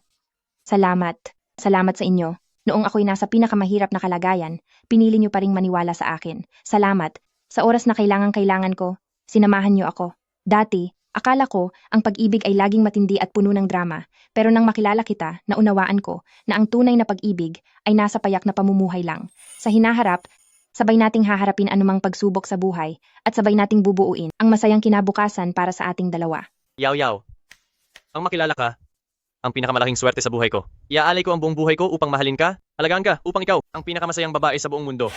Salamat. Salamat sa inyo. Noong ako'y nasa pinakamahirap na kalagayan, pinili niyo pa ring maniwala sa akin. Salamat. Sa oras na kailangan ko, sinamahan niyo ako. Dati, akala ko ang pag-ibig ay laging matindi at puno ng drama. Pero nang makilala kita, naunawaan ko na ang tunay na pag-ibig ay nasa payak na pamumuhay lang. Sa hinaharap, sabay nating haharapin anumang pagsubok sa buhay at sabay nating bubuuin ang masayang kinabukasan para sa ating dalawa. Yaw-Yaw, ang makilala ka, ang pinakamalaking swerte sa buhay ko. Iaalay ko ang buong buhay ko upang mahalin ka, alagaan ka, upang ikaw, ang pinakamasayang babae sa buong mundo.